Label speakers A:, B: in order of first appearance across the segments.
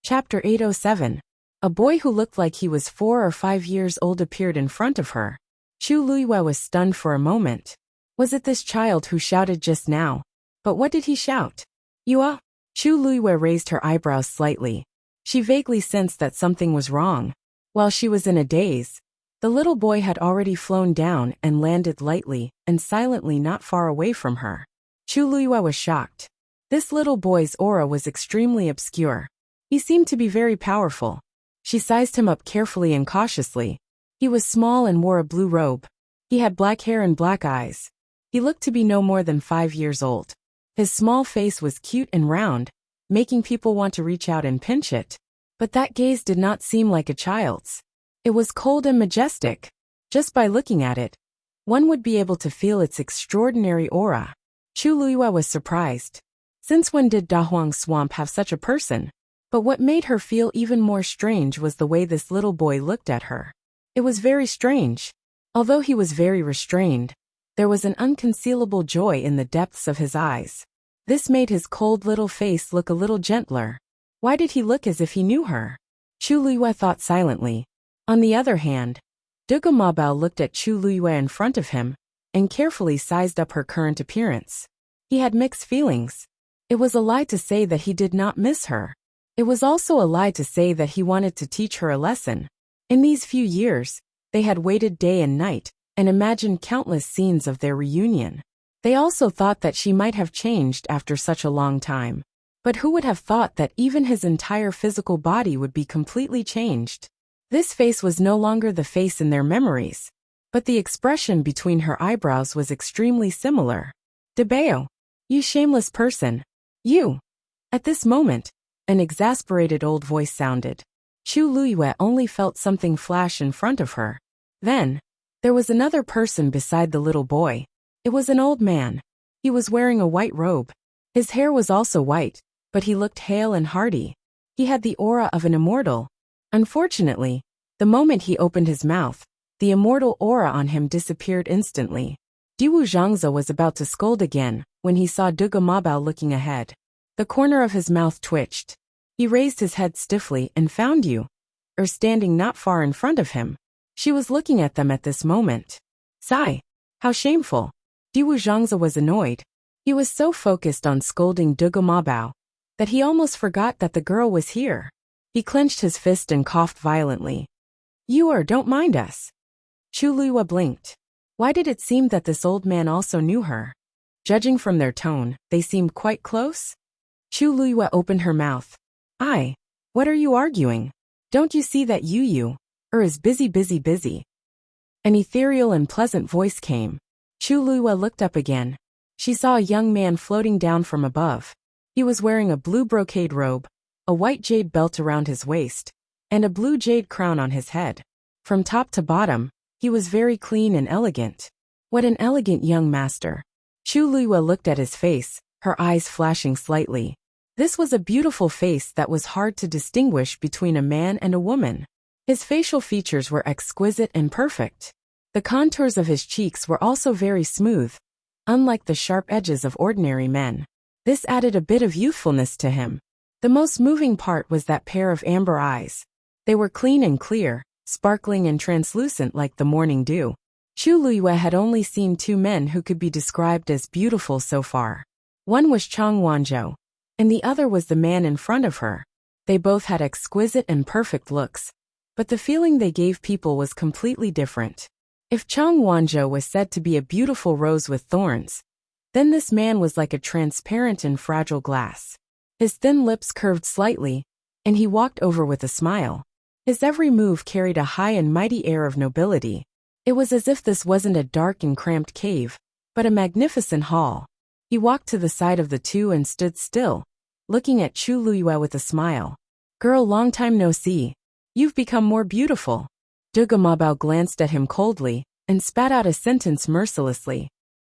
A: Chapter 807. A boy who looked like he was 4 or 5 years old appeared in front of her. Chu Luiyue was stunned for a moment. Was it this child who shouted just now? But what did he shout? Yua? Chu Luiyue raised her eyebrows slightly. She vaguely sensed that something was wrong. While she was in a daze, the little boy had already flown down and landed lightly and silently not far away from her. Chu Luiyue was shocked. This little boy's aura was extremely obscure. He seemed to be very powerful. She sized him up carefully and cautiously. He was small and wore a blue robe. He had black hair and black eyes. He looked to be no more than 5 years old. His small face was cute and round, making people want to reach out and pinch it. But that gaze did not seem like a child's. It was cold and majestic. Just by looking at it, one would be able to feel its extraordinary aura. Chu Luiyue was surprised. Since when did Dahuang Swamp have such a person? But what made her feel even more strange was the way this little boy looked at her. It was very strange. Although he was very restrained, there was an unconcealable joy in the depths of his eyes. This made his cold little face look a little gentler. Why did he look as if he knew her? Chu Luiyue thought silently. On the other hand, Dugu Mabao looked at Chu Luiyue in front of him and carefully sized up her current appearance. He had mixed feelings. It was a lie to say that he did not miss her. It was also a lie to say that he wanted to teach her a lesson. In these few years, they had waited day and night and imagined countless scenes of their reunion. They also thought that she might have changed after such a long time. But who would have thought that even his entire physical body would be completely changed? This face was no longer the face in their memories, but the expression between her eyebrows was extremely similar. Debeo, you shameless person. You. At this moment, an exasperated old voice sounded. Chu Luiyue only felt something flash in front of her. Then, there was another person beside the little boy. It was an old man. He was wearing a white robe. His hair was also white, but he looked hale and hearty. He had the aura of an immortal. Unfortunately, the moment he opened his mouth, the immortal aura on him disappeared instantly. Diwu Zhangze was about to scold again when he saw Dugu Mabao looking ahead. The corner of his mouth twitched. He raised his head stiffly and found you, standing not far in front of him. She was looking at them at this moment. Sigh. How shameful. Diwu Zhangze was annoyed. He was so focused on scolding Dugu Mabao that he almost forgot that the girl was here. He clenched his fist and coughed violently. Don't mind us. Chu Luiyue blinked. Why did it seem that this old man also knew her? Judging from their tone, they seemed quite close. Chu Luiyue opened her mouth. What are you arguing? Don't you see that you is busy? An ethereal and pleasant voice came. Chu Luiyue looked up again. She saw a young man floating down from above. He was wearing a blue brocade robe, a white jade belt around his waist, and a blue jade crown on his head. From top to bottom, he was very clean and elegant. What an elegant young master. Chu Luiyue looked at his face, her eyes flashing slightly. This was a beautiful face that was hard to distinguish between a man and a woman. His facial features were exquisite and perfect. The contours of his cheeks were also very smooth, unlike the sharp edges of ordinary men. This added a bit of youthfulness to him. The most moving part was that pair of amber eyes. They were clean and clear, sparkling and translucent like the morning dew. Chu Luiyue had only seen 2 men who could be described as beautiful so far. One was Chang Wanzhou, and the other was the man in front of her. They both had exquisite and perfect looks, but the feeling they gave people was completely different. If Chang Wanzhou was said to be a beautiful rose with thorns, then this man was like a transparent and fragile glass. His thin lips curved slightly, and he walked over with a smile. His every move carried a high and mighty air of nobility. It was as if this wasn't a dark and cramped cave, but a magnificent hall. He walked to the side of the two and stood still, looking at Chu Luiyue with a smile. Girl, long time no see. You've become more beautiful. Dugu Mabao glanced at him coldly and spat out a sentence mercilessly.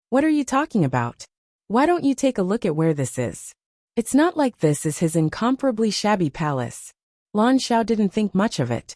A: What are you talking about? Why don't you take a look at where this is? It's not like this is his incomparably shabby palace. Lan Xiao didn't think much of it.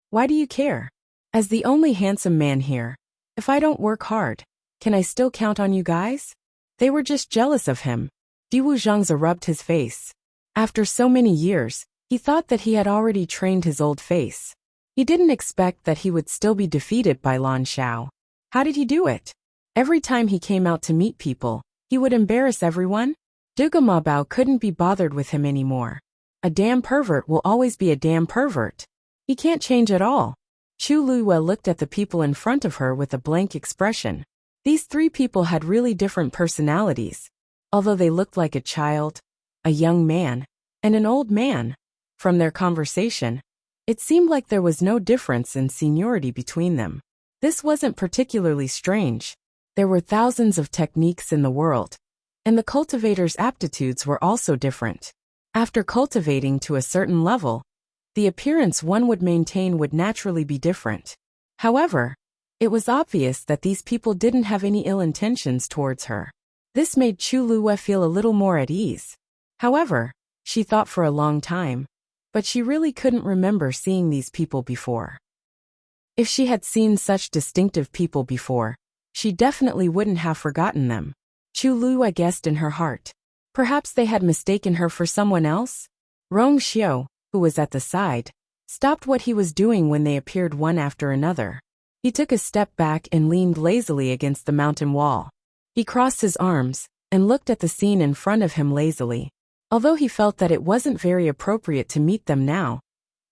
A: Why do you care? As the only handsome man here, if I don't work hard, can I still count on you guys? They were just jealous of him. Diwu Zhangze rubbed his face. After so many years, He thought that he had already trained his old face. He didn't expect that he would still be defeated by Lan Xiao. How did he do it? Every time he came out to meet people, he would embarrass everyone? Duga Mabao couldn't be bothered with him anymore. A damn pervert will always be a damn pervert. He can't change at all. Chu Luiyue looked at the people in front of her with a blank expression. These three people had really different personalities. Although they looked like a child, a young man, and an old man. From their conversation, it seemed like there was no difference in seniority between them. This wasn't particularly strange. There were thousands of techniques in the world, and the cultivator's aptitudes were also different. After cultivating to a certain level, the appearance one would maintain would naturally be different. However, it was obvious that these people didn't have any ill intentions towards her. This made Chu Luiyue feel a little more at ease. However, she thought for a long time, but she really couldn't remember seeing these people before. If she had seen such distinctive people before, she definitely wouldn't have forgotten them. Chu Luiyue guessed in her heart. Perhaps they had mistaken her for someone else? Rong Xiao, who was at the side, stopped what he was doing when they appeared one after another. He took a step back and leaned lazily against the mountain wall. He crossed his arms and looked at the scene in front of him lazily. Although he felt that it wasn't very appropriate to meet them now,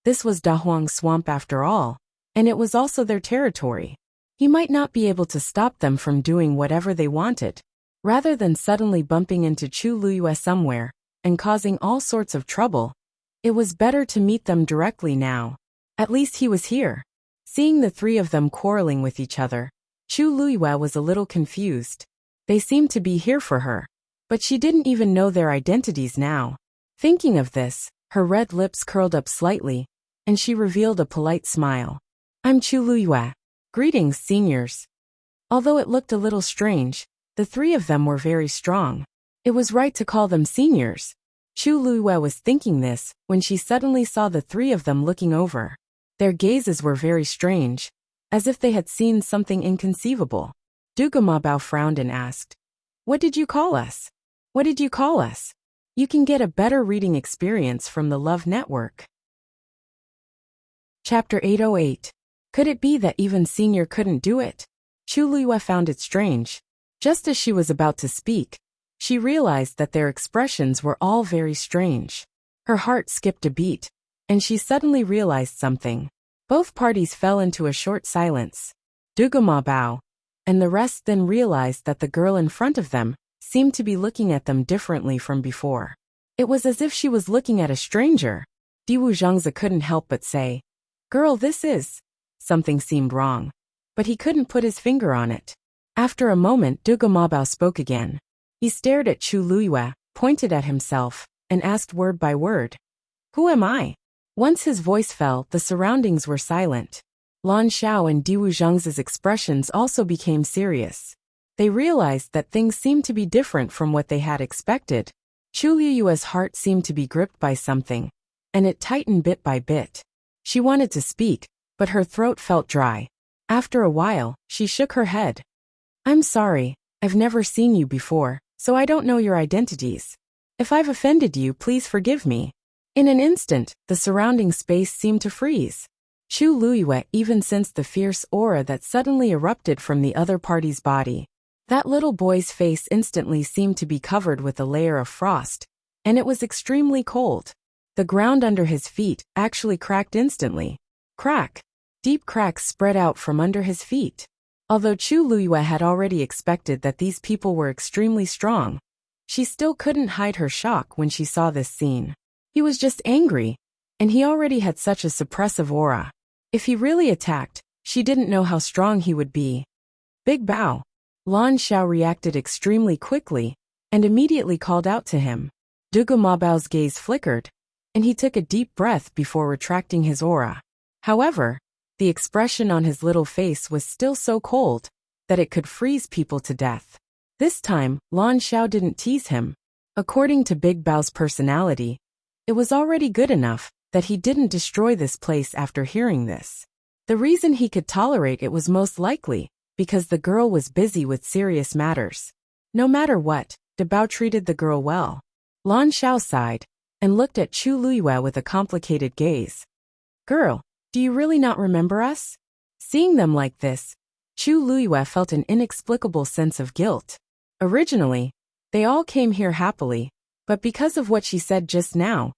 A: this was Dahuang Swamp after all, and it was also their territory. He might not be able to stop them from doing whatever they wanted. Rather than suddenly bumping into Chu Luiyue somewhere and causing all sorts of trouble, it was better to meet them directly now. At least he was here. Seeing the three of them quarreling with each other, Chu Luiyue was a little confused. They seemed to be here for her, but she didn't even know their identities now. Thinking of this, her red lips curled up slightly, and she revealed a polite smile. I'm Chu Luiyue. Greetings, seniors. Although it looked a little strange, the three of them were very strong. It was right to call them seniors. Chu Luiyue was thinking this when she suddenly saw the three of them looking over. Their gazes were very strange, as if they had seen something inconceivable. Duga Mabao frowned and asked, "What did you call us? What did you call us?" You can get a better reading experience from the Love Network. Chapter 808. Could it be that even Senior couldn't do it? Chu Luiyue found it strange. Just as she was about to speak, she realized that their expressions were all very strange. Her heart skipped a beat, and she suddenly realized something. Both parties fell into a short silence. Duga Mabao and the rest then realized that the girl in front of them seemed to be looking at them differently from before. It was as if she was looking at a stranger. Diwu Zhangzi couldn't help but say, "Girl, this is..." Something seemed wrong, but he couldn't put his finger on it. After a moment, Duga Mabao spoke again. He stared at Chu Luiyue, pointed at himself, and asked word by word, "Who am I?" Once his voice fell, the surroundings were silent. Lan Xiao and Diwu Zhangzi's expressions also became serious. They realized that things seemed to be different from what they had expected. Chu Luiyue's heart seemed to be gripped by something, and it tightened bit by bit. She wanted to speak, but her throat felt dry. After a while, she shook her head. "I'm sorry, I've never seen you before, so I don't know your identities. If I've offended you, please forgive me." In an instant, the surrounding space seemed to freeze. Chu Luiyue even sensed the fierce aura that suddenly erupted from the other party's body. That little boy's face instantly seemed to be covered with a layer of frost, and it was extremely cold. The ground under his feet actually cracked instantly. Crack! Deep cracks spread out from under his feet. Although Chu Luiyue had already expected that these people were extremely strong, she still couldn't hide her shock when she saw this scene. He was just angry, and he already had such a suppressive aura. If he really attacked, she didn't know how strong he would be. Big Bao. Lan Xiao reacted extremely quickly, and immediately called out to him. Duga Mabao's gaze flickered, and he took a deep breath before retracting his aura. However, the expression on his little face was still so cold that it could freeze people to death. This time, Lan Xiao didn't tease him. According to Big Bao's personality, it was already good enough that he didn't destroy this place after hearing this. The reason he could tolerate it was most likely because the girl was busy with serious matters. No matter what, De Bao treated the girl well. Lan Xiao sighed and looked at Chu Luiyue with a complicated gaze. Girl, do you really not remember us? Seeing them like this, Chu Luiyue felt an inexplicable sense of guilt. Originally, they all came here happily, but because of what she said just now,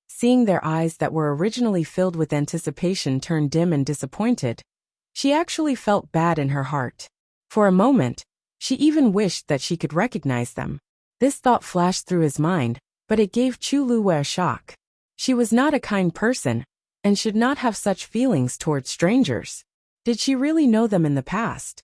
A: seeing their eyes that were originally filled with anticipation turn dim and disappointed, she actually felt bad in her heart. For a moment, she even wished that she could recognize them. This thought flashed through his mind, but it gave Chu Luiyue a shock. She was not a kind person, and should not have such feelings towards strangers. Did she really know them in the past?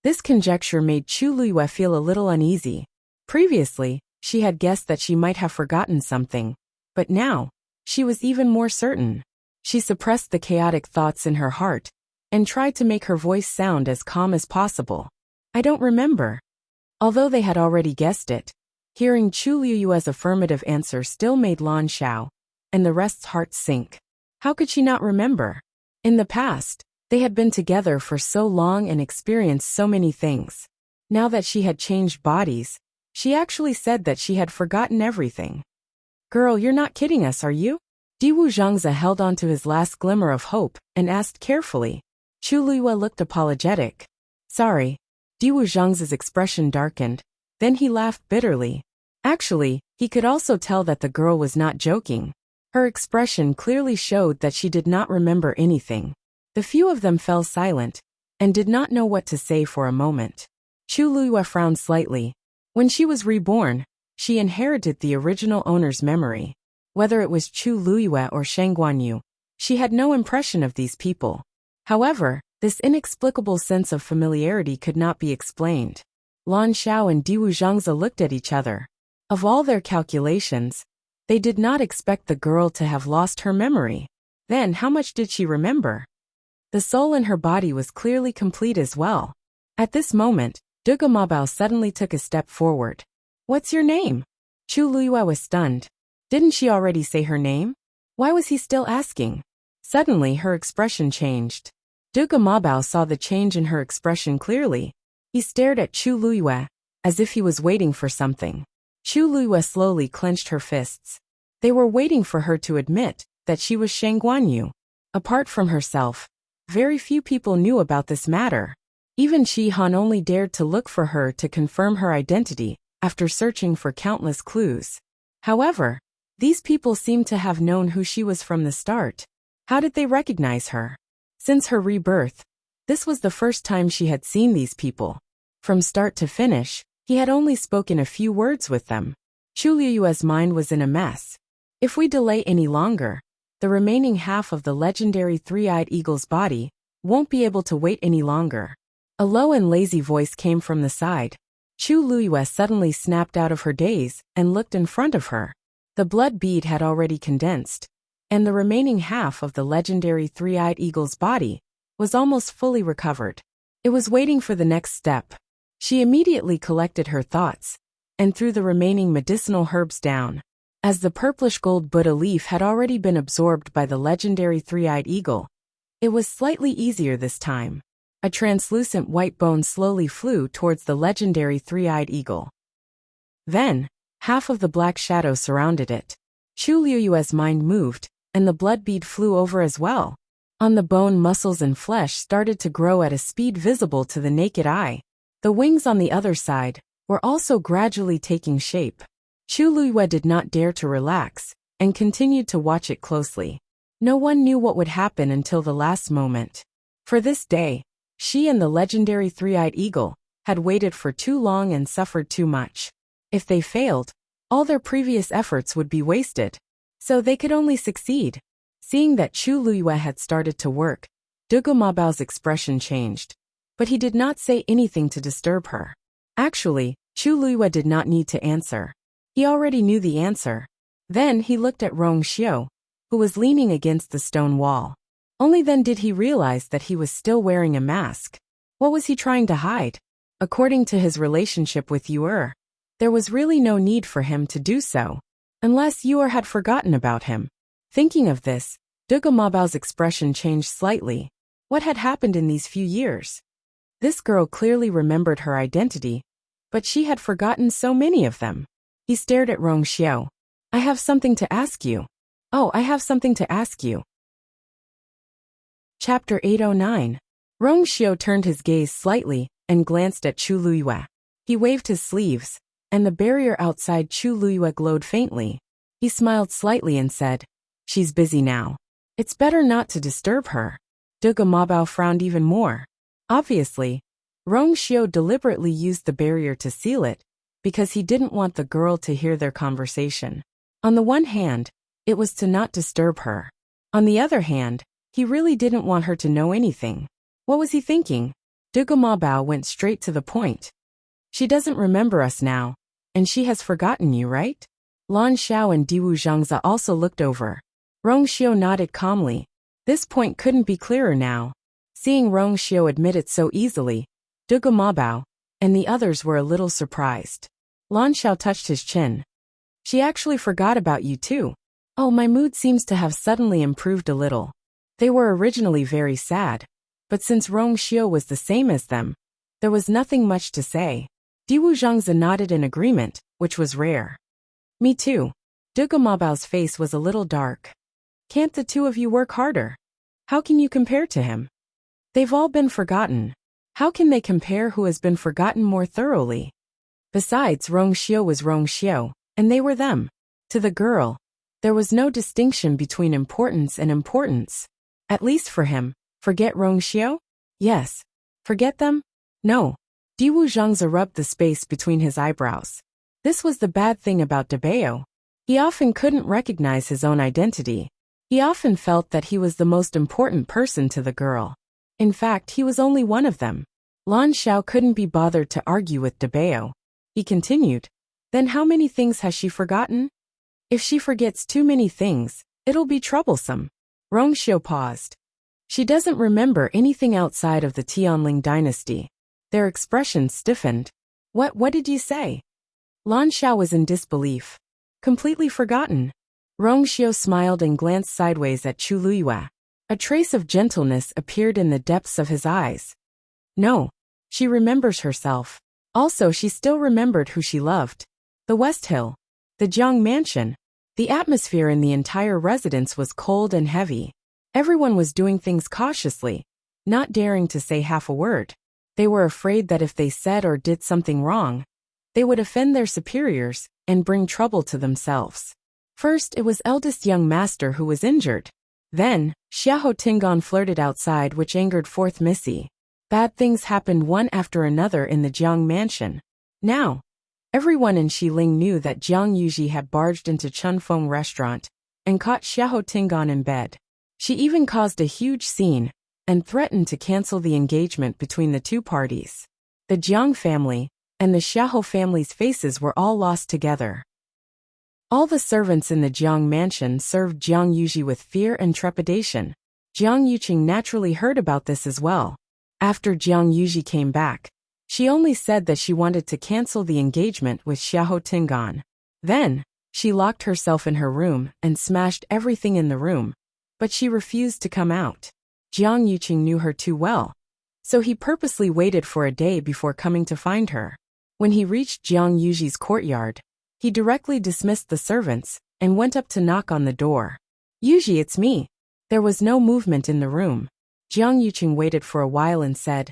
A: This conjecture made Chu Luiyue feel a little uneasy. Previously, she had guessed that she might have forgotten something, but now, she was even more certain. She suppressed the chaotic thoughts in her heart, and tried to make her voice sound as calm as possible. I don't remember. Although they had already guessed it, hearing Chu Luiyue's affirmative answer still made Lan Xiao and the rest's hearts sink. How could she not remember? In the past, they had been together for so long and experienced so many things. Now that she had changed bodies, she actually said that she had forgotten everything. Girl, you're not kidding us, are you? Diwu Zhangze held on to his last glimmer of hope and asked carefully. Chu Luiyue looked apologetic. Sorry. Diwu Zhangze's expression darkened. Then he laughed bitterly. Actually, he could also tell that the girl was not joking. Her expression clearly showed that she did not remember anything. The few of them fell silent and did not know what to say for a moment. Chu Luiyue frowned slightly. When she was reborn, she inherited the original owner's memory. Whether it was Chu Luiyue or Sheng Guanyu, she had no impression of these people. However, this inexplicable sense of familiarity could not be explained. Lan Xiao and Diwu Zhangze looked at each other. Of all their calculations, they did not expect the girl to have lost her memory. Then how much did she remember? The soul in her body was clearly complete as well. At this moment, Duge Mabao suddenly took a step forward. What's your name? Chu Luiyue was stunned. Didn't she already say her name? Why was he still asking? Suddenly her expression changed. Duge Mabao saw the change in her expression clearly. He stared at Chu Luiyue, as if he was waiting for something. Chu Luiyue slowly clenched her fists. They were waiting for her to admit that she was Sheng Guanyu. Apart from herself, very few people knew about this matter. Even Shi Han only dared to look for her to confirm her identity, after searching for countless clues. However, these people seemed to have known who she was from the start. How did they recognize her? Since her rebirth, this was the first time she had seen these people. From start to finish, he had only spoken a few words with them. Chu Luiyue's mind was in a mess. If we delay any longer, the remaining half of the legendary three-eyed eagle's body won't be able to wait any longer. A low and lazy voice came from the side. Chu Luiyue suddenly snapped out of her daze and looked in front of her. The blood bead had already condensed, and the remaining half of the legendary three-eyed eagle's body was almost fully recovered. It was waiting for the next step. She immediately collected her thoughts and threw the remaining medicinal herbs down. As the purplish gold Buddha leaf had already been absorbed by the legendary three-eyed eagle, it was slightly easier this time. A translucent white bone slowly flew towards the legendary three-eyed eagle. Then, half of the black shadow surrounded it. Chu Luiyue's mind moved, and the blood bead flew over as well. On the bone, muscles and flesh started to grow at a speed visible to the naked eye. The wings on the other side were also gradually taking shape. Chu Luiyue did not dare to relax, and continued to watch it closely. No one knew what would happen until the last moment. For this day, she and the legendary three-eyed eagle had waited for too long and suffered too much. If they failed, all their previous efforts would be wasted. So they could only succeed. Seeing that Chu Luiyue had started to work, Duge Mabao's expression changed. But he did not say anything to disturb her. Actually, Chu Luiyue did not need to answer. He already knew the answer. Then he looked at Rong Xiu, who was leaning against the stone wall. Only then did he realize that he was still wearing a mask. What was he trying to hide? According to his relationship with Yu'er, there was really no need for him to do so, unless Yu'er had forgotten about him. Thinking of this, Duge Mabao's expression changed slightly. What had happened in these few years? This girl clearly remembered her identity, but she had forgotten so many of them. He stared at Rong Xiu. I have something to ask you. Oh, I have something to ask you. Chapter 809. Rong Xiao turned his gaze slightly and glanced at Chu Luiyue. He waved his sleeves, and the barrier outside Chu Luiyue glowed faintly. He smiled slightly and said, "She's busy now. It's better not to disturb her." Duge Mabao frowned even more. Obviously, Rong Xiao deliberately used the barrier to seal it, because he didn't want the girl to hear their conversation. On the one hand, it was to not disturb her. On the other hand, he really didn't want her to know anything. What was he thinking? Duge Mabao went straight to the point. "She doesn't remember us now, and she has forgotten you, right?" Lan Xiao and Diwu Zhangzi also looked over. Rong Xiao nodded calmly. This point couldn't be clearer now. Seeing Rong Xiao admit it so easily, Duge Mabao and the others were a little surprised. Lan Xiao touched his chin. "She actually forgot about you too. Oh, my mood seems to have suddenly improved a little." They were originally very sad, but since Rong Xiao was the same as them, there was nothing much to say. Diwu Zhangzi nodded in agreement, which was rare. "Me too." Duge Mabao's face was a little dark. "Can't the two of you work harder? How can you compare to him? They've all been forgotten. How can they compare who has been forgotten more thoroughly?" Besides, Rong Xiao was Rong Xiao, and they were them. To the girl, there was no distinction between importance and importance. At least for him. Forget Rong Xiao? Yes. Forget them? No. Diwu Zhangzi rubbed the space between his eyebrows. This was the bad thing about Dabeo. He often couldn't recognize his own identity. He often felt that he was the most important person to the girl. In fact, he was only one of them. Lan Xiao couldn't be bothered to argue with Dabeo. He continued, "Then how many things has she forgotten? If she forgets too many things, it'll be troublesome." Rong Xiao paused. "She doesn't remember anything outside of the Tianling dynasty." Their expressions stiffened. What did you say?" Lan Xiao was in disbelief. "Completely forgotten." Rong Xiao smiled and glanced sideways at Chu Luiyue. A trace of gentleness appeared in the depths of his eyes. "No. She remembers herself. Also, she still remembered who she loved. The West Hill. The Jiang Mansion." The atmosphere in the entire residence was cold and heavy. Everyone was doing things cautiously, not daring to say half a word. They were afraid that if they said or did something wrong, they would offend their superiors and bring trouble to themselves. First, it was eldest young master who was injured. Then, Xiahou Tingan flirted outside, which angered fourth Missy. Bad things happened one after another in the Jiang Mansion. Now, everyone in Xiling knew that Jiang Yuji had barged into Chunfeng restaurant and caught Xiahou Tingan in bed. She even caused a huge scene and threatened to cancel the engagement between the two parties. The Jiang family and the Xiahou family's faces were all lost together. All the servants in the Jiang mansion served Jiang Yuji with fear and trepidation. Jiang Yuqing naturally heard about this as well. After Jiang Yuji came back, she only said that she wanted to cancel the engagement with Xiahou Tingan. Then, she locked herself in her room and smashed everything in the room, but she refused to come out. Jiang Yuqing knew her too well, so he purposely waited for a day before coming to find her. When he reached Jiang Yuji's courtyard, he directly dismissed the servants and went up to knock on the door. "Yuji, it's me." There was no movement in the room. Jiang Yuqing waited for a while and said,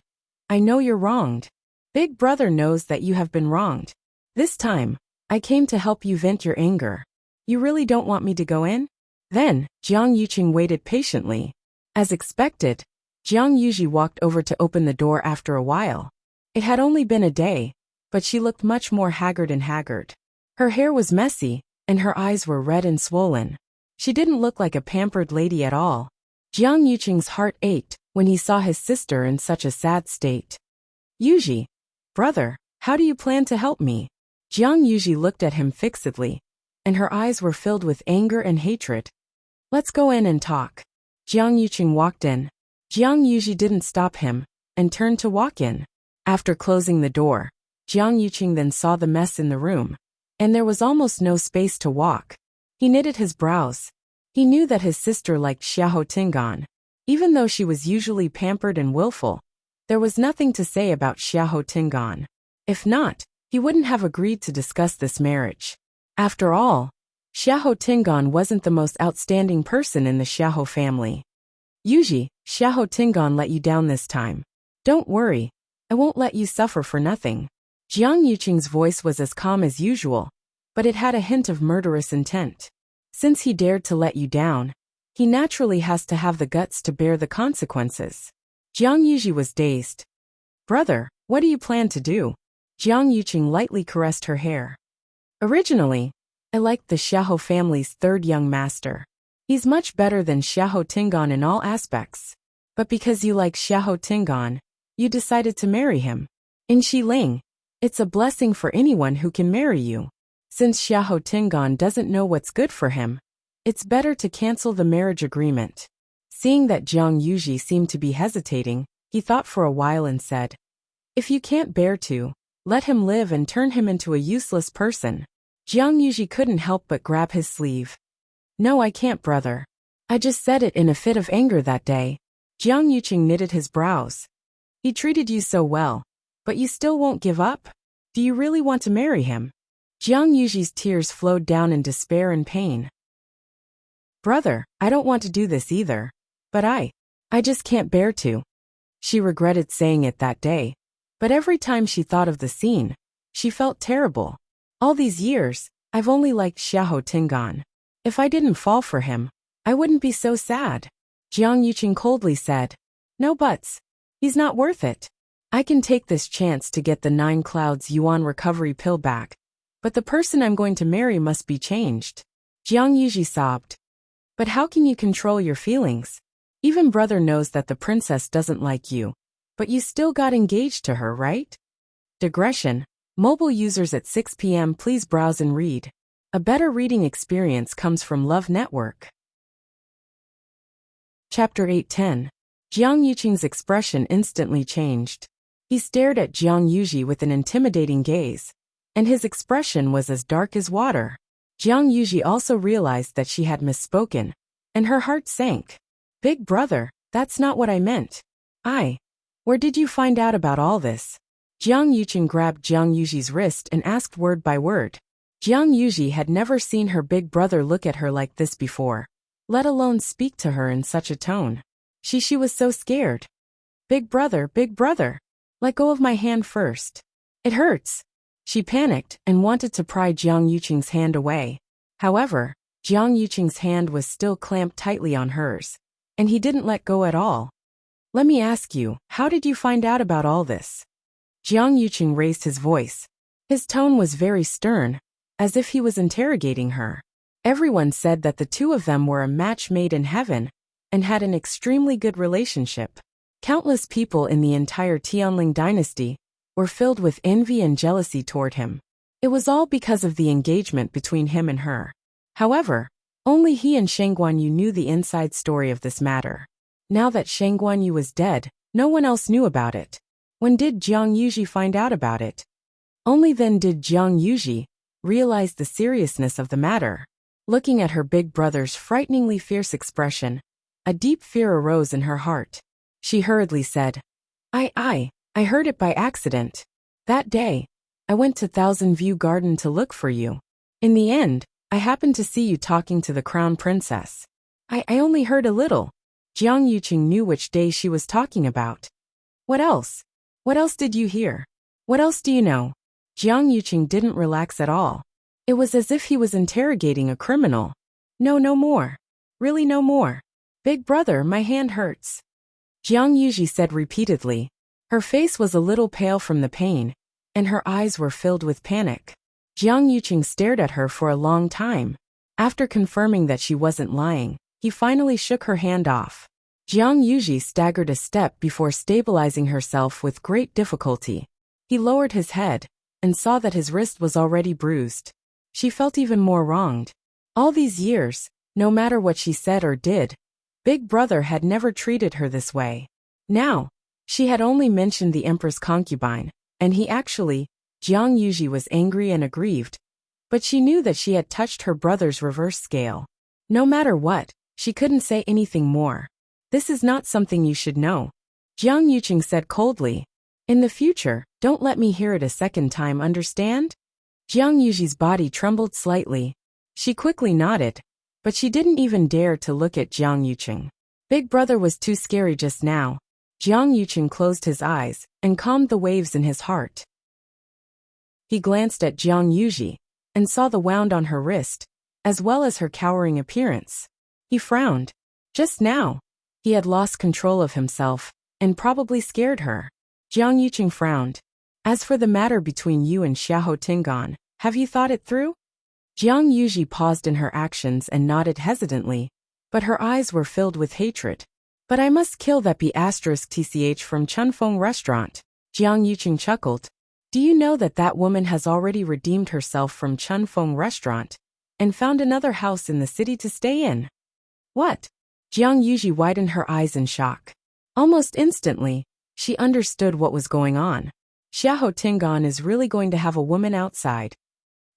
A: "I know you're wronged. Big brother knows that you have been wronged. This time, I came to help you vent your anger. You really don't want me to go in?" Then, Jiang Yuqing waited patiently. As expected, Jiang Yuji walked over to open the door after a while. It had only been a day, but she looked much more haggard and haggard. Her hair was messy, and her eyes were red and swollen. She didn't look like a pampered lady at all. Jiang Yuqing's heart ached when he saw his sister in such a sad state. "Yuji, brother, how do you plan to help me?" Jiang Yuji looked at him fixedly, and her eyes were filled with anger and hatred. "Let's go in and talk." Jiang Yuqing walked in. Jiang Yuji didn't stop him, and turned to walk in. After closing the door, Jiang Yuqing then saw the mess in the room, and there was almost no space to walk. He knitted his brows. He knew that his sister liked Xiahou Tingan. Even though she was usually pampered and willful, there was nothing to say about Xiahou Tingan. If not, he wouldn't have agreed to discuss this marriage. After all, Xiahou Tingan wasn't the most outstanding person in the Xiahou family. Yuji, Xiahou Tingan let you down this time. Don't worry. I won't let you suffer for nothing. Jiang Yuqing's voice was as calm as usual, but it had a hint of murderous intent. Since he dared to let you down, he naturally has to have the guts to bear the consequences. Jiang Yuji was dazed. Brother, what do you plan to do? Jiang Yuqing lightly caressed her hair. Originally, I liked the Xiahou family's third young master. He's much better than Xiahou Tingan in all aspects. But because you like Xiahou Tingan, you decided to marry him. In Xiling, it's a blessing for anyone who can marry you. Since Xiahou Tingan doesn't know what's good for him, it's better to cancel the marriage agreement. Seeing that Jiang Yuji seemed to be hesitating, he thought for a while and said, If you can't bear to, let him live and turn him into a useless person. Jiang Yuji couldn't help but grab his sleeve. No, I can't, brother. I just said it in a fit of anger that day. Jiang Yuqing knitted his brows. He treated you so well, but you still won't give up? Do you really want to marry him? Jiang Yuji's tears flowed down in despair and pain. Brother, I don't want to do this either. But I just can't bear to. She regretted saying it that day. But every time she thought of the scene, she felt terrible. All these years, I've only liked Xiahou Tingan. If I didn't fall for him, I wouldn't be so sad. Jiang Yuqing coldly said, No buts. He's not worth it. I can take this chance to get the 9 Clouds Yuan recovery pill back, but the person I'm going to marry must be changed. Jiang Yuji sobbed. But how can you control your feelings? Even brother knows that the princess doesn't like you, but you still got engaged to her, right? Digression. Mobile users at 6 p.m. please browse and read. A better reading experience comes from Love Network. Chapter 8:10. Jiang Yuqing's expression instantly changed. He stared at Jiang Yuji with an intimidating gaze, and his expression was as dark as water. Jiang Yuji also realized that she had misspoken, and her heart sank. Big brother, that's not what I meant. Where did you find out about all this? Jiang Yuqing grabbed Jiang Yuji's wrist and asked word by word. Jiang Yuji had never seen her big brother look at her like this before, let alone speak to her in such a tone. She was so scared. Big brother, let go of my hand first. It hurts. She panicked and wanted to pry Jiang Yuqing's hand away. However, Jiang Yuqing's hand was still clamped tightly on hers, and he didn't let go at all. Let me ask you, how did you find out about all this? Jiang Yuqing raised his voice. His tone was very stern, as if he was interrogating her. Everyone said that the two of them were a match made in heaven, and had an extremely good relationship. Countless people in the entire Tianling dynasty were filled with envy and jealousy toward him. It was all because of the engagement between him and her. However, only he and Shang Guanyu knew the inside story of this matter. Now that Shang Guanyu was dead, no one else knew about it. When did Jiang Yuji find out about it? Only then did Jiang Yuji realize the seriousness of the matter. Looking at her big brother's frighteningly fierce expression, a deep fear arose in her heart. She hurriedly said, I heard it by accident. That day, I went to Thousand View Garden to look for you. In the end, I happened to see you talking to the crown princess. I only heard a little. Jiang Yuqing knew which day she was talking about. What else? What else did you hear? What else do you know? Jiang Yuqing didn't relax at all. It was as if he was interrogating a criminal. No more. Really no more. Big brother, my hand hurts. Jiang Yuji said repeatedly. Her face was a little pale from the pain, and her eyes were filled with panic. Jiang Yuqing stared at her for a long time. After confirming that she wasn't lying, he finally shook her hand off. Jiang Yuji staggered a step before stabilizing herself with great difficulty. He lowered his head, and saw that his wrist was already bruised. She felt even more wronged. All these years, no matter what she said or did, Big brother had never treated her this way. Now, she had only mentioned the empress concubine, and Jiang Yuji was angry and aggrieved. But she knew that she had touched her brother's reverse scale. No matter what, she couldn't say anything more. This is not something you should know. Jiang Yuqing said coldly. In the future, don't let me hear it a second time, understand? Jiang Yuji's body trembled slightly. She quickly nodded, but she didn't even dare to look at Jiang Yuqing. Big brother was too scary just now. Jiang Yuqing closed his eyes and calmed the waves in his heart. He glanced at Jiang Yuji and saw the wound on her wrist, as well as her cowering appearance. He frowned. Just now, he had lost control of himself and probably scared her. Jiang Yuqing frowned. As for the matter between you and Xiahou Tingan, have you thought it through? Jiang Yuji paused in her actions and nodded hesitantly, but her eyes were filled with hatred. But I must kill that B*TCH from Chunfeng restaurant. Jiang Yuqing chuckled. Do you know that that woman has already redeemed herself from Chunfeng restaurant and found another house in the city to stay in? What? Jiang Yuji widened her eyes in shock. Almost instantly, she understood what was going on. Xiahou Tingan is really going to have a woman outside.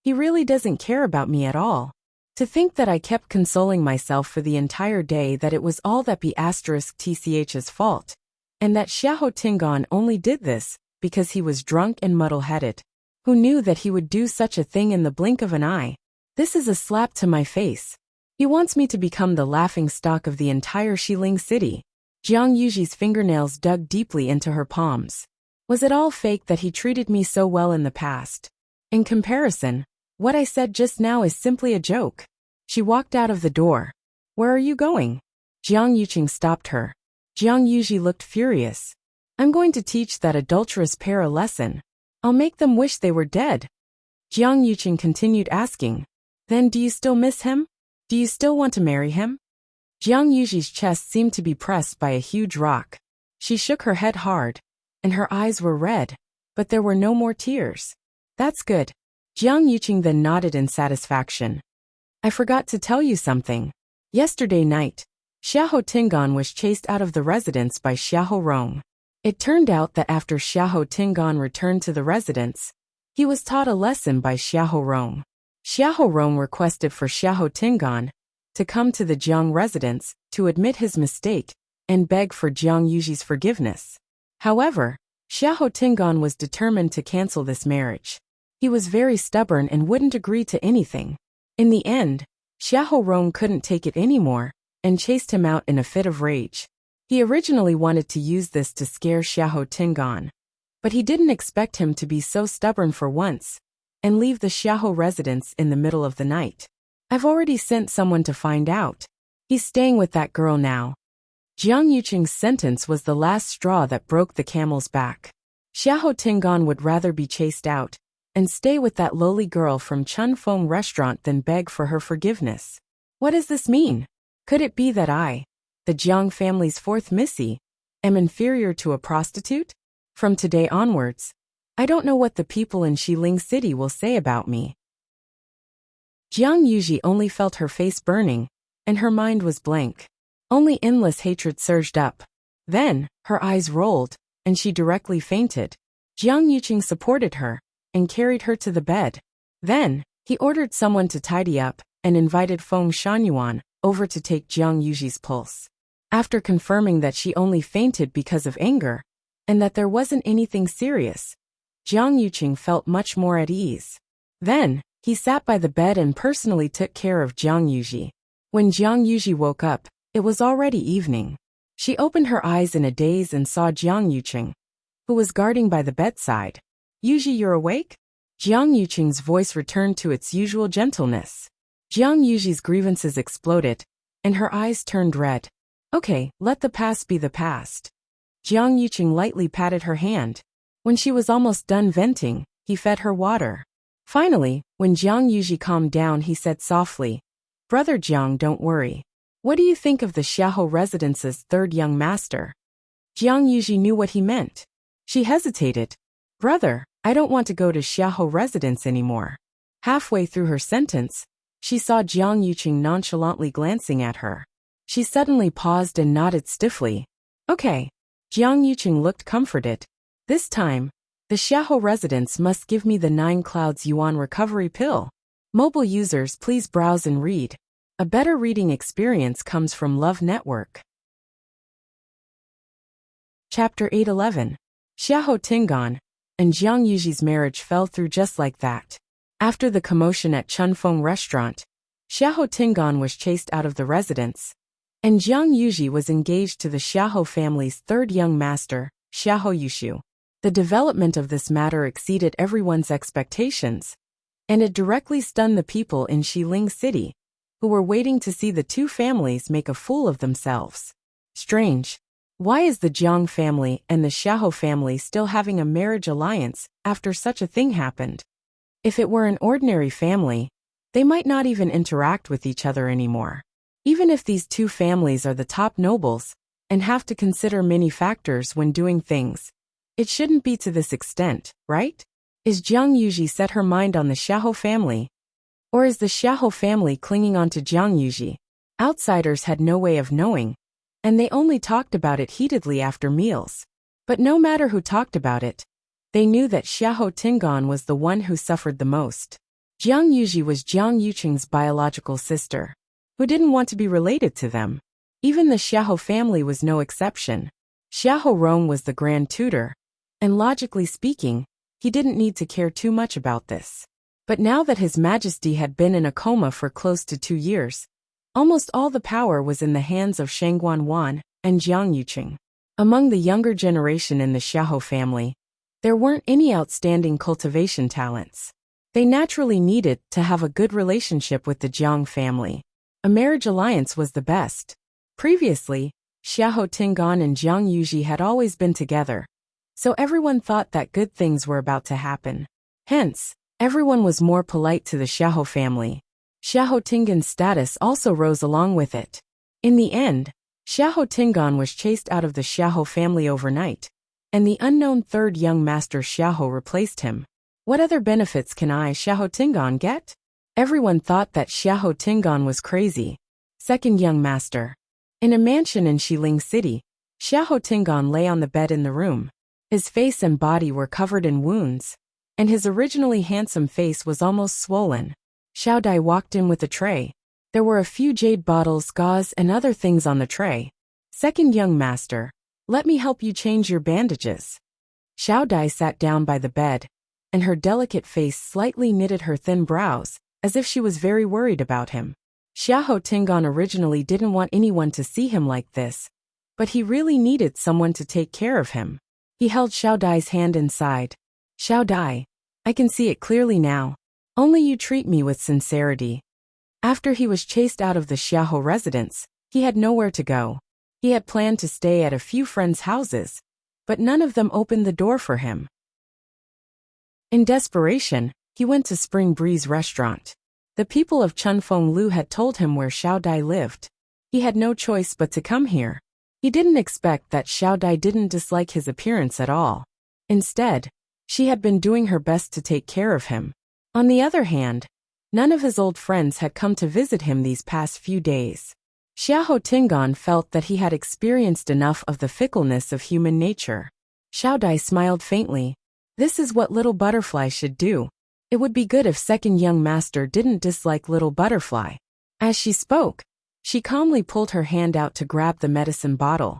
A: He really doesn't care about me at all. To think that I kept consoling myself for the entire day that it was all that B*TCH's fault, and that Xiahou Tingan only did this because he was drunk and muddle-headed. Who knew that he would do such a thing in the blink of an eye? This is a slap to my face. He wants me to become the laughingstock of the entire Xiling city. Jiang Yuji's fingernails dug deeply into her palms. Was it all fake that he treated me so well in the past? In comparison, what I said just now is simply a joke. She walked out of the door. Where are you going? Jiang Yuqing stopped her. Jiang Yuji looked furious. I'm going to teach that adulterous pair a lesson. I'll make them wish they were dead. Jiang Yuqing continued asking. Then do you still miss him? Do you still want to marry him? Jiang Yuji's chest seemed to be pressed by a huge rock. She shook her head hard, and her eyes were red, but there were no more tears. That's good. Jiang Yuqing then nodded in satisfaction. I forgot to tell you something. Yesterday night, Xiahou Tingan was chased out of the residence by Xiahou Rong. It turned out that after Xiahou Tingan returned to the residence, he was taught a lesson by Xiahou Rong. Xiahou Rong requested for Xiahou Tingan to come to the Jiang residence to admit his mistake and beg for Jiang Yuji's forgiveness. However, Xiahou Tingan was determined to cancel this marriage. He was very stubborn and wouldn't agree to anything. In the end, Xiahou Rong couldn't take it anymore and chased him out in a fit of rage. He originally wanted to use this to scare Xiahou Tingan, but he didn't expect him to be so stubborn for once and leave the Xiahou residence in the middle of the night. I've already sent someone to find out. He's staying with that girl now. Jiang Yuqing's sentence was the last straw that broke the camel's back. Xiahou Tingan would rather be chased out and stay with that lowly girl from Chunfeng restaurant than beg for her forgiveness. What does this mean? Could it be that I, the Jiang family's fourth Missy, am inferior to a prostitute? From today onwards, I don't know what the people in Xiling City will say about me. Jiang Yuji only felt her face burning, and her mind was blank. Only endless hatred surged up. Then, her eyes rolled, and she directly fainted. Jiang Yuqing supported her and carried her to the bed. Then, he ordered someone to tidy up and invited Feng Shanyuan over to take Jiang Yuji's pulse. After confirming that she only fainted because of anger, and that there wasn't anything serious, Jiang Yuqing felt much more at ease. Then, he sat by the bed and personally took care of Jiang Yuji. When Jiang Yuji woke up, it was already evening. She opened her eyes in a daze and saw Jiang Yuqing, who was guarding by the bedside. Yuji, you're awake? Jiang Yuqing's voice returned to its usual gentleness. Jiang Yuji's grievances exploded, and her eyes turned red. Okay, let the past be the past. Jiang Yuqing lightly patted her hand. When she was almost done venting, he fed her water. Finally, when Jiang Yuji calmed down, he said softly, Brother Jiang, don't worry. What do you think of the Xiahou residence's third young master? Jiang Yuji knew what he meant. She hesitated. Brother, I don't want to go to Xiahou residence anymore. Halfway through her sentence, she saw Jiang Yuqing nonchalantly glancing at her. She suddenly paused and nodded stiffly. Okay. Jiang Yuqing looked comforted. This time, the Xiahou residence must give me the 9 Clouds Yuan recovery pill. Mobile users, please browse and read. A better reading experience comes from Love Network. Chapter 811. Xiahou Tingan and Jiang Yuji's marriage fell through just like that. After the commotion at Chunfeng restaurant, Xiahou Tingan was chased out of the residence, and Jiang Yuji was engaged to the Xiahou family's third young master, Xiahou Yushu. The development of this matter exceeded everyone's expectations, and it directly stunned the people in Xiling City, who were waiting to see the two families make a fool of themselves. Strange. Why is the Jiang family and the Xiahou family still having a marriage alliance after such a thing happened? If it were an ordinary family, they might not even interact with each other anymore. Even if these two families are the top nobles and have to consider many factors when doing things, it shouldn't be to this extent, right? Is Jiang Yuji set her mind on the Xiahou family? Or is the Xiahou family clinging on to Jiang Yuji? Outsiders had no way of knowing, and they only talked about it heatedly after meals. But no matter who talked about it, they knew that Xiahou Tingan was the one who suffered the most. Jiang Yuji was Jiang Yuqing's biological sister, who didn't want to be related to them. Even the Xiahou family was no exception. Xiahou Rong was the grand tutor, and logically speaking, he didn't need to care too much about this. But now that His Majesty had been in a coma for close to 2 years, almost all the power was in the hands of Shangguan Wan and Jiang Yuqing. Among the younger generation in the Xiahou family, there weren't any outstanding cultivation talents. They naturally needed to have a good relationship with the Jiang family. A marriage alliance was the best. Previously, Xiahou Tingan and Jiang Yuji had always been together, so everyone thought that good things were about to happen. Hence, everyone was more polite to the Xiahou family. Xiahou Tingan's status also rose along with it. In the end, Xiahou Tingan was chased out of the Xiahou family overnight, and the unknown third young master Xiahou replaced him. What other benefits can Xiahou Tingan get? Everyone thought that Xiahou Tingan was crazy. Second young master. In a mansion in Xiling City, Xiahou Tingan lay on the bed in the room. His face and body were covered in wounds, and his originally handsome face was almost swollen. Xiao Dai walked in with a tray. There were a few jade bottles, gauze, and other things on the tray. Second young master, let me help you change your bandages. Xiao Dai sat down by the bed, and her delicate face slightly knitted her thin brows, as if she was very worried about him. Xiahou Tingan originally didn't want anyone to see him like this, but he really needed someone to take care of him. He held Xiao Dai's hand inside. Xiao Dai, I can see it clearly now. Only you treat me with sincerity. After he was chased out of the Xiahou residence, he had nowhere to go. He had planned to stay at a few friends' houses, but none of them opened the door for him. In desperation, he went to Spring Breeze restaurant. The people of Chunfeng Lu had told him where Xiao Dai lived. He had no choice but to come here. He didn't expect that Xiao Dai didn't dislike his appearance at all. Instead, she had been doing her best to take care of him. On the other hand, none of his old friends had come to visit him these past few days. Xiahou Tingan felt that he had experienced enough of the fickleness of human nature. Xiao Dai smiled faintly. This is what Little Butterfly should do. It would be good if second young master didn't dislike Little Butterfly. As she spoke, she calmly pulled her hand out to grab the medicine bottle.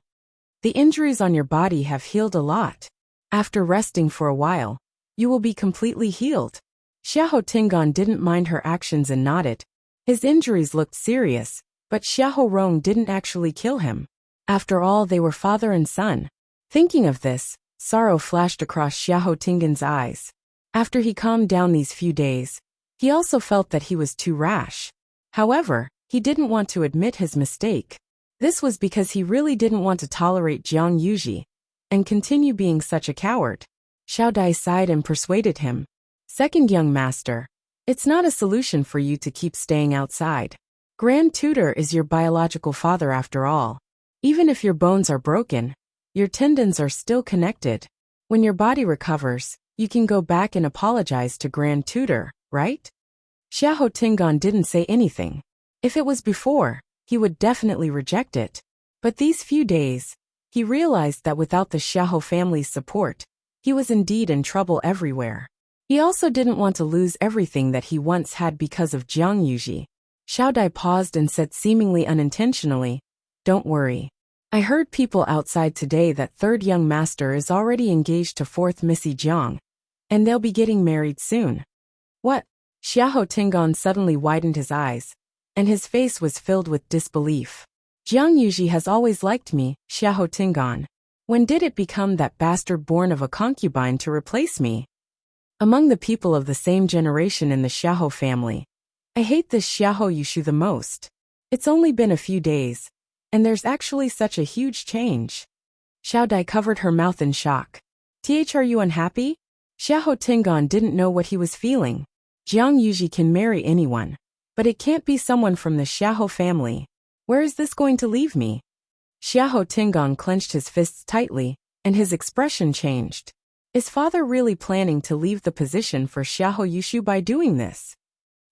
A: The injuries on your body have healed a lot. After resting for a while, you will be completely healed. Xiahou Tingan didn't mind her actions and nodded. His injuries looked serious, but Xiahou Rong didn't actually kill him. After all, they were father and son. Thinking of this, sorrow flashed across Xiahou Tingan's eyes. After he calmed down these few days, he also felt that he was too rash. However, he didn't want to admit his mistake. This was because he really didn't want to tolerate Jiang Yuji and continue being such a coward. Xiao Dai sighed and persuaded him. Second young master, it's not a solution for you to keep staying outside. Grand Tutor is your biological father after all. Even if your bones are broken, your tendons are still connected. When your body recovers, you can go back and apologize to Grand Tutor, right? Xiahou Tingan didn't say anything. If it was before, he would definitely reject it. But these few days, he realized that without the Xiahou family's support, he was indeed in trouble everywhere. He also didn't want to lose everything that he once had because of Jiang Yuji. Xiao Dai paused and said seemingly unintentionally, "Don't worry. I heard people outside today that third young master is already engaged to fourth Missy Jiang, and they'll be getting married soon." What? Xiahou Tingan suddenly widened his eyes. and his face was filled with disbelief. Jiang Yuji has always liked me, Xiahou Tingan. When did it become that bastard born of a concubine to replace me? Among the people of the same generation in the Xiahou family, I hate this Xiahou Yushu the most. It's only been a few days, and there's actually such a huge change. Xiao Dai covered her mouth in shock. Are you unhappy? Xiahou Tingan didn't know what he was feeling. Jiang Yuji can marry anyone, but it can't be someone from the Xiahou family. Where is this going to leave me? Xiahou Tingan clenched his fists tightly, and his expression changed. Is father really planning to leave the position for Xiahou Yushu by doing this?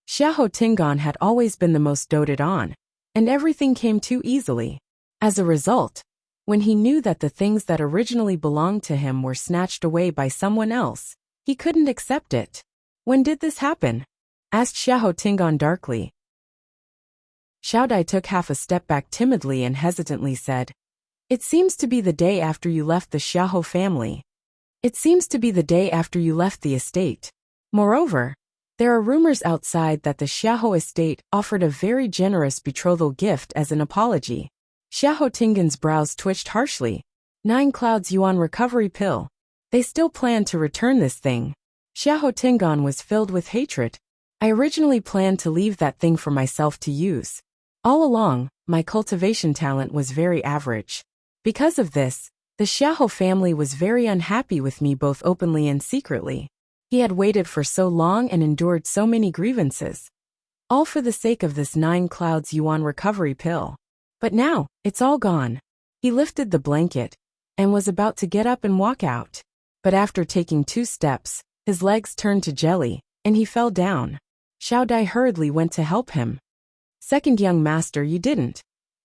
A: Xiahou Tingan had always been the most doted on, and everything came too easily. As a result, when he knew that the things that originally belonged to him were snatched away by someone else, he couldn't accept it. When did this happen? Asked Xiahou Tingan darkly. Xiao Dai took half a step back timidly and hesitantly said, It seems to be the day after you left the Xiahou family. It seems to be the day after you left the estate. Moreover, there are rumors outside that the Xiahou estate offered a very generous betrothal gift as an apology. Xiahou Tingan's brows twitched harshly. 9 clouds yuan recovery pill. They still plan to return this thing. Xiahou Tingan was filled with hatred. I originally planned to leave that thing for myself to use. All along, my cultivation talent was very average. Because of this, the Xiahou family was very unhappy with me both openly and secretly. He had waited for so long and endured so many grievances. All for the sake of this 9 clouds yuan recovery pill. But now, it's all gone. He lifted the blanket and was about to get up and walk out. But after taking 2 steps, his legs turned to jelly, and he fell down. Xiao Dai hurriedly went to help him. Second young master, you didn't.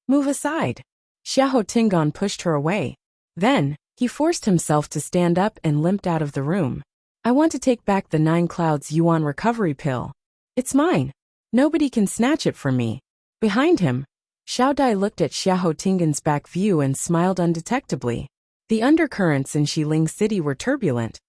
A: Move aside. Xiahou Tingan pushed her away. Then, he forced himself to stand up and limped out of the room. I want to take back the 9 clouds yuan recovery pill. It's mine. Nobody can snatch it from me. Behind him, Xiao Dai looked at Xiahou Tingan's back view and smiled undetectably. The undercurrents in Xiling City were turbulent,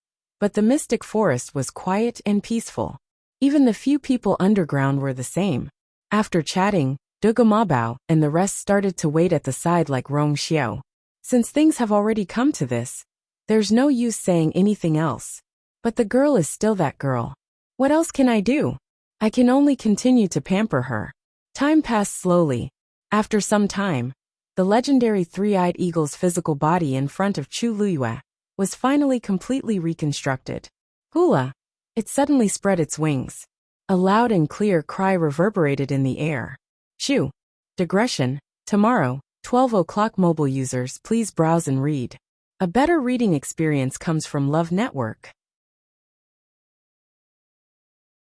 A: but the mystic forest was quiet and peaceful. Even the few people underground were the same. After chatting, Duga Mabao and the rest started to wait at the side like Rong Xiao. Since things have already come to this, there's no use saying anything else. But the girl is still that girl. What else can I do? I can only continue to pamper her. Time passed slowly. After some time, the legendary three-eyed eagle's physical body in front of Chu Luyue was finally completely reconstructed. Hula! It suddenly spread its wings. A loud and clear cry reverberated in the air. Chu! Digression. Tomorrow, 12 o'clock. Mobile users, please browse and read. A better reading experience comes from Love Network.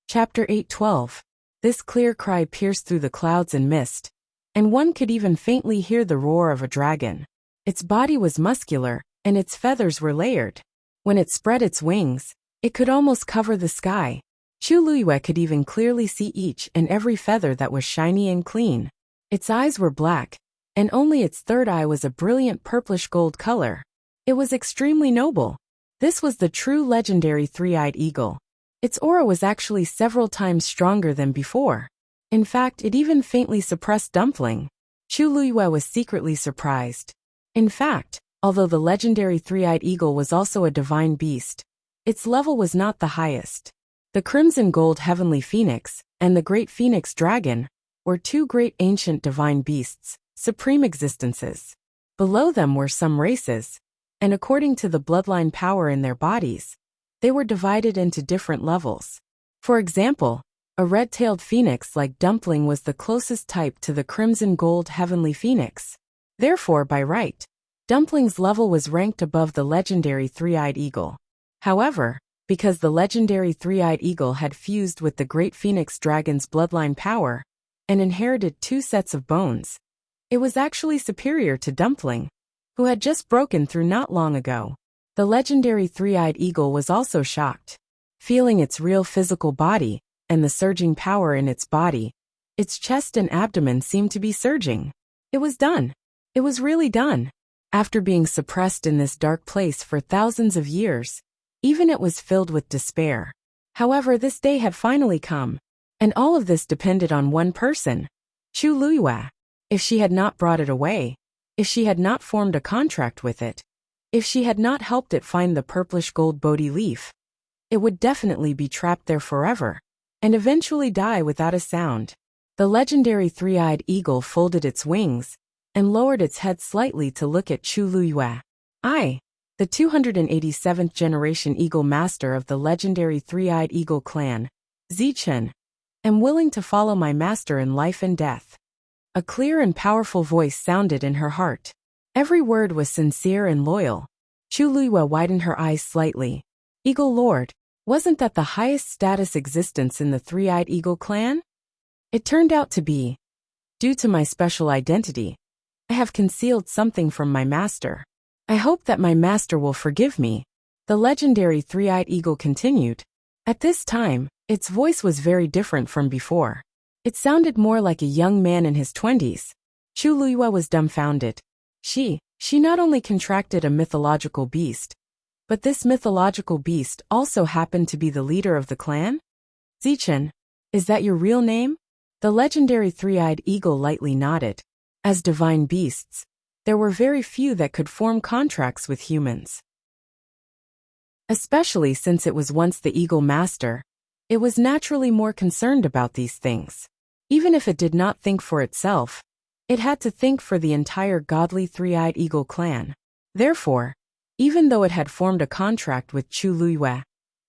A: Chapter 8:12. This clear cry pierced through the clouds and mist, and one could even faintly hear the roar of a dragon. Its body was muscular, and its feathers were layered. When it spread its wings, it could almost cover the sky. Chu Luyue could even clearly see each and every feather that was shiny and clean. Its eyes were black, and only its third eye was a brilliant purplish gold color. It was extremely noble. This was the true legendary three-eyed eagle. Its aura was actually several times stronger than before. In fact, it even faintly suppressed Dumpling. Chu Luyue was secretly surprised. In fact, although the legendary three-eyed eagle was also a divine beast, its level was not the highest. The crimson gold heavenly phoenix and the great phoenix dragon were 2 great ancient divine beasts, supreme existences. Below them were some races, and according to the bloodline power in their bodies, they were divided into different levels. For example, a red-tailed phoenix like Dumpling was the closest type to the crimson gold heavenly phoenix. Therefore, by right, Dumpling's level was ranked above the legendary three-eyed eagle. However, because the legendary three-eyed eagle had fused with the great phoenix dragon's bloodline power and inherited 2 sets of bones, it was actually superior to Dumpling, who had just broken through not long ago. The legendary three-eyed eagle was also shocked. Feeling its real physical body and the surging power in its body, its chest and abdomen seemed to be surging. It was done. It was really done. After being suppressed in this dark place for thousands of years, even it was filled with despair. However, this day had finally come, and all of this depended on one person. Chu Luiyue. If she had not brought it away, if she had not formed a contract with it, if she had not helped it find the purplish gold Bodhi leaf, it would definitely be trapped there forever, and eventually die without a sound. The legendary three-eyed eagle folded its wings and lowered its head slightly to look at Chu Luiyue. I, the 287th generation eagle master of the legendary three-eyed eagle clan, Zichen, am willing to follow my master in life and death. A clear and powerful voice sounded in her heart. Every word was sincere and loyal. Chu Luiyue widened her eyes slightly. Eagle Lord, wasn't that the highest status existence in the three-eyed eagle clan? It turned out to be. Due to my special identity, I have concealed something from my master. I hope that my master will forgive me. The legendary three-eyed eagle continued. At this time, its voice was very different from before. It sounded more like a young man in his 20s. Chu Luiyue was dumbfounded. She not only contracted a mythological beast, but this mythological beast also happened to be the leader of the clan? Zichen, is that your real name? The legendary three-eyed eagle lightly nodded. As divine beasts, there were very few that could form contracts with humans. Especially since it was once the eagle master, it was naturally more concerned about these things. Even if it did not think for itself, it had to think for the entire godly three-eyed eagle clan. Therefore, even though it had formed a contract with Chu Luiyue,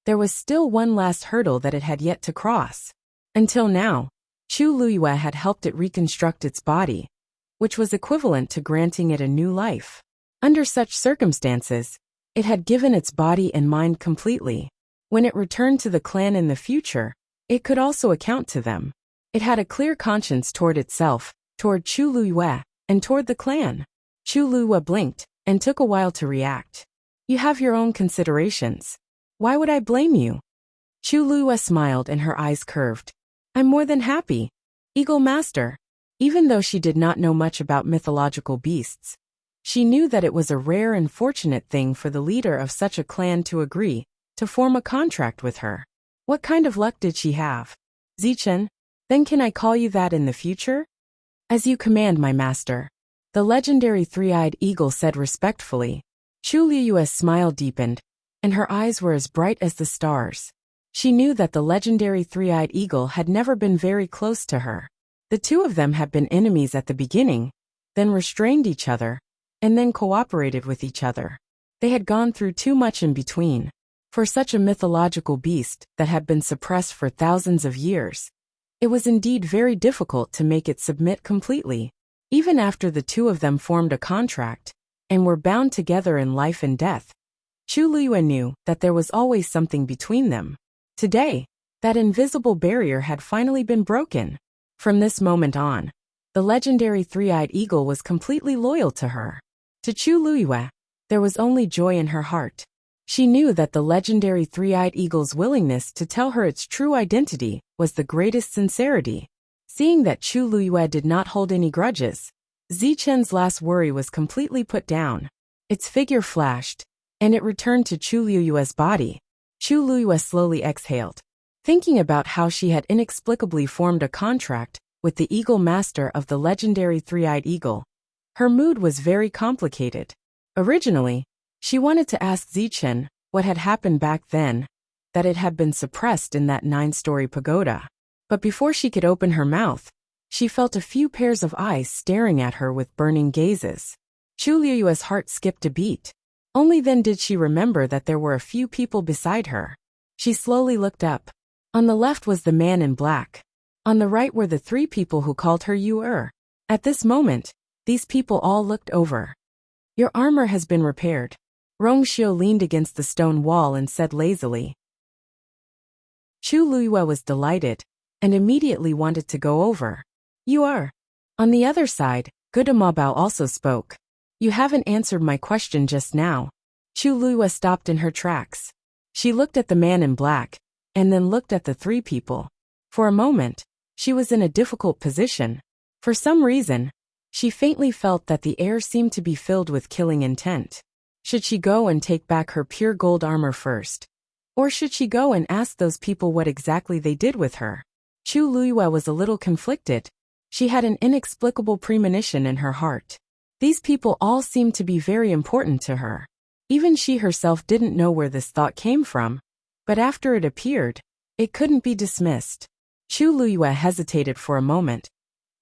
A: there was still one last hurdle that it had yet to cross. Until now, Chu Luiyue had helped it reconstruct its body, which was equivalent to granting it a new life. Under such circumstances, it had given its body and mind completely. When it returned to the clan in the future, it could also account to them. It had a clear conscience toward itself, toward Chu Luiyue, and toward the clan. Chu Luiyue blinked and took a while to react. You have your own considerations. Why would I blame you? Chu Luiyue smiled and her eyes curved. I'm more than happy. Eagle Master. Even though she did not know much about mythological beasts, she knew that it was a rare and fortunate thing for the leader of such a clan to agree to form a contract with her. What kind of luck did she have? Zichen, then can I call you that in the future? As you command, my master. The legendary three-eyed eagle said respectfully. Chu Luiyue's smile deepened, and her eyes were as bright as the stars. She knew that the legendary three-eyed eagle had never been very close to her. The two of them had been enemies at the beginning, then restrained each other, and then cooperated with each other. They had gone through too much in between. For such a mythological beast that had been suppressed for thousands of years, it was indeed very difficult to make it submit completely. Even after the two of them formed a contract, and were bound together in life and death, Chu Luiyue knew that there was always something between them. Today, that invisible barrier had finally been broken. From this moment on, the legendary three-eyed eagle was completely loyal to her. To Chu Luiyue, there was only joy in her heart. She knew that the legendary three-eyed eagle's willingness to tell her its true identity was the greatest sincerity. Seeing that Chu Luiyue did not hold any grudges, Zichen's last worry was completely put down. Its figure flashed, and it returned to Chu Luiyue's body. Chu Luiyue slowly exhaled, thinking about how she had inexplicably formed a contract with the eagle master of the legendary three-eyed eagle. Her mood was very complicated. Originally, she wanted to ask Zichen what had happened back then, that it had been suppressed in that 9-story pagoda. But before she could open her mouth, she felt a few pairs of eyes staring at her with burning gazes. Chu Luiyue's heart skipped a beat. Only then did she remember that there were a few people beside her. She slowly looked up. On the left was the man in black. On the right were the 3 people who called her Yu-er. At this moment, these people all looked over. Your armor has been repaired. Rongxiu leaned against the stone wall and said lazily. Chu Luiyue was delighted, and immediately wanted to go over. You are. On the other side, Gudamabao also spoke. You haven't answered my question just now. Chu Luiyue stopped in her tracks. She looked at the man in black, and then looked at the 3 people. For a moment, she was in a difficult position. For some reason, she faintly felt that the air seemed to be filled with killing intent. Should she go and take back her pure gold armor first? Or should she go and ask those people what exactly they did with her? Chu Luiyue was a little conflicted. She had an inexplicable premonition in her heart. These people all seemed to be very important to her. Even she herself didn't know where this thought came from, but after it appeared, it couldn't be dismissed. Chu Luyue hesitated for a moment,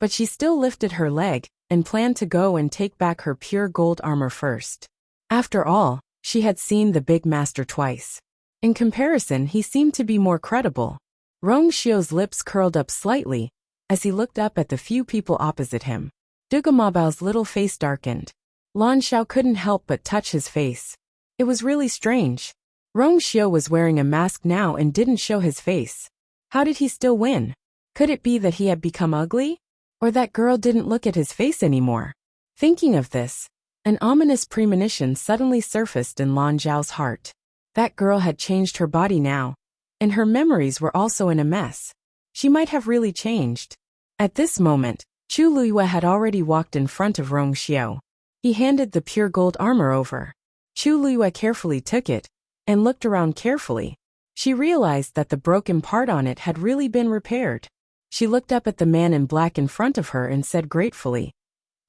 A: but she still lifted her leg and planned to go and take back her pure gold armor first. After all, she had seen the big master twice. In comparison, he seemed to be more credible. Rong Xiu's lips curled up slightly as he looked up at the few people opposite him. Du Gumabao's little face darkened. Lan Xiao couldn't help but touch his face. It was really strange. Rong Xiu was wearing a mask now and didn't show his face. How did he still win? Could it be that he had become ugly? Or that girl didn't look at his face anymore? Thinking of this, an ominous premonition suddenly surfaced in Lan Zhao's heart. That girl had changed her body now, and her memories were also in a mess. She might have really changed. At this moment, Chu Luyue had already walked in front of Rong Xiu. He handed the pure gold armor over. Chu Luyue carefully took it and looked around carefully. She realized that the broken part on it had really been repaired. She looked up at the man in black in front of her and said gratefully,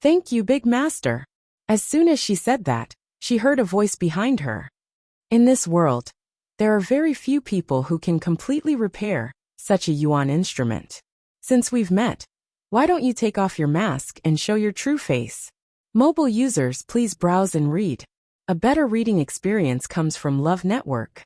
A: "Thank you, Big Master." As soon as she said that, she heard a voice behind her. In this world, there are very few people who can completely repair such a yuan instrument. Since we've met, why don't you take off your mask and show your true face? Mobile users, please browse and read. A better reading experience comes from Love Network.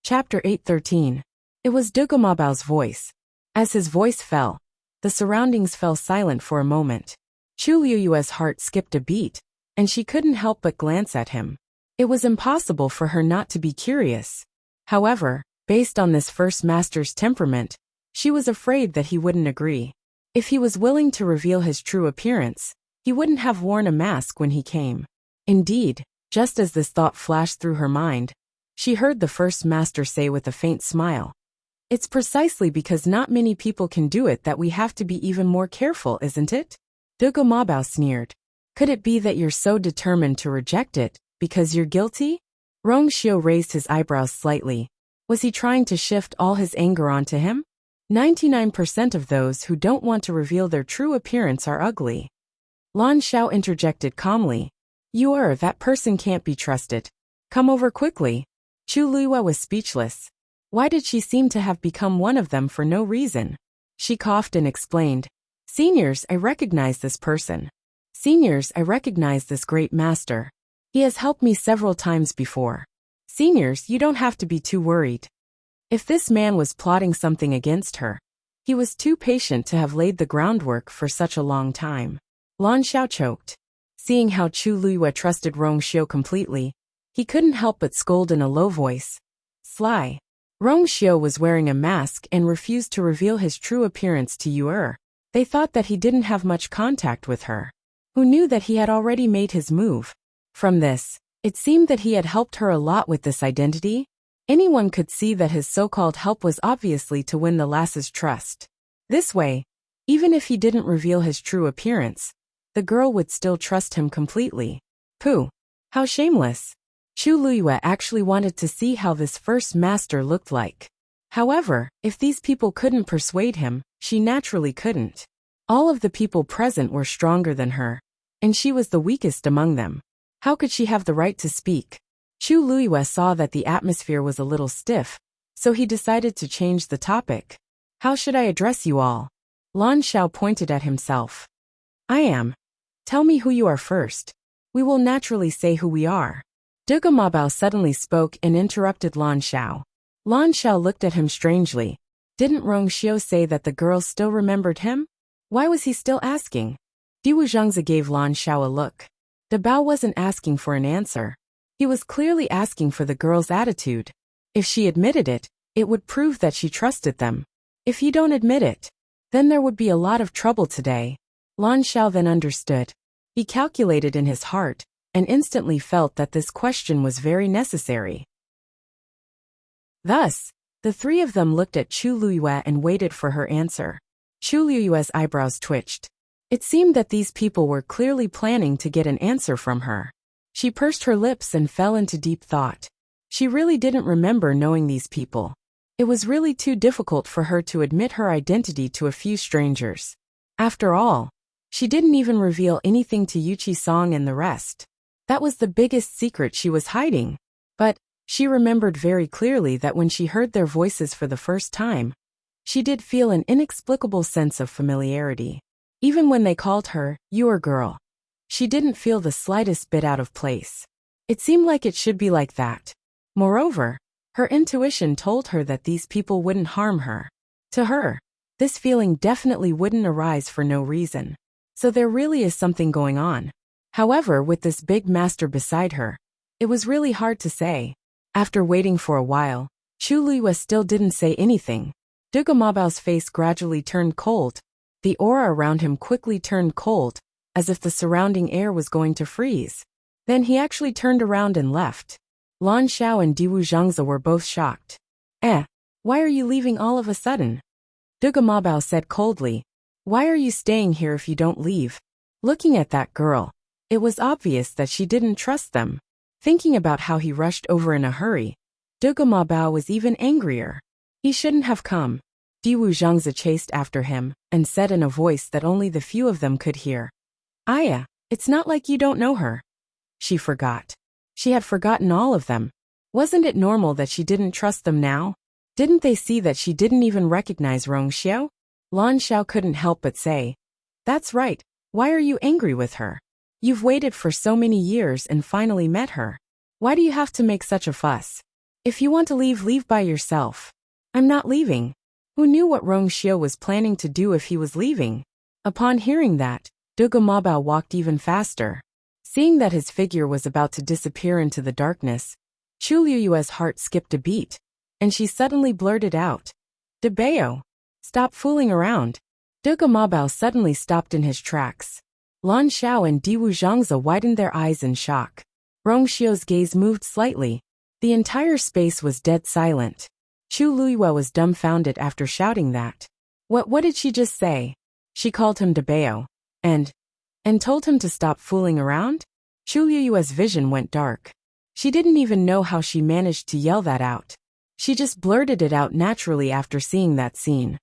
A: Chapter 813. It was Du Gumabao's voice. As his voice fell, the surroundings fell silent for a moment. Chu Luyue's heart skipped a beat, and she couldn't help but glance at him. It was impossible for her not to be curious. However, based on this first master's temperament, she was afraid that he wouldn't agree. If he was willing to reveal his true appearance, he wouldn't have worn a mask when he came. Indeed, just as this thought flashed through her mind, she heard the first master say with a faint smile, "It's precisely because not many people can do it that we have to be even more careful, isn't it?" Du Gumabao sneered. "Could it be that you're so determined to reject it, because you're guilty?" Rong Xiu raised his eyebrows slightly. Was he trying to shift all his anger onto him? 99% of those who don't want to reveal their true appearance are ugly. Lan Xiao interjected calmly. That person can't be trusted. Come over quickly." Chu Luyue was speechless. Why did she seem to have become one of them for no reason? She coughed and explained. "Seniors, I recognize this person. Seniors, I recognize this great master. He has helped me several times before. Seniors, you don't have to be too worried." If this man was plotting something against her, he was too patient to have laid the groundwork for such a long time. Lan Xiao choked. Seeing how Chu Luyue trusted Rong Xiu completely, he couldn't help but scold in a low voice. "Sly." Rong Xiu was wearing a mask and refused to reveal his true appearance to Yu. They thought that he didn't have much contact with her. Who knew that he had already made his move? From this, it seemed that he had helped her a lot with this identity. Anyone could see that his so-called help was obviously to win the lass's trust. This way, even if he didn't reveal his true appearance, the girl would still trust him completely. Pooh! How shameless! Chu Luyue actually wanted to see how this first master looked like. However, if these people couldn't persuade him, she naturally couldn't. All of the people present were stronger than her, and she was the weakest among them. How could she have the right to speak? Chu Luyue saw that the atmosphere was a little stiff, so he decided to change the topic. "How should I address you all?" Lan Xiao pointed at himself. "I am. Tell me who you are first. We will naturally say who we are." Du Gumabao suddenly spoke and interrupted Lan Xiao. Lan Xiao looked at him strangely. Didn't Rong Xiu say that the girls still remembered him? Why was he still asking? Diwu Zhangzi gave Lan Xiao a look. De Bao wasn't asking for an answer. He was clearly asking for the girl's attitude. If she admitted it, it would prove that she trusted them. If you don't admit it, then there would be a lot of trouble today. Lan Xiao then understood. He calculated in his heart, and instantly felt that this question was very necessary. Thus, the three of them looked at Chu Luyue and waited for her answer. Chu Luyue's eyebrows twitched. It seemed that these people were clearly planning to get an answer from her. She pursed her lips and fell into deep thought. She really didn't remember knowing these people. It was really too difficult for her to admit her identity to a few strangers. After all, she didn't even reveal anything to Yuchi-song and the rest. That was the biggest secret she was hiding. But she remembered very clearly that when she heard their voices for the first time, she did feel an inexplicable sense of familiarity. Even when they called her, "your girl," she didn't feel the slightest bit out of place. It seemed like it should be like that. Moreover, her intuition told her that these people wouldn't harm her. To her, this feeling definitely wouldn't arise for no reason. So there really is something going on. However, with this big master beside her, it was really hard to say. After waiting for a while, Chu Luiyue still didn't say anything. Dugu Mabao's face gradually turned cold. The aura around him quickly turned cold, as if the surrounding air was going to freeze. Then he actually turned around and left. Lan Xiao and Diwu Zhangzi were both shocked. Why are you leaving all of a sudden? Dugu Mabao said coldly. Why are you staying here if you don't leave? Looking at that girl, it was obvious that she didn't trust them. Thinking about how he rushed over in a hurry, Dugu Mabao was even angrier. He shouldn't have come. Diwu Zhangzi chased after him and said in a voice that only the few of them could hear. Aya, it's not like you don't know her. She forgot. She had forgotten all of them. Wasn't it normal that she didn't trust them now? Didn't they see that she didn't even recognize Rongxiao? Lan Xiao couldn't help but say, "That's right. Why are you angry with her? You've waited for so many years and finally met her. Why do you have to make such a fuss? If you want to leave, leave by yourself." "I'm not leaving." Who knew what Rongxiao was planning to do if he was leaving? Upon hearing that, Dugu Mabao walked even faster. Seeing that his figure was about to disappear into the darkness, Chu Liyue's heart skipped a beat, and she suddenly blurted out, "Debao, stop fooling around." Dugu Mabao suddenly stopped in his tracks. Lan Xiao and Diwu Zhangzi widened their eyes in shock. Rongxiao's gaze moved slightly. The entire space was dead silent. Chu Liyue was dumbfounded after shouting that. What did she just say? She called him Debao. And told him to stop fooling around? Chu Liyue's vision went dark. She didn't even know how she managed to yell that out. She just blurted it out naturally after seeing that scene.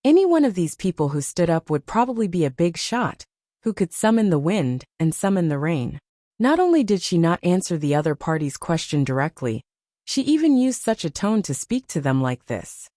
A: Any one of these people who stood up would probably be a big shot, who could summon the wind and summon the rain. Not only did she not answer the other party's question directly, she even used such a tone to speak to them like this.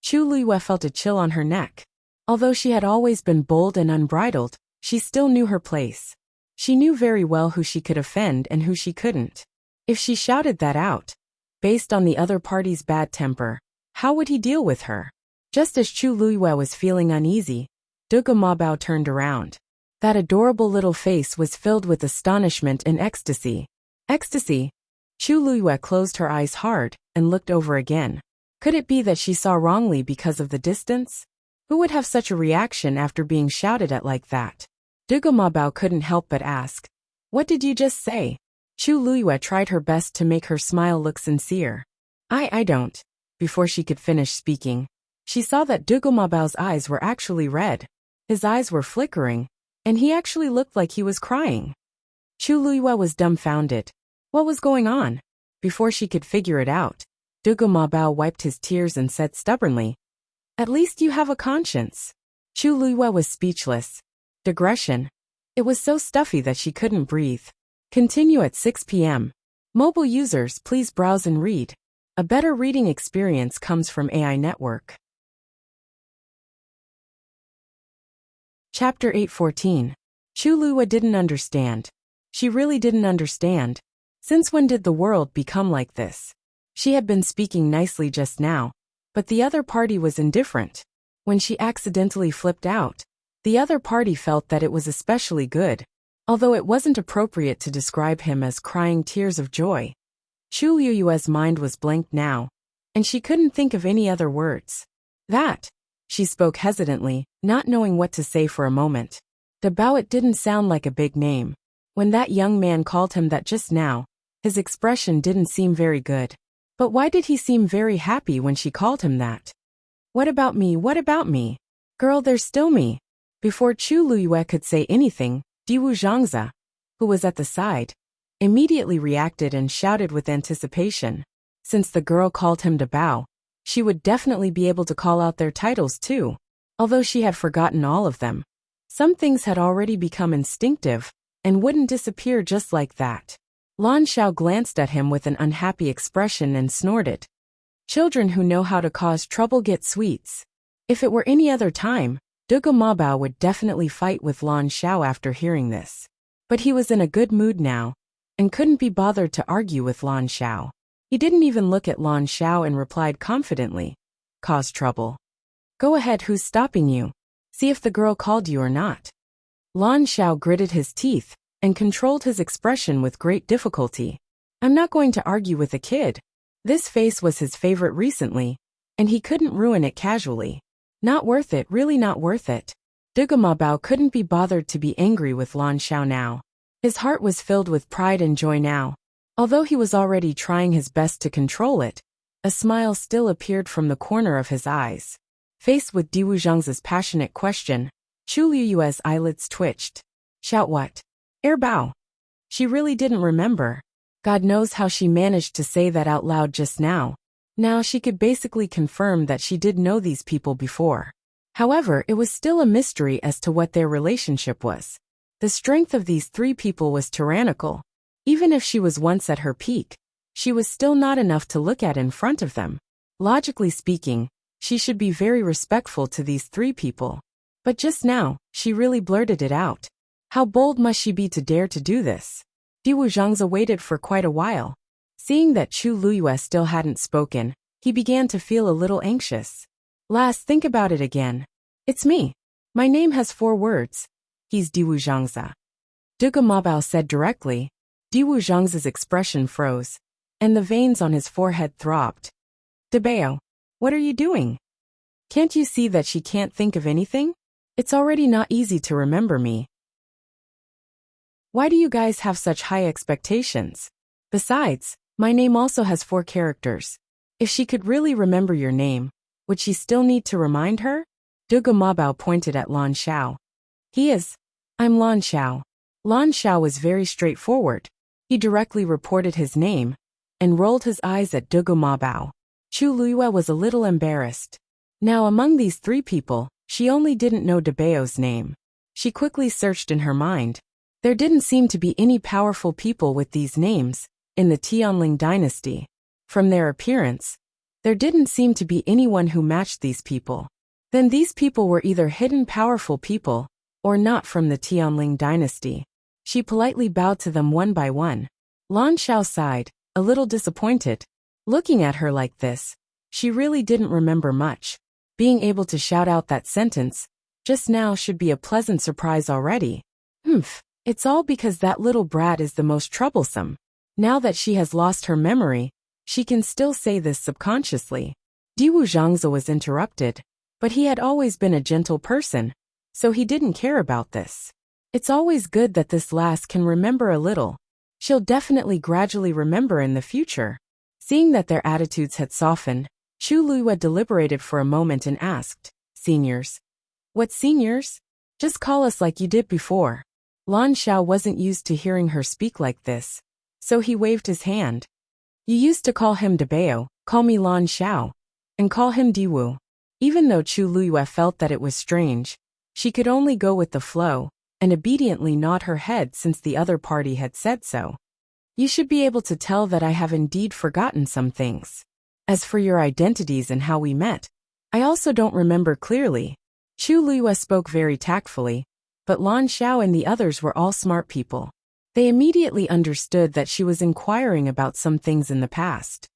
A: Chu Liyue felt a chill on her neck. Although she had always been bold and unbridled, she still knew her place. She knew very well who she could offend and who she couldn't. If she shouted that out, based on the other party's bad temper, how would he deal with her? Just as Chu Liyue was feeling uneasy, Dugu Mabao turned around. That adorable little face was filled with astonishment and ecstasy. Ecstasy? Chu Liyue closed her eyes hard and looked over again. Could it be that she saw wrongly because of the distance? Who would have such a reaction after being shouted at like that? Dugu Mabao couldn't help but ask, "What did you just say?" Chu Liyue tried her best to make her smile look sincere. I don't." Before she could finish speaking, she saw that Dugu Mabao's eyes were actually red. His eyes were flickering, and he actually looked like he was crying. Chu Liyue was dumbfounded. What was going on? Before she could figure it out, Dugu Mabao wiped his tears and said stubbornly, "At least you have a conscience." Chu Liyue was speechless. Digression. It was so stuffy that she couldn't breathe. Continue at 6 p.m. Mobile users, please browse and read. A better reading experience comes from AI Network. Chapter 8:14. Chu Liyue didn't understand. She really didn't understand. Since when did the world become like this? She had been speaking nicely just now, but the other party was indifferent. When she accidentally flipped out, the other party felt that it was especially good, although it wasn't appropriate to describe him as crying tears of joy. Chu Liyue's mind was blank now, and she couldn't think of any other words. She spoke hesitantly, not knowing what to say for a moment. Dabao didn't sound like a big name. When that young man called him that just now, his expression didn't seem very good. But why did he seem very happy when she called him that? What about me? What about me? Girl, there's still me." Before Chu Liyue could say anything, Diwu Zhangzi, who was at the side, immediately reacted and shouted with anticipation. Since the girl called him Dabao, she would definitely be able to call out their titles too, although she had forgotten all of them. Some things had already become instinctive and wouldn't disappear just like that. Lan Xiao glanced at him with an unhappy expression and snorted. Children who know how to cause trouble get sweets. If it were any other time, Dugu Mabao would definitely fight with Lan Xiao after hearing this. But he was in a good mood now, and couldn't be bothered to argue with Lan Xiao. He didn't even look at Lan Xiao and replied confidently, "Cause trouble. Go ahead, who's stopping you? See if the girl called you or not." Lan Xiao gritted his teeth and controlled his expression with great difficulty. "I'm not going to argue with a kid." This face was his favorite recently, and he couldn't ruin it casually. Not worth it, really not worth it. Dugu Mabao couldn't be bothered to be angry with Lan Xiao now. His heart was filled with pride and joy now. Although he was already trying his best to control it, a smile still appeared from the corner of his eyes. Faced with Diwu Zhang's passionate question, Chu Liyue's eyelids twitched. "Shout what? Air Bao." She really didn't remember. God knows how she managed to say that out loud just now. Now she could basically confirm that she did know these people before. However, it was still a mystery as to what their relationship was. The strength of these three people was tyrannical. Even if she was once at her peak, she was still not enough to look at in front of them. Logically speaking, she should be very respectful to these three people. But just now, she really blurted it out. How bold must she be to dare to do this? Diwu Zhangzi waited for quite a while. Seeing that Chu Liyue still hadn't spoken, he began to feel a little anxious. "Last, think about it again. It's me. My name has 4 words. He's Diwu Zhangzi." Dugu Mabao said directly. Diwu Zhangzi's expression froze, and the veins on his forehead throbbed. "Dabao, what are you doing? Can't you see that she can't think of anything? It's already not easy to remember me. Why do you guys have such high expectations? Besides, my name also has 4 characters. If she could really remember your name, would she still need to remind her?" Dugu Mabao pointed at Lan Xiao. I'm Lan Xiao." Lan Xiao was very straightforward. He directly reported his name and rolled his eyes at Dugu Mabao. Chu Liyue was a little embarrassed. Now among these 3 people, she only didn't know Dabao's name. She quickly searched in her mind. There didn't seem to be any powerful people with these names in the Tianling dynasty. From their appearance, there didn't seem to be anyone who matched these people. Then these people were either hidden powerful people or not from the Tianling dynasty. She politely bowed to them one by one. Lan Xiao sighed, a little disappointed. Looking at her like this, she really didn't remember much. Being able to shout out that sentence just now should be a pleasant surprise already. It's all because that little brat is the most troublesome. Now that she has lost her memory, she can still say this subconsciously. Diwu Zhangzi was interrupted, but he had always been a gentle person, so he didn't care about this. It's always good that this lass can remember a little. She'll definitely gradually remember in the future. Seeing that their attitudes had softened, Chu Liyue deliberated for a moment and asked, "Seniors?" "What seniors? Just call us like you did before." Lan Xiao wasn't used to hearing her speak like this, so he waved his hand. "You used to call him Dabao, call me Lan Xiao, and call him Diwu." Even though Chu Liyue felt that it was strange, she could only go with the flow and obediently nod her head since the other party had said so. "You should be able to tell that I have indeed forgotten some things. As for your identities and how we met, I also don't remember clearly." Chu Liyue spoke very tactfully, but Lan Xiao and the others were all smart people. They immediately understood that she was inquiring about some things in the past.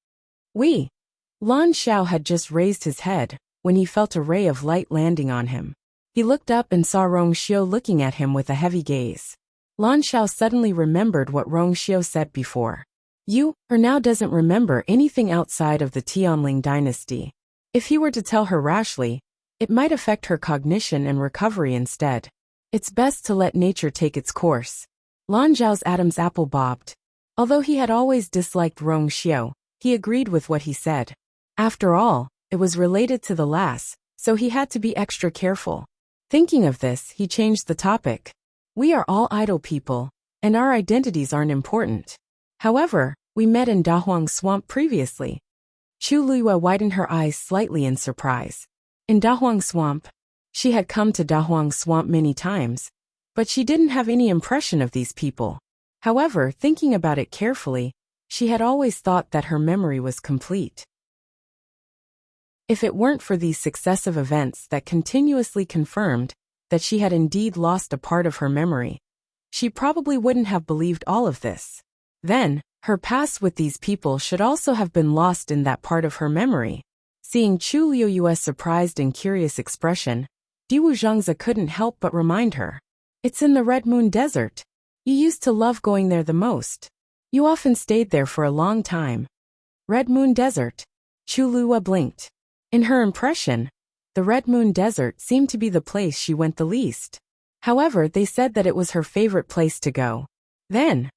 A: Lan Xiao had just raised his head when he felt a ray of light landing on him. He looked up and saw Rongxiu looking at him with a heavy gaze. Lan Xiao suddenly remembered what Rongxiu said before. Her now doesn't remember anything outside of the Tianling dynasty. If he were to tell her rashly, it might affect her cognition and recovery instead. It's best to let nature take its course. Lan Zhao's Adam's apple bobbed. Although he had always disliked Rongxiu, he agreed with what he said. After all, it was related to the lass, so he had to be extra careful. Thinking of this, he changed the topic. "We are all idle people, and our identities aren't important. However, we met in Dahuang Swamp previously. Chu Luiyue widened her eyes slightly in surprise. In Dahuang Swamp. She had come to Dahuang Swamp many times, but she didn't have any impression of these people. However, thinking about it carefully, she had always thought that her memory was complete. If it weren't for these successive events that continuously confirmed that she had indeed lost a part of her memory, she probably wouldn't have believed all of this. Then, her past with these people should also have been lost in that part of her memory. Seeing Chu Luiyue's surprised and curious expression, Diwu Zhengze couldn't help but remind her. It's in the Red Moon Desert. You used to love going there the most. You often stayed there for a long time. Red Moon Desert. Chu Luiyue blinked. In her impression, the Red Moon Desert seemed to be the place she went the least. However, they said that it was her favorite place to go. Then,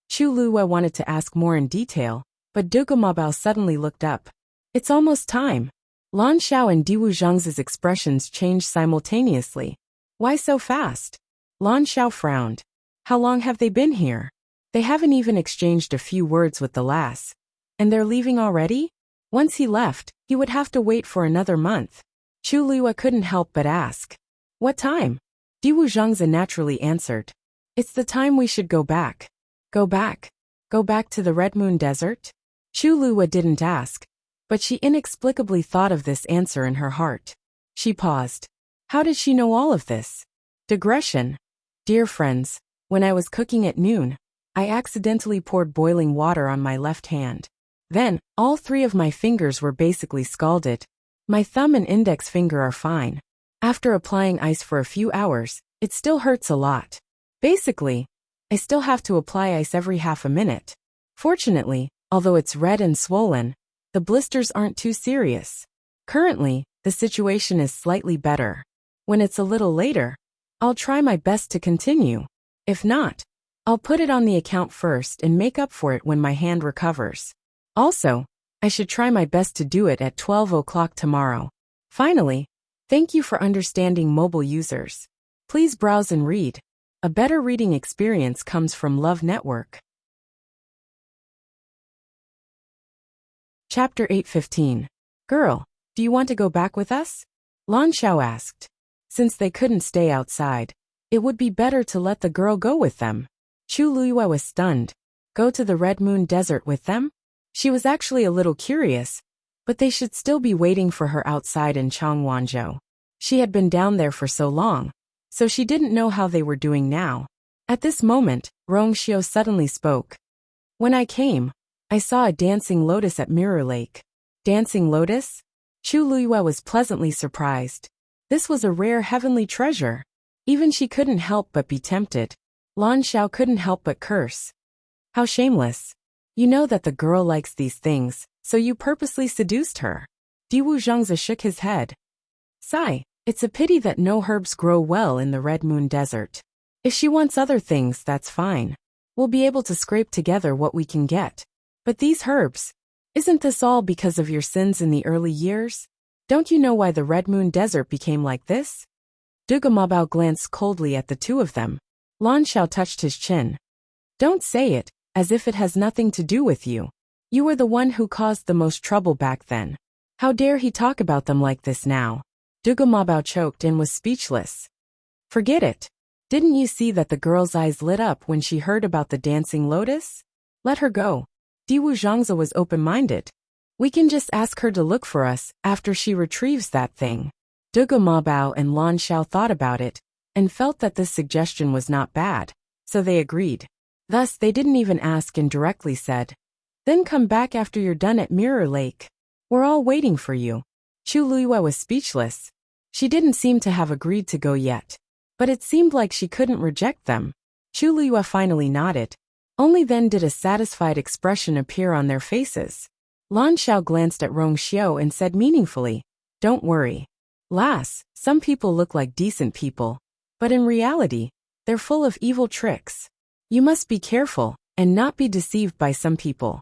A: Chu Luiyue wanted to ask more in detail, but Dugu Mabao suddenly looked up. It's almost time. Lan Xiao and Diwu Zhengze's expressions changed simultaneously. Why so fast? Lan Xiao frowned. How long have they been here? They haven't even exchanged a few words with the lass. And they're leaving already? Once he left, he would have to wait for another month. Chu Luiyue couldn't help but ask. What time? Diwu Zhengze naturally answered. It's the time we should go back. Go back? Go back to the Red Moon Desert? Chu Luiyue didn't ask, but she inexplicably thought of this answer in her heart. She paused. How did she know all of this? Digression. Dear friends, when I was cooking at noon, I accidentally poured boiling water on my left hand. Then, all three of my fingers were basically scalded. My thumb and index finger are fine. After applying ice for a few hours, it still hurts a lot. Basically, I still have to apply ice every half a minute. Fortunately, although it's red and swollen, the blisters aren't too serious. Currently, the situation is slightly better. When it's a little later, I'll try my best to continue. If not, I'll put it on the account first and make up for it when my hand recovers. Also, I should try my best to do it at 12 o'clock tomorrow. Finally, thank you for understanding mobile users. Please browse and read. A better reading experience comes from Love Network. Chapter 8:15. Girl, do you want to go back with us? Lan Xiao asked. Since they couldn't stay outside, it would be better to let the girl go with them. Chu Luiyue was stunned. Go to the Red Moon Desert with them? She was actually a little curious, but they should still be waiting for her outside in Changwanzhou. She had been down there for so long, so she didn't know how they were doing now. At this moment, Rongxiu suddenly spoke. When I came, I saw a dancing lotus at Mirror Lake. Dancing lotus? Chu Luiyue was pleasantly surprised. This was a rare heavenly treasure. Even she couldn't help but be tempted. Lan Xiao couldn't help but curse. How shameless. You know that the girl likes these things, so you purposely seduced her. Diwu Zhengze shook his head. Sigh, it's a pity that no herbs grow well in the Red Moon Desert. If she wants other things, that's fine. We'll be able to scrape together what we can get. But these herbs, isn't this all because of your sins in the early years? Don't you know why the Red Moon Desert became like this? Dugu Mabao glanced coldly at the two of them. Lan Xiao touched his chin. Don't say it, as if it has nothing to do with you. You were the one who caused the most trouble back then. How dare he talk about them like this now? Dugu Mabao choked and was speechless. Forget it. Didn't you see that the girl's eyes lit up when she heard about the dancing lotus? Let her go. Diwu Zhengze was open-minded. We can just ask her to look for us after she retrieves that thing. Dugu Mabao and Lan Xiao thought about it and felt that this suggestion was not bad, so they agreed. Thus, they didn't even ask and directly said, Then come back after you're done at Mirror Lake. We're all waiting for you. Chu Luiyue was speechless. She didn't seem to have agreed to go yet, but it seemed like she couldn't reject them. Chu Luiyue finally nodded. Only then did a satisfied expression appear on their faces. Lan Xiao glanced at Rongxiu and said meaningfully, Don't worry. Lass, some people look like decent people, but in reality, they're full of evil tricks. You must be careful and not be deceived by some people.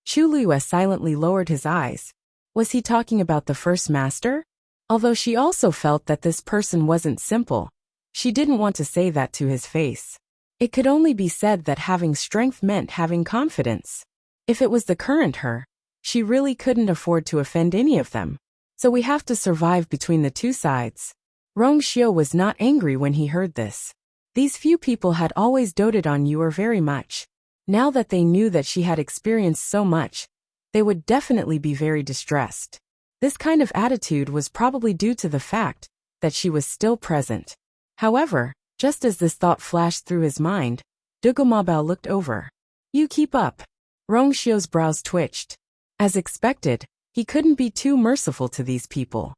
A: Chu Luiyue silently lowered his eyes. Was he talking about the first master? Although she also felt that this person wasn't simple, she didn't want to say that to his face. It could only be said that having strength meant having confidence. If it was the current her, She really couldn't afford to offend any of them. So we have to survive between the two sides. Rong Xiu was not angry when he heard this. These few people had always doted on Yu very much. Now that they knew that she had experienced so much, they would definitely be very distressed. This kind of attitude was probably due to the fact that she was still present. However, just as this thought flashed through his mind, Dugu Mabao looked over. You keep up. Rong Xiu's brows twitched. As expected, he couldn't be too merciful to these people.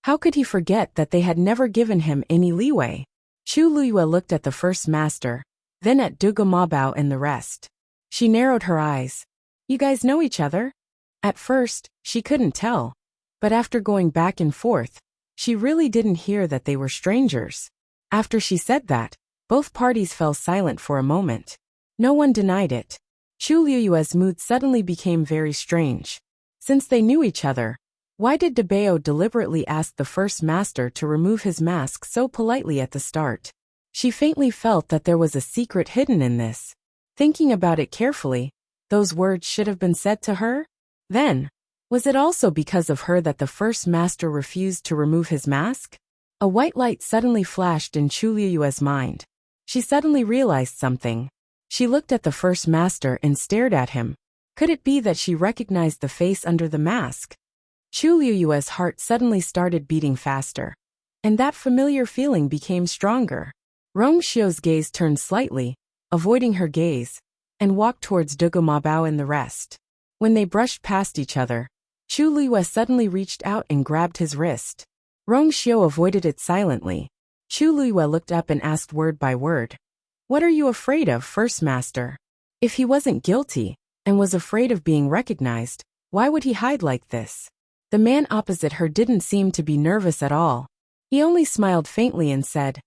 A: How could he forget that they had never given him any leeway? Chu Luyue looked at the first master, then at Dugu Mabao and the rest. She narrowed her eyes. You guys know each other? At first, she couldn't tell. But after going back and forth, she really didn't hear that they were strangers. After she said that, both parties fell silent for a moment. No one denied it. Chu Luyue's mood suddenly became very strange. Since they knew each other, why did Debao deliberately ask the first master to remove his mask so politely at the start? She faintly felt that there was a secret hidden in this. Thinking about it carefully, those words should have been said to her? Then, was it also because of her that the first master refused to remove his mask? A white light suddenly flashed in Chu Liyue's mind. She suddenly realized something. She looked at the first master and stared at him. Could it be that she recognized the face under the mask? Chu Liyue's heart suddenly started beating faster. And that familiar feeling became stronger. Rong Xiu's gaze turned slightly, avoiding her gaze, and walked towards Dugu Mabao and the rest. When they brushed past each other, Chu Liyue suddenly reached out and grabbed his wrist. Rong Xiu avoided it silently. Chu Liyue looked up and asked word by word. What are you afraid of, First Master? If he wasn't guilty, and was afraid of being recognized, why would he hide like this? The man opposite her didn't seem to be nervous at all. He only smiled faintly and said,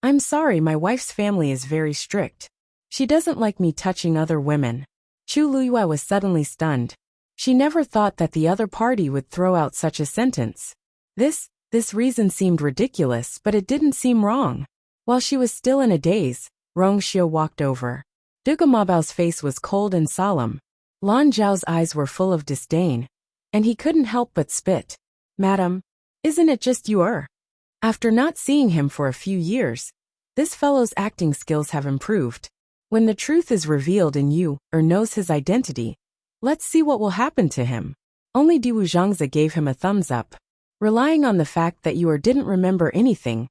A: I'm sorry, my wife's family is very strict. She doesn't like me touching other women. Chu Liyue was suddenly stunned. She never thought that the other party would throw out such a sentence. This reason seemed ridiculous, but it didn't seem wrong. While she was still in a daze, Rong Xiu walked over. Dugu Mabao's face was cold and solemn. Lan Zhao's eyes were full of disdain, and he couldn't help but spit. Madam, isn't it just you? After not seeing him for a few years, this fellow's acting skills have improved. When the truth is revealed and you knows his identity, let's see what will happen to him. Only Diwu Zhangzi gave him a thumbs up. Relying on the fact that you didn't remember anything,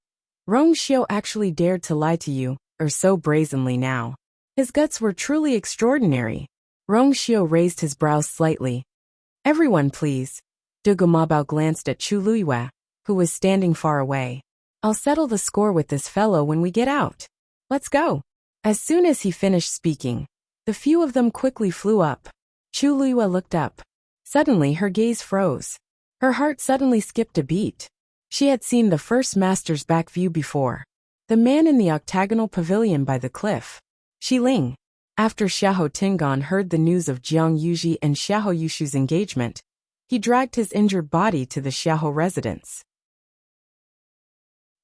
A: Rong Xiu actually dared to lie to you, so brazenly now. His guts were truly extraordinary. Rong Xiu raised his brows slightly. Everyone please. Dugu Mabao glanced at Chu Liyue, who was standing far away. I'll settle the score with this fellow when we get out. Let's go. As soon as he finished speaking, the few of them quickly flew up. Chu Liyue looked up. Suddenly her gaze froze. Her heart suddenly skipped a beat. She had seen the first master's back view before. The man in the octagonal pavilion by the cliff. Xiling. After Xiahou Tingan heard the news of Jiang Yuji and Xiahou Yushu's engagement, he dragged his injured body to the Xiahou residence.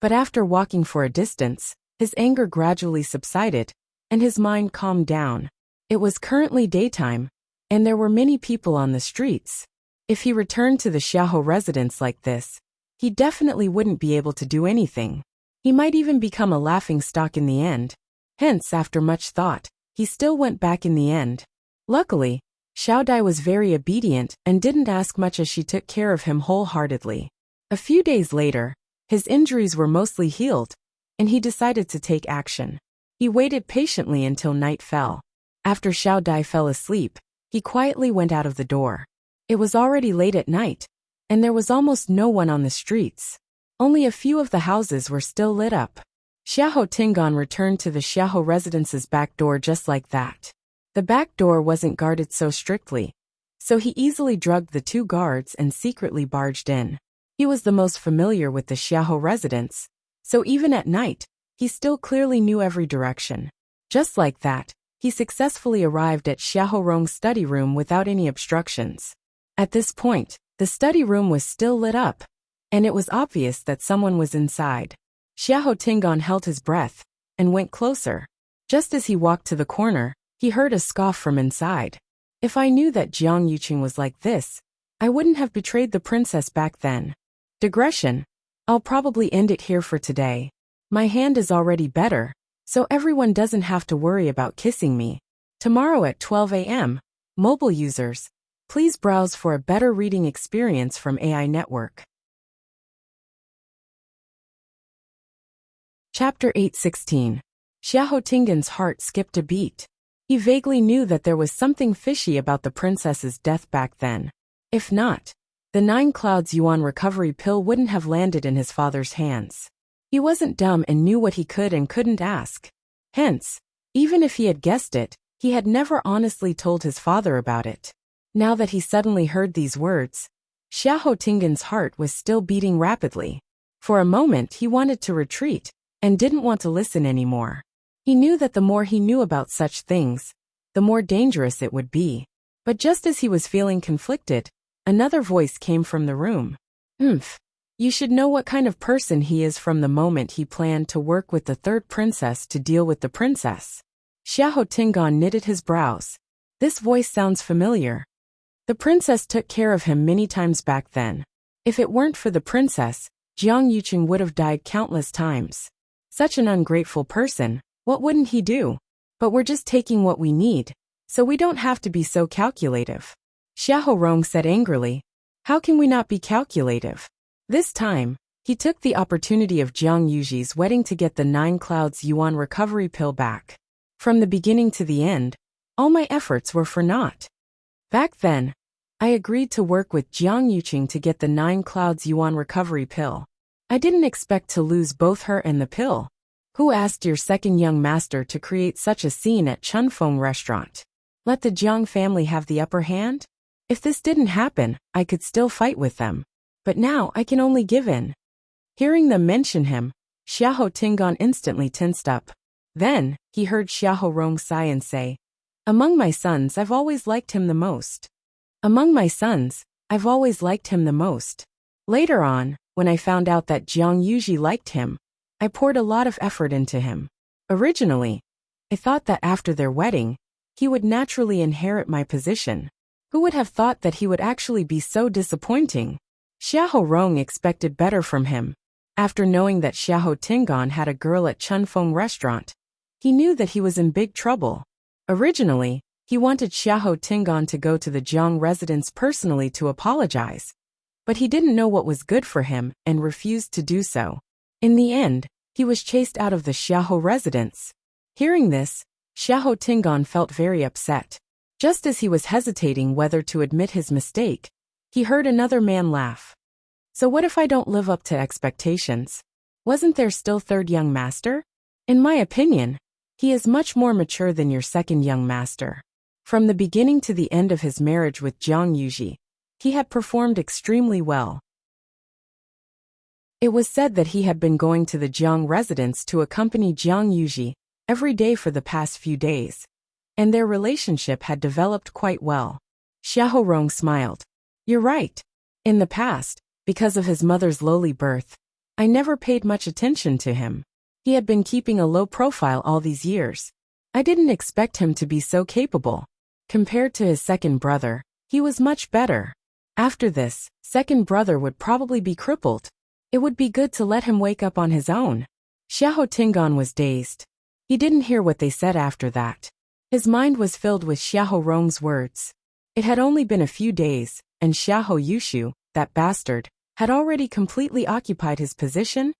A: But after walking for a distance, his anger gradually subsided, and his mind calmed down. It was currently daytime, and there were many people on the streets. If he returned to the Xiahou residence like this, he definitely wouldn't be able to do anything. He might even become a laughingstock in the end. Hence, after much thought, he still went back in the end. Luckily, Xiao Dai was very obedient and didn't ask much as she took care of him wholeheartedly. A few days later, his injuries were mostly healed, and he decided to take action. He waited patiently until night fell. After Xiao Dai fell asleep, he quietly went out of the door. It was already late at night, and there was almost no one on the streets. Only a few of the houses were still lit up. Xiahou Tingan returned to the Xiahou residence's back door just like that. The back door wasn't guarded so strictly, so he easily drugged the two guards and secretly barged in. He was the most familiar with the Xiahou residence, so even at night, he still clearly knew every direction. Just like that, he successfully arrived at Xiahou Rong's study room without any obstructions. At this point, the study room was still lit up, and it was obvious that someone was inside. Xiahou Tingan held his breath and went closer. Just as he walked to the corner, he heard a scoff from inside. If I knew that Jiang Yuqing was like this, I wouldn't have betrayed the princess back then. Digression. I'll probably end it here for today. My hand is already better, so everyone doesn't have to worry about kissing me. Tomorrow at 12 a.m., mobile users, please browse for a better reading experience from AI Network. Chapter 8:16. Xiahou Tingan's heart skipped a beat. He vaguely knew that there was something fishy about the princess's death back then. If not, the 9 Clouds Yuan recovery pill wouldn't have landed in his father's hands. He wasn't dumb and knew what he could and couldn't ask. Hence, even if he had guessed it, he had never honestly told his father about it. Now that he suddenly heard these words, Xiahou Tingan's heart was still beating rapidly. For a moment he wanted to retreat, and didn't want to listen anymore. He knew that the more he knew about such things, the more dangerous it would be. But just as he was feeling conflicted, another voice came from the room. You should know what kind of person he is from the moment he planned to work with the third princess to deal with the princess. Xiahou Tingan knitted his brows. This voice sounds familiar. The princess took care of him many times back then. If it weren't for the princess, Jiang Yuqing would have died countless times. Such an ungrateful person, what wouldn't he do? But we're just taking what we need, so we don't have to be so calculative. Xiahou Rong said angrily. How can we not be calculative? This time, he took the opportunity of Jiang Yuji's wedding to get the 9 Clouds Yuan recovery pill back. From the beginning to the end, all my efforts were for naught. Back then, I agreed to work with Jiang Yuqing to get the 9 Clouds Yuan recovery pill. I didn't expect to lose both her and the pill. Who asked your second young master to create such a scene at Chunfeng restaurant? Let the Jiang family have the upper hand? If this didn't happen, I could still fight with them. But now I can only give in. Hearing them mention him, Xiahou Tingan instantly tensed up. Then, he heard Xiahou Rong sigh and say, Among my sons I've always liked him the most. Among my sons, I've always liked him the most. Later on, when I found out that Jiang Yuji liked him, I poured a lot of effort into him. Originally, I thought that after their wedding, he would naturally inherit my position. Who would have thought that he would actually be so disappointing? Xiahou Rong expected better from him. After knowing that Xiahou Tingan had a girl at Chunfeng restaurant, he knew that he was in big trouble. Originally, he wanted Xiahou Tingan to go to the Jiang residence personally to apologize. But he didn't know what was good for him and refused to do so. In the end, he was chased out of the Xiahou residence. Hearing this, Xiahou Tingan felt very upset. Just as he was hesitating whether to admit his mistake, he heard another man laugh. So what if I don't live up to expectations? Wasn't there still third young master? In my opinion, he is much more mature than your second young master. From the beginning to the end of his marriage with Jiang Yuji, he had performed extremely well. It was said that he had been going to the Jiang residence to accompany Jiang Yuji every day for the past few days, and their relationship had developed quite well. Xiahou Rong smiled. You're right. In the past, because of his mother's lowly birth, I never paid much attention to him. He had been keeping a low profile all these years. I didn't expect him to be so capable. Compared to his second brother, he was much better. After this, second brother would probably be crippled. It would be good to let him wake up on his own. Xiahou Tingan was dazed. He didn't hear what they said after that. His mind was filled with Xiahou Rong's words. It had only been a few days, and Xiahou Yushu, that bastard, had already completely occupied his position.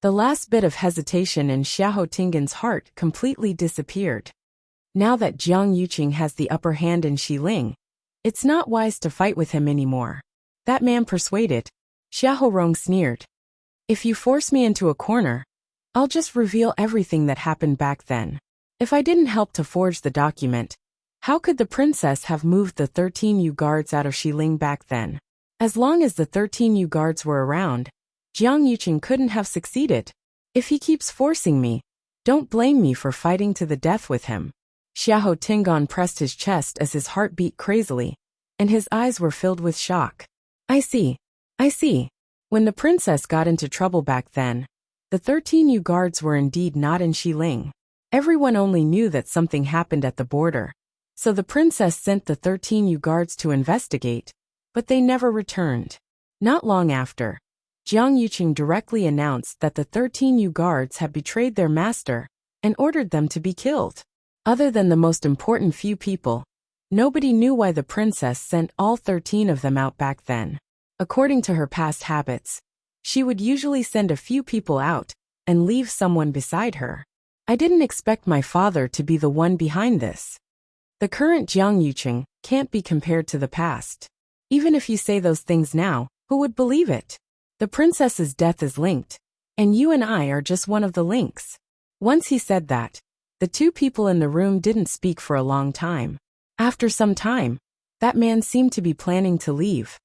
A: The last bit of hesitation in Xiahou Tingan's heart completely disappeared. Now that Jiang Yuqing has the upper hand in Xiling, it's not wise to fight with him anymore. That man persuaded. Xiahou Rong sneered. If you force me into a corner, I'll just reveal everything that happened back then. If I didn't help to forge the document, how could the princess have moved the 13 Yu guards out of Xiling back then? As long as the 13 Yu guards were around, Jiang Yuqing couldn't have succeeded. If he keeps forcing me, don't blame me for fighting to the death with him. Xiahou Tingan pressed his chest as his heart beat crazily, and his eyes were filled with shock. I see. When the princess got into trouble back then, the 13 Yu guards were indeed not in Xiling. Everyone only knew that something happened at the border. So the princess sent the 13 Yu guards to investigate, but they never returned. Not long after, Jiang Yuqing directly announced that the 13 Yu guards had betrayed their master and ordered them to be killed. Other than the most important few people, nobody knew why the princess sent all 13 of them out back then. According to her past habits, she would usually send a few people out and leave someone beside her. I didn't expect my father to be the one behind this. The current Jiang Yuqing can't be compared to the past. Even if you say those things now, who would believe it? The princess's death is linked, and you and I are just one of the links. Once he said that, the two people in the room didn't speak for a long time. After some time, that man seemed to be planning to leave.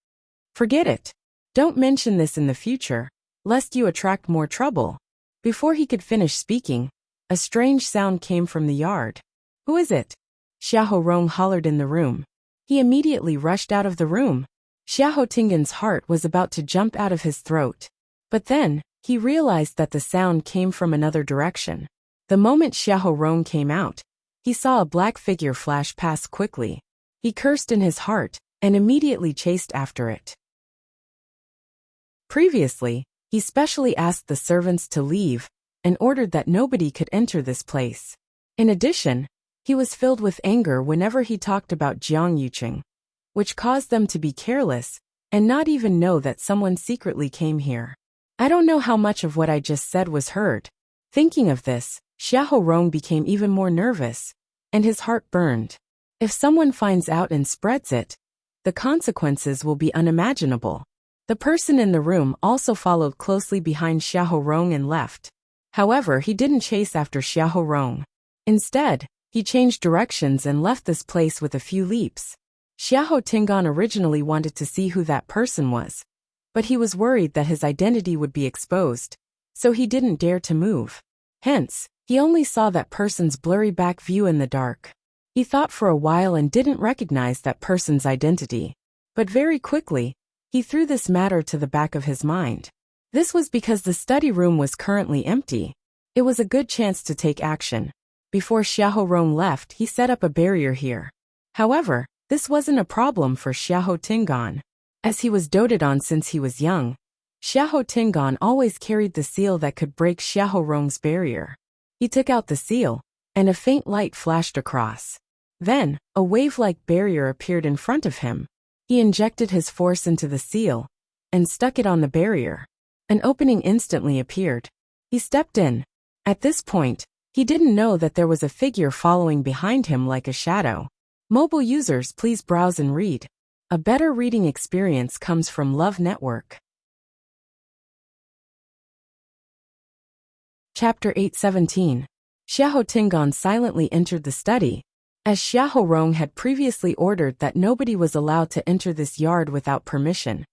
A: Forget it. Don't mention this in the future, lest you attract more trouble. Before he could finish speaking, a strange sound came from the yard. Who is it? Xiahou Rong hollered in the room. He immediately rushed out of the room. Xiahou Tingan's heart was about to jump out of his throat. But then, he realized that the sound came from another direction. The moment Xiahou Rong came out, he saw a black figure flash past quickly. He cursed in his heart and immediately chased after it. Previously, he specially asked the servants to leave and ordered that nobody could enter this place. In addition, he was filled with anger whenever he talked about Jiang Yuqing, which caused them to be careless and not even know that someone secretly came here. I don't know how much of what I just said was heard. Thinking of this, Xiahou Rong became even more nervous, and his heart burned. If someone finds out and spreads it, the consequences will be unimaginable. The person in the room also followed closely behind Xiahou Rong and left. However, he didn't chase after Xiahou Rong. Instead, he changed directions and left this place with a few leaps. Xiahou Tingan originally wanted to see who that person was, but he was worried that his identity would be exposed, so he didn't dare to move. Hence, he only saw that person's blurry back view in the dark. He thought for a while and didn't recognize that person's identity. But very quickly, he threw this matter to the back of his mind. This was because the study room was currently empty. It was a good chance to take action. Before Xiahou Rong left, he set up a barrier here. However, this wasn't a problem for Xiahou Tingan. As he was doted on since he was young, Xiahou Tingan always carried the seal that could break Xiahou Rong's barrier. He took out the seal, and a faint light flashed across. Then, a wave-like barrier appeared in front of him. He injected his force into the seal and stuck it on the barrier. An opening instantly appeared. He stepped in. At this point, he didn't know that there was a figure following behind him like a shadow. Mobile users, please browse and read. A better reading experience comes from Love Network. Chapter 817. Xiahou Tingan silently entered the study. As Xiahou Rong had previously ordered that nobody was allowed to enter this yard without permission.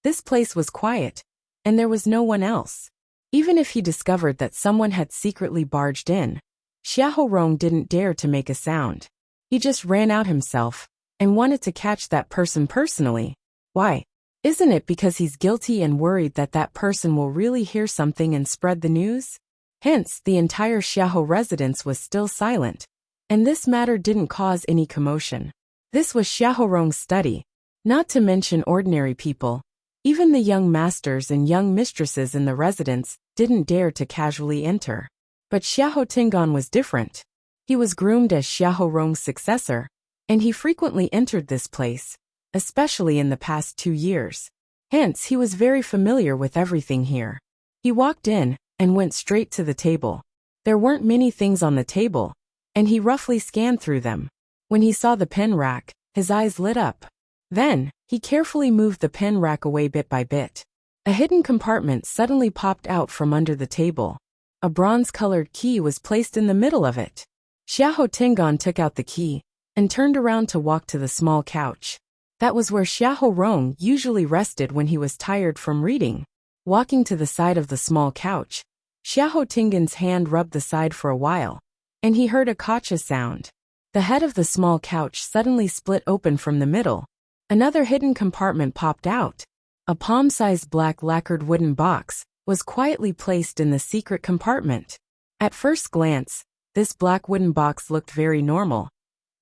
A: This place was quiet, and there was no one else. Even if he discovered that someone had secretly barged in, Xiahou Rong didn't dare to make a sound. He just ran out himself, and wanted to catch that person personally. Why? Isn't it because he's guilty and worried that that person will really hear something and spread the news? Hence, the entire Xiahou residence was still silent, and this matter didn't cause any commotion. This was Xiahou Rong's study, not to mention ordinary people. Even the young masters and young mistresses in the residence didn't dare to casually enter. But Xiahou Tingan was different. He was groomed as Xiahou Rong's successor, and he frequently entered this place, especially in the past 2 years. Hence, he was very familiar with everything here. He walked in and went straight to the table. There weren't many things on the table, and he roughly scanned through them. When he saw the pen rack, his eyes lit up. Then, he carefully moved the pen rack away bit by bit. A hidden compartment suddenly popped out from under the table. A bronze-colored key was placed in the middle of it. Xiahou Tingan took out the key and turned around to walk to the small couch. That was where Xiahou Rong usually rested when he was tired from reading. Walking to the side of the small couch, Xiahou Tingan's hand rubbed the side for a while, and he heard a kacha sound. The head of the small couch suddenly split open from the middle. Another hidden compartment popped out. A palm-sized black lacquered wooden box was quietly placed in the secret compartment. At first glance, this black wooden box looked very normal,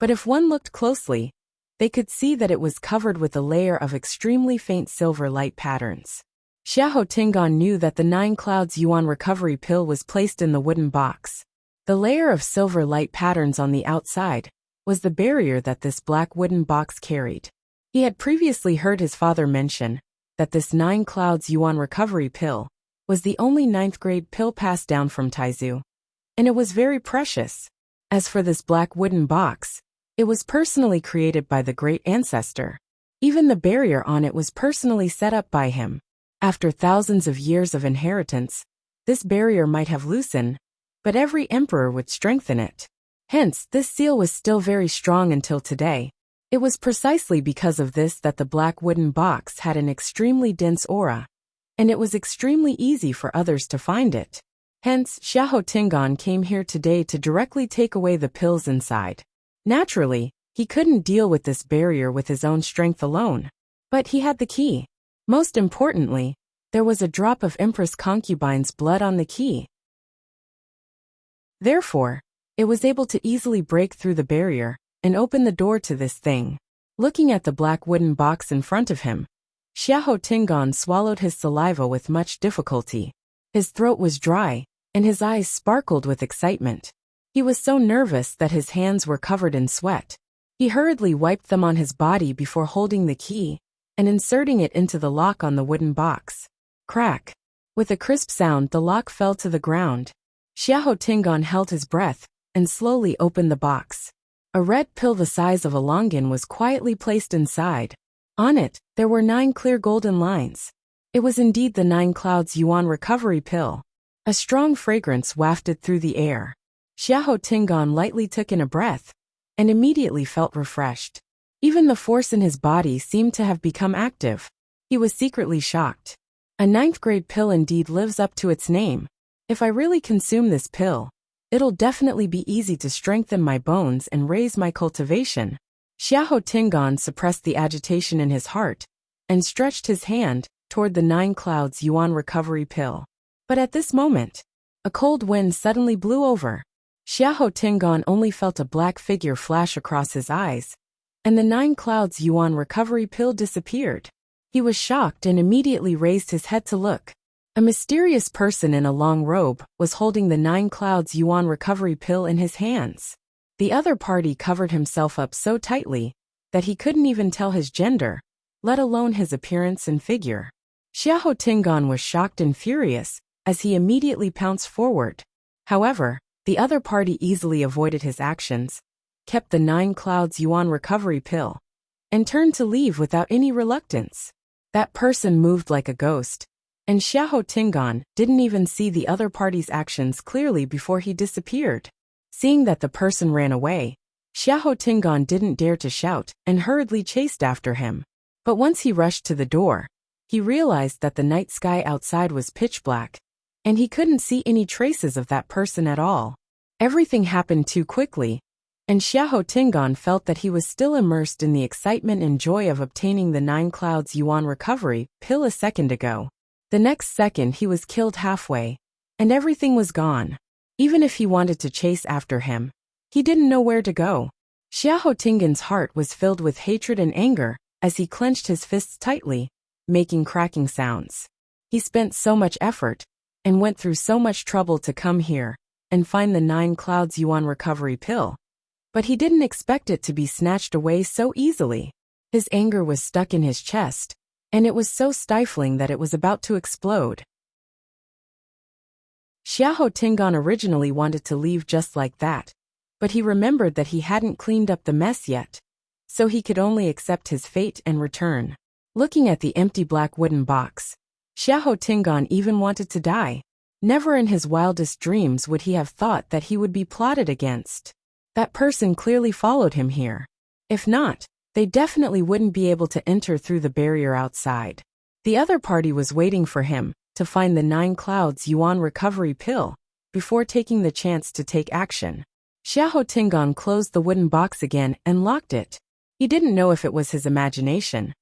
A: But if one looked closely, they could see that it was covered with a layer of extremely faint silver light patterns. Xiahou Tingan knew that the 9 Clouds Yuan recovery pill was placed in the wooden box. The layer of silver light patterns on the outside was the barrier that this black wooden box carried. He had previously heard his father mention that this 9 Clouds Yuan recovery pill was the only 9th grade pill passed down from Taizu, and it was very precious. As for this black wooden box, it was personally created by the great ancestor. Even the barrier on it was personally set up by him. After thousands of years of inheritance, this barrier might have loosened, but every emperor would strengthen it. Hence, this seal was still very strong until today. It was precisely because of this that the black wooden box had an extremely dense aura, and it was extremely easy for others to find it. Hence, Xiahou Tingan came here today to directly take away the pills inside. Naturally, he couldn't deal with this barrier with his own strength alone. But he had the key. Most importantly, there was a drop of Empress Concubine's blood on the key. Therefore, it was able to easily break through the barrier and open the door to this thing. Looking at the black wooden box in front of him, Xiahou Tingan swallowed his saliva with much difficulty. His throat was dry, and his eyes sparkled with excitement. He was so nervous that his hands were covered in sweat. He hurriedly wiped them on his body before holding the key and inserting it into the lock on the wooden box. Crack! With a crisp sound, the lock fell to the ground. Xiahou Tingan held his breath and slowly opened the box. A red pill the size of a longan was quietly placed inside. On it, there were 9 clear golden lines. It was indeed the 9 Clouds Yuan recovery pill. A strong fragrance wafted through the air. Xiahou Tingan lightly took in a breath and immediately felt refreshed. Even the force in his body seemed to have become active. He was secretly shocked. A 9th grade pill indeed lives up to its name. If I really consume this pill, it'll definitely be easy to strengthen my bones and raise my cultivation. Xiahou Tingan suppressed the agitation in his heart and stretched his hand toward the 9 Clouds Yuan recovery pill. But at this moment, a cold wind suddenly blew over. Xiahou Tingan only felt a black figure flash across his eyes, and the 9 Clouds Yuan recovery pill disappeared. He was shocked and immediately raised his head to look. A mysterious person in a long robe was holding the 9 Clouds Yuan recovery pill in his hands. The other party covered himself up so tightly that he couldn't even tell his gender, let alone his appearance and figure. Xiahou Tingan was shocked and furious as he immediately pounced forward. However, the other party easily avoided his actions, kept the 9 Clouds Yuan recovery pill, and turned to leave without any reluctance. That person moved like a ghost, and Xiahou Tingan didn't even see the other party's actions clearly before he disappeared. Seeing that the person ran away, Xiahou Tingan didn't dare to shout and hurriedly chased after him. But once he rushed to the door, he realized that the night sky outside was pitch black, and he couldn't see any traces of that person at all. Everything happened too quickly, and Xiahou Tingan felt that he was still immersed in the excitement and joy of obtaining the 9 Clouds Yuan recovery pill a second ago. The next second he was killed halfway, and everything was gone. Even if he wanted to chase after him, he didn't know where to go. Xiahou Tingan's heart was filled with hatred and anger as he clenched his fists tightly, making cracking sounds. He spent so much effort and went through so much trouble to come here and find the 9 Clouds Yuan recovery pill. But he didn't expect it to be snatched away so easily. His anger was stuck in his chest, and it was so stifling that it was about to explode. Xiahou Tingan originally wanted to leave just like that, but he remembered that he hadn't cleaned up the mess yet, so he could only accept his fate and return. Looking at the empty black wooden box, Xiahou Tingan even wanted to die. Never in his wildest dreams would he have thought that he would be plotted against. That person clearly followed him here. If not, they definitely wouldn't be able to enter through the barrier outside. The other party was waiting for him to find the 9 Clouds Yuan recovery pill before taking the chance to take action. Xiahou Tingan closed the wooden box again and locked it. He didn't know if it was his imagination,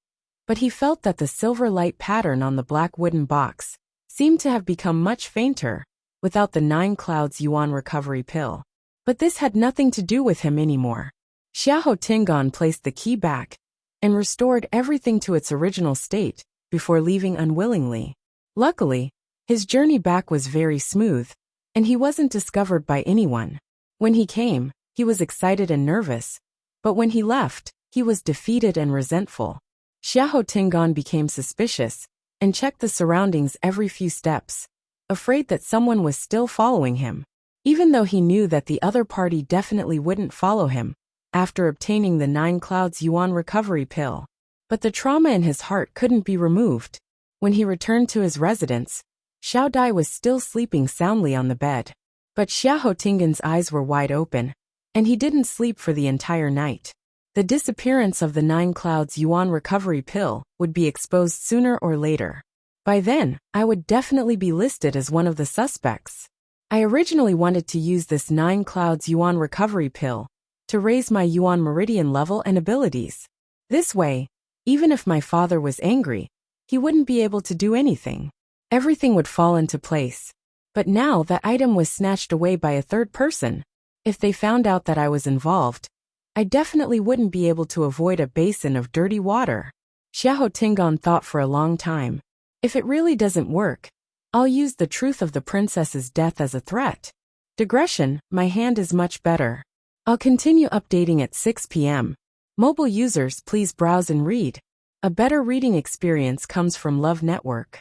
A: but he felt that the silver light pattern on the black wooden box seemed to have become much fainter without the 9 Clouds Yuan recovery pill. But this had nothing to do with him anymore. Xiahou Tingan placed the key back and restored everything to its original state before leaving unwillingly. Luckily, his journey back was very smooth, and he wasn't discovered by anyone. When he came, he was excited and nervous, but when he left, he was defeated and resentful. Xiahou Tingan became suspicious and checked the surroundings every few steps, afraid that someone was still following him, even though he knew that the other party definitely wouldn't follow him after obtaining the 9 Clouds Yuan recovery pill. But the trauma in his heart couldn't be removed. When he returned to his residence, Xiao Dai was still sleeping soundly on the bed. But Xiahou Tingan's eyes were wide open, and he didn't sleep for the entire night. The disappearance of the 9 Clouds Yuan recovery pill would be exposed sooner or later. By then, I would definitely be listed as one of the suspects. I originally wanted to use this 9 Clouds Yuan recovery pill to raise my Yuan meridian level and abilities. This way, even if my father was angry, he wouldn't be able to do anything. Everything would fall into place. But now that item was snatched away by a third person. If they found out that I was involved, I definitely wouldn't be able to avoid a basin of dirty water. Xiahou Tingan thought for a long time. If it really doesn't work, I'll use the truth of the princess's death as a threat. Digression, my hand is much better. I'll continue updating at 6 p.m. Mobile users, please browse and read. A better reading experience comes from Love Network.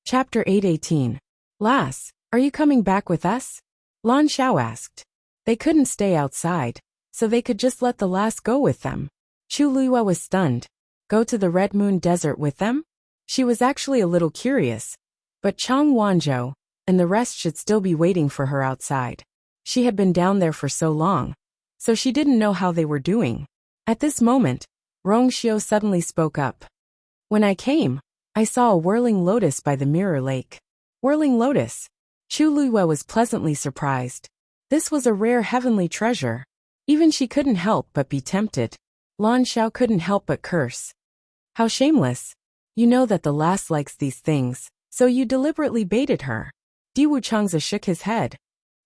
A: Chapter 8:18. Lass, are you coming back with us? Lan Xiao asked. They couldn't stay outside, so they could just let the lass go with them. Chu Luihua was stunned. Go to the Red Moon Desert with them? She was actually a little curious, but Chang Wanzhou and the rest should still be waiting for her outside. She had been down there for so long, so she didn't know how they were doing. At this moment, Rong Xiu suddenly spoke up. When I came, I saw a whirling lotus by the mirror lake. Whirling lotus? Chu Luihua was pleasantly surprised. This was a rare heavenly treasure. Even she couldn't help but be tempted. Lan Xiao couldn't help but curse. How shameless. You know that the lass likes these things, so you deliberately baited her. Di Wuchangzi shook his head.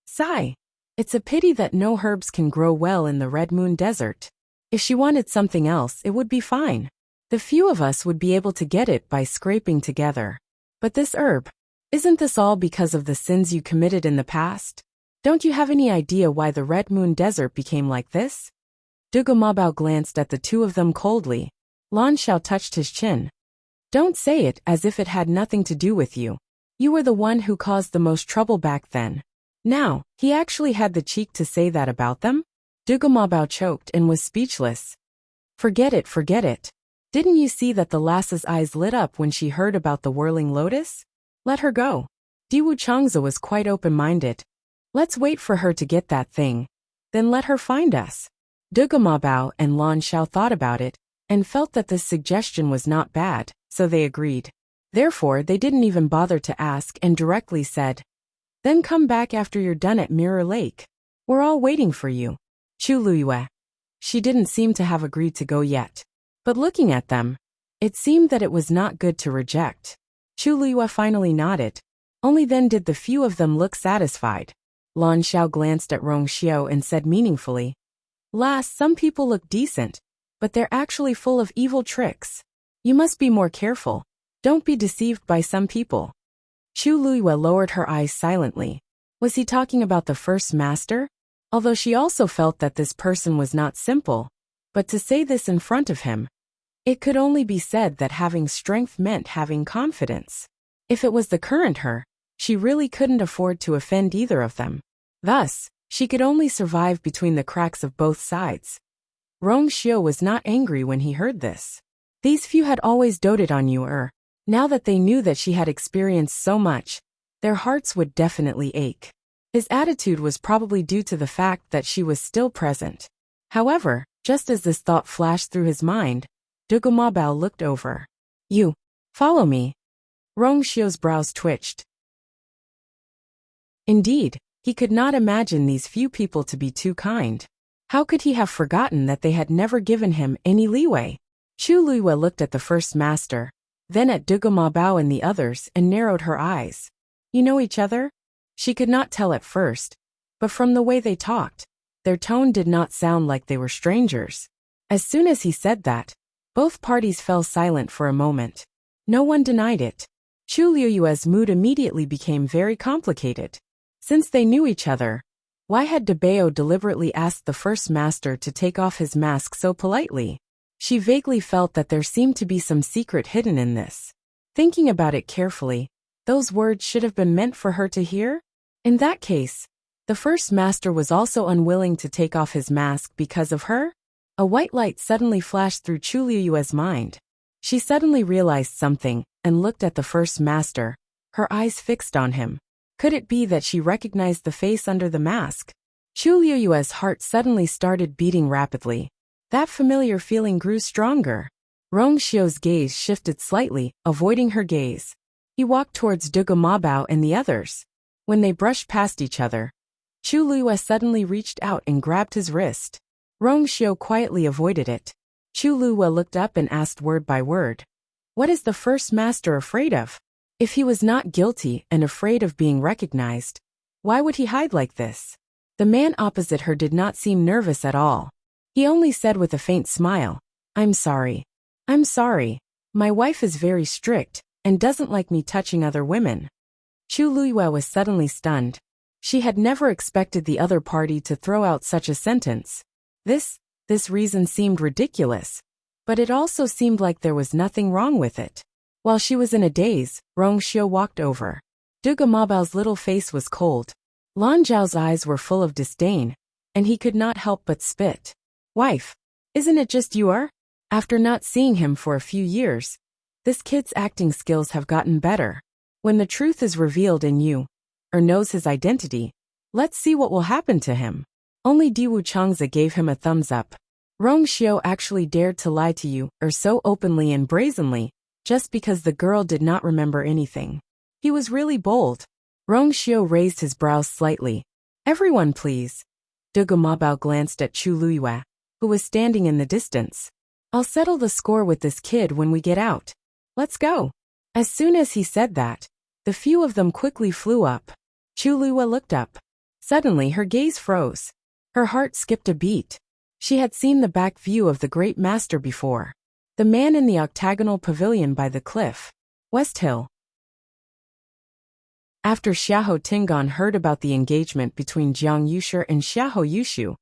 A: Sigh. It's a pity that no herbs can grow well in the Red Moon Desert. If she wanted something else, it would be fine. The few of us would be able to get it by scraping together. But this herb, isn't this all because of the sins you committed in the past? Don't you have any idea why the Red Moon Desert became like this? Dugu Mabao glanced at the two of them coldly. Lan Xiao touched his chin. Don't say it as if it had nothing to do with you. You were the one who caused the most trouble back then. Now, he actually had the cheek to say that about them? Dugu Mabao choked and was speechless. Forget it, forget it. Didn't you see that the lass's eyes lit up when she heard about the whirling lotus? Let her go. Di Wuchangzi was quite open-minded. Let's wait for her to get that thing. Then let her find us. Dugu Mabao and Lan Xiao thought about it, and felt that this suggestion was not bad, so they agreed. Therefore, they didn't even bother to ask and directly said, Then come back after you're done at Mirror Lake. We're all waiting for you. Chu Luihua. She didn't seem to have agreed to go yet. But looking at them, it seemed that it was not good to reject. Chu Luihua finally nodded. Only then did the few of them look satisfied. Lan Xiao glanced at Rong Xiu and said meaningfully, Lass, some people look decent, but they're actually full of evil tricks. You must be more careful. Don't be deceived by some people. Chu Luihua lowered her eyes silently. Was he talking about the first master? Although she also felt that this person was not simple, but to say this in front of him, it could only be said that having strength meant having confidence. If it was the current her, she really couldn't afford to offend either of them. Thus, she could only survive between the cracks of both sides. Rong Xiu was not angry when he heard this. These few had always doted on you. Now that they knew that she had experienced so much, their hearts would definitely ache. His attitude was probably due to the fact that she was still present. However, just as this thought flashed through his mind, Dugu Mabao looked over. You, follow me. Rong Xiu's brows twitched. Indeed, he could not imagine these few people to be too kind. How could he have forgotten that they had never given him any leeway? Chu Luihua looked at the first master, then at Dugu Mabao and the others and narrowed her eyes. You know each other? She could not tell at first, but from the way they talked, their tone did not sound like they were strangers. As soon as he said that, both parties fell silent for a moment. No one denied it. Chu Liyue's mood immediately became very complicated. Since they knew each other, why had De Bao deliberately asked the first master to take off his mask so politely? She vaguely felt that there seemed to be some secret hidden in this. Thinking about it carefully, those words should have been meant for her to hear? In that case, the first master was also unwilling to take off his mask because of her? A white light suddenly flashed through Chu Liyue's mind. She suddenly realized something and looked at the first master, her eyes fixed on him. Could it be that she recognized the face under the mask? Chu Liyue's heart suddenly started beating rapidly. That familiar feeling grew stronger. Rong Xiu's gaze shifted slightly, avoiding her gaze. He walked towards Dugu Mabao and the others. When they brushed past each other, Chu Liyue suddenly reached out and grabbed his wrist. Rong Xiu quietly avoided it. Chu Liyue looked up and asked word by word. What is the first master afraid of? If he was not guilty and afraid of being recognized, why would he hide like this? The man opposite her did not seem nervous at all. He only said with a faint smile, I'm sorry. I'm sorry. My wife is very strict and doesn't like me touching other women. Chu Liyue was suddenly stunned. She had never expected the other party to throw out such a sentence. This reason seemed ridiculous, but it also seemed like there was nothing wrong with it. While she was in a daze, Rong Xiu walked over. Dugu Mabao's little face was cold. Lan Zhao's eyes were full of disdain, and he could not help but spit. Wife, isn't it just you are? After not seeing him for a few years, this kid's acting skills have gotten better. When the truth is revealed in you, or knows his identity, let's see what will happen to him. Only Diwu Changzi gave him a thumbs up. Rong Xiu actually dared to lie to you, or so openly and brazenly, just because the girl did not remember anything. He was really bold. Rong Xiu raised his brows slightly. Everyone please. Dugu Mabao glanced at Chu Liyue, who was standing in the distance. I'll settle the score with this kid when we get out. Let's go. As soon as he said that, the few of them quickly flew up. Chu Liyue looked up. Suddenly her gaze froze. Her heart skipped a beat. She had seen the back view of the great master before. The man in the octagonal pavilion by the cliff. West Hill. After Xiahou Tingan heard about the engagement between Jiang Yushi and Xiahou Yushu,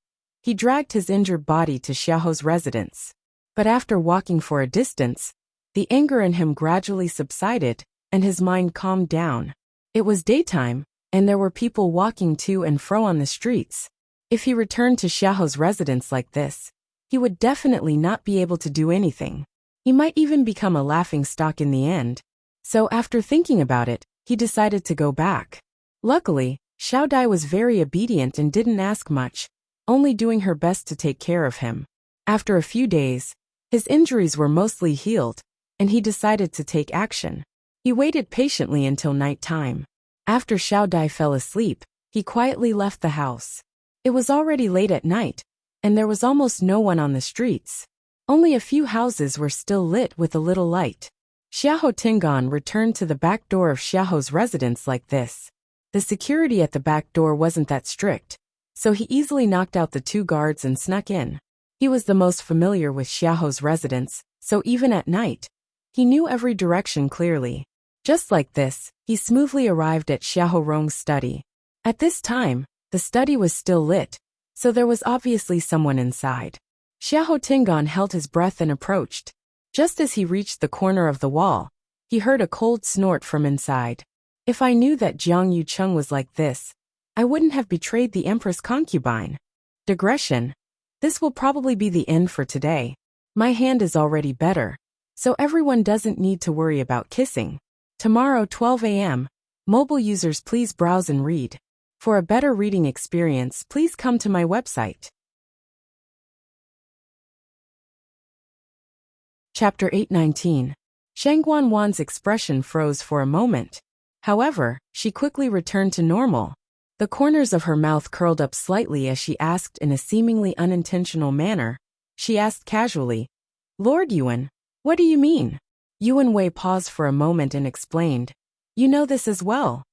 A: he dragged his injured body to Xiahou's residence. But after walking for a distance, the anger in him gradually subsided, and his mind calmed down. It was daytime, and there were people walking to and fro on the streets. If he returned to Xiahou's residence like this, he would definitely not be able to do anything. He might even become a laughingstock in the end. So after thinking about it, he decided to go back. Luckily, Xiao Dai was very obedient and didn't ask much, only doing her best to take care of him. After a few days, his injuries were mostly healed, and he decided to take action. He waited patiently until night time. After Xiao Dai fell asleep, he quietly left the house. It was already late at night, and there was almost no one on the streets. Only a few houses were still lit with a little light. Xiahou Tingan returned to the back door of Xiahou's residence like this. The security at the back door wasn't that strict, so he easily knocked out the two guards and snuck in. He was the most familiar with Xiahou's residence, so even at night, he knew every direction clearly. Just like this, he smoothly arrived at Xiahou Rong's study. At this time, the study was still lit, so there was obviously someone inside. Xiahou Tingan held his breath and approached. Just as he reached the corner of the wall, he heard a cold snort from inside. If I knew that Jiang Yucheng was like this, I wouldn't have betrayed the Empress concubine. Digression. This will probably be the end for today. My hand is already better, so everyone doesn't need to worry about kissing. Tomorrow 12 a.m. Mobile users please browse and read. For a better reading experience, please come to my website. Chapter 819. Shang Guanwan's expression froze for a moment. However, she quickly returned to normal. The corners of her mouth curled up slightly as she asked in a seemingly unintentional manner. She asked casually, Lord Yuan, what do you mean? Yuan Wei paused for a moment and explained, You know this as well.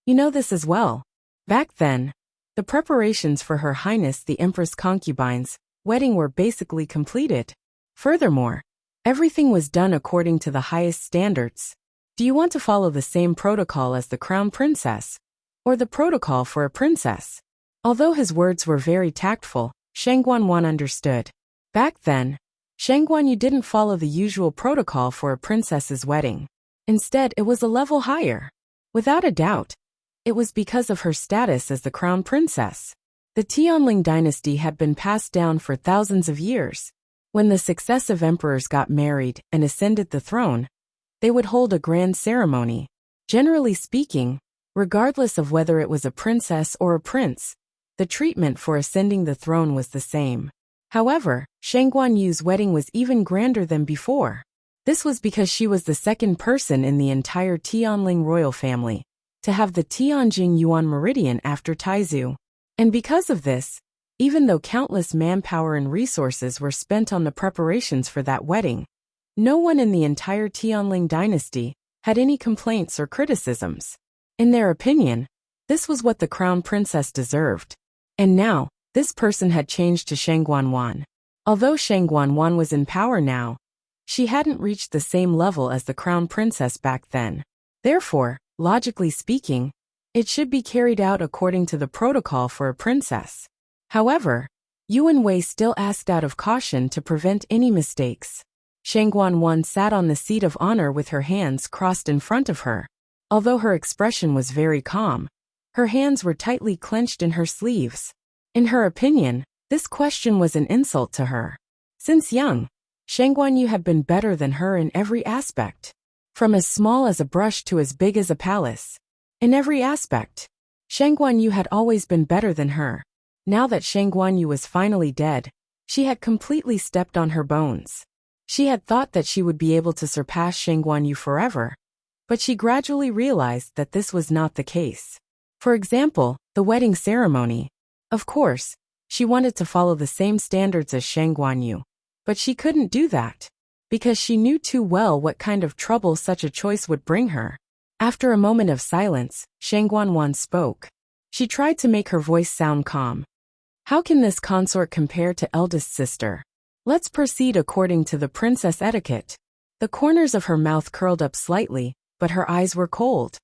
A: You know this as well. Back then, The preparations for Her Highness the Empress Concubine's wedding were basically completed. Furthermore, everything was done according to the highest standards. Do you want to follow the same protocol as the crown princess, or the protocol for a princess? Although his words were very tactful, Shang Guanwan understood. Back then, Shang Guanyu didn't follow the usual protocol for a princess's wedding. Instead, it was a level higher. Without a doubt, it was because of her status as the crown princess. The Tianling dynasty had been passed down for thousands of years. When the successive emperors got married and ascended the throne, they would hold a grand ceremony. Generally speaking, regardless of whether it was a princess or a prince, the treatment for ascending the throne was the same. However, Shang Guanyu's wedding was even grander than before. This was because she was the second person in the entire Tianling royal family to have the Tianjing Yuan meridian after Taizu. And because of this, even though countless manpower and resources were spent on the preparations for that wedding, no one in the entire Tianling dynasty had any complaints or criticisms. In their opinion, this was what the crown princess deserved. And now, this person had changed to Shang Guanwan. Although Shang Guanwan was in power now, she hadn't reached the same level as the crown princess back then. Therefore, logically speaking, it should be carried out according to the protocol for a princess. However, Yuan Wei still asked out of caution to prevent any mistakes. Shang Guanwan sat on the seat of honor with her hands crossed in front of her. Although her expression was very calm, her hands were tightly clenched in her sleeves. In her opinion, this question was an insult to her. Since young, Shang Guanyu had been better than her in every aspect. From as small as a brush to as big as a palace. In every aspect, Shang Guanyu had always been better than her. Now that Shang Guanyu was finally dead, she had completely stepped on her bones. She had thought that she would be able to surpass Shang Guanyu forever, but she gradually realized that this was not the case. For example, the wedding ceremony. Of course, she wanted to follow the same standards as Shang Guanyu, but she couldn't do that, because she knew too well what kind of trouble such a choice would bring her. After a moment of silence, Shang Guanwan spoke. She tried to make her voice sound calm. How can this consort compare to eldest sister? Let's proceed according to the princess etiquette. The corners of her mouth curled up slightly, but her eyes were cold.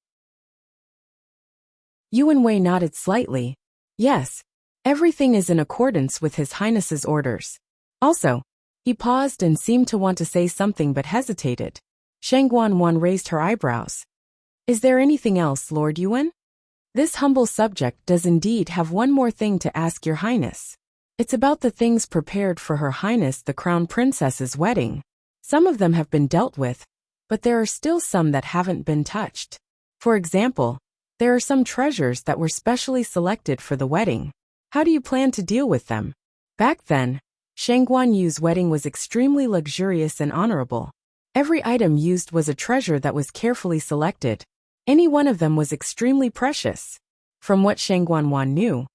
A: Yuan Wei nodded slightly. Yes, everything is in accordance with His Highness's orders. Also, he paused and seemed to want to say something but hesitated. Shang Guanwan raised her eyebrows. Is there anything else, Lord Yuan? This humble subject does indeed have one more thing to ask Your Highness. It's about the things prepared for Her Highness the Crown Princess's wedding. Some of them have been dealt with, but there are still some that haven't been touched. For example, there are some treasures that were specially selected for the wedding. How do you plan to deal with them? Back then, Shang Guanyu's wedding was extremely luxurious and honorable. Every item used was a treasure that was carefully selected. Any one of them was extremely precious. From what Shang Guanwan knew,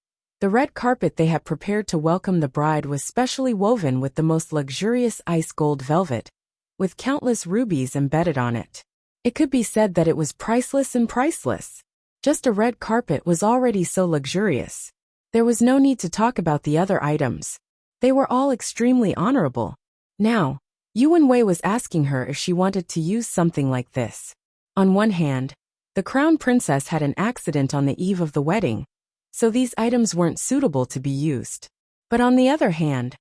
A: the red carpet they had prepared to welcome the bride was specially woven with the most luxurious ice gold velvet, with countless rubies embedded on it. It could be said that it was priceless and priceless. Just a red carpet was already so luxurious. There was no need to talk about the other items. They were all extremely honorable. Now, Yuan Wei was asking her if she wanted to use something like this. On one hand, the crown princess had an accident on the eve of the wedding, so these items weren't suitable to be used. But on the other hand,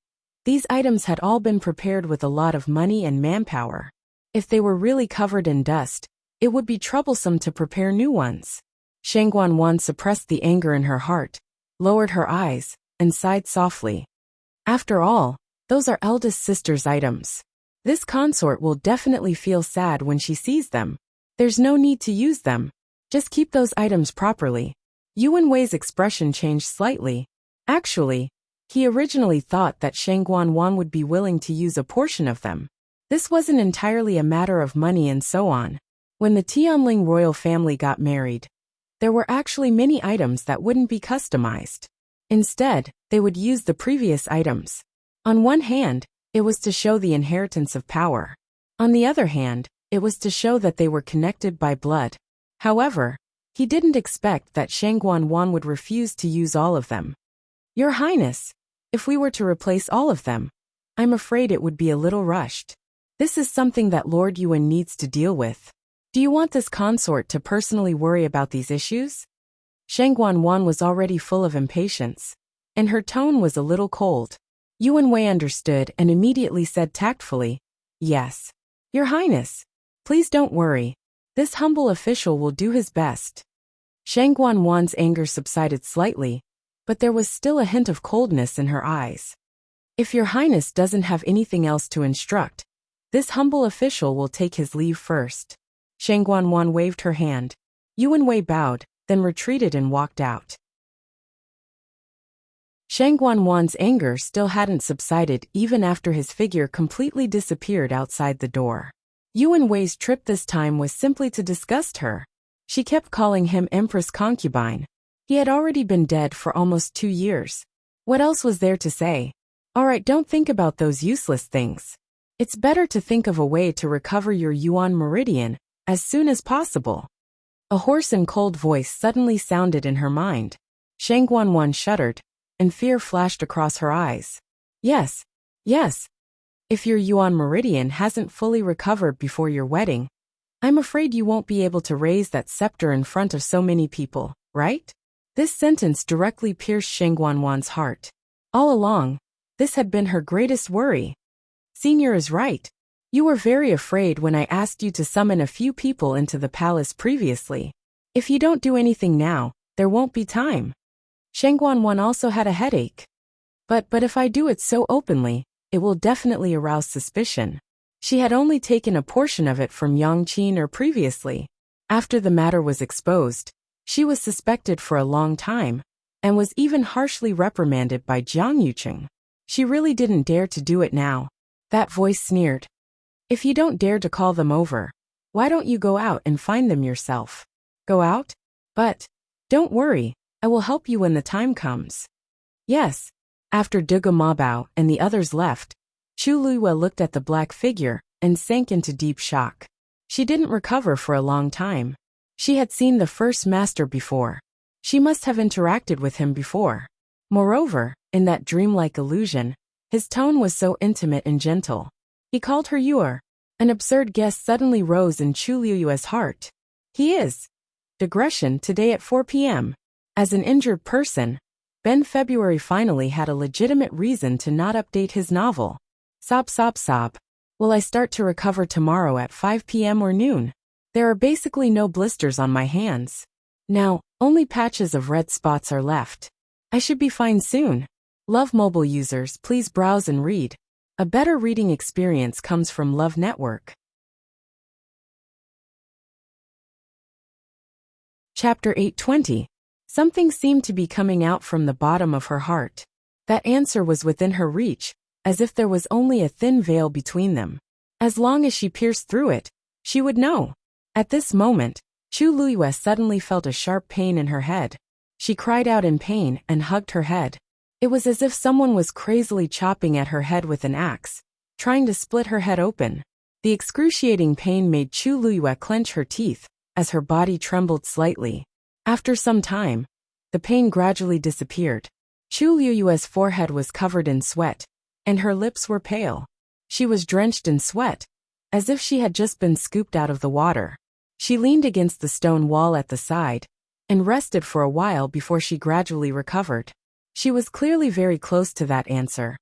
A: these items had all been prepared with a lot of money and manpower. If they were really covered in dust, it would be troublesome to prepare new ones. Shang Guanwan suppressed the anger in her heart, lowered her eyes, and sighed softly. After all, those are eldest sister's items. This consort will definitely feel sad when she sees them. There's no need to use them. Just keep those items properly. Yuan Wei's expression changed slightly. Actually, he originally thought that Shang Guanwan would be willing to use a portion of them. This wasn't entirely a matter of money and so on. When the Tianling royal family got married, there were actually many items that wouldn't be customized. Instead, they would use the previous items. On one hand, it was to show the inheritance of power. On the other hand, it was to show that they were connected by blood. However, He didn't expect that Shangguan would refuse to use all of them. Your Highness, if we were to replace all of them, I'm afraid it would be a little rushed. This is something that Lord Yuan needs to deal with. Do you want this consort to personally worry about these issues? Shangguan was already full of impatience, and her tone was a little cold. Yuan Wei understood and immediately said tactfully, Yes. Your Highness, please don't worry. This humble official will do his best. Shangguan anger subsided slightly, but there was still a hint of coldness in her eyes. If your Highness doesn't have anything else to instruct, this humble official will take his leave first. Shangguan waved her hand. Yuan Wei bowed, then retreated and walked out. Shangguan anger still hadn't subsided even after his figure completely disappeared outside the door. Yuan Wei's trip this time was simply to disgust her. She kept calling him Empress Concubine. He had already been dead for almost 2 years. What else was there to say? Alright, don't think about those useless things. It's better to think of a way to recover your Yuan Meridian as soon as possible. A hoarse and cold voice suddenly sounded in her mind. Shangguan shuddered, and fear flashed across her eyes. Yes. If your Yuan Meridian hasn't fully recovered before your wedding, I'm afraid you won't be able to raise that scepter in front of so many people, right? This sentence directly pierced Shangguan heart. All along, this had been her greatest worry. Senior is right. You were very afraid when I asked you to summon a few people into the palace previously. If you don't do anything now, there won't be time. Shangguan also had a headache. But if I do it so openly, it will definitely arouse suspicion. She had only taken a portion of it from Yang Qin previously. After the matter was exposed, she was suspected for a long time, and was even harshly reprimanded by Jiang Yucheng. She really didn't dare to do it now. That voice sneered. If you don't dare to call them over, why don't you go out and find them yourself? Go out? But don't worry, I will help you when the time comes. Yes. After Duga Mabao and the others left, Chu Luiyue looked at the black figure and sank into deep shock. She didn't recover for a long time. She had seen the first master before. She must have interacted with him before. Moreover, in that dreamlike illusion, his tone was so intimate and gentle. He called her Yuer. An absurd guess suddenly rose in Chu Luiyue's heart. He is. Digression today at 4 p.m. As an injured person, Ben February finally had a legitimate reason to not update his novel. Sob. Will I start to recover tomorrow at 5 p.m. or noon? There are basically no blisters on my hands. Now, only patches of red spots are left. I should be fine soon. Love mobile users, please browse and read. A better reading experience comes from Love Network. Chapter 820. Something seemed to be coming out from the bottom of her heart. That answer was within her reach, as if there was only a thin veil between them. As long as she pierced through it, she would know. At this moment, Chu Luiyue suddenly felt a sharp pain in her head. She cried out in pain and hugged her head. It was as if someone was crazily chopping at her head with an axe, trying to split her head open. The excruciating pain made Chu Luiyue clench her teeth, as her body trembled slightly. After some time, the pain gradually disappeared. Chu Luiyue's forehead was covered in sweat, and her lips were pale. She was drenched in sweat, as if she had just been scooped out of the water. She leaned against the stone wall at the side, and rested for a while before she gradually recovered. She was clearly very close to that answer,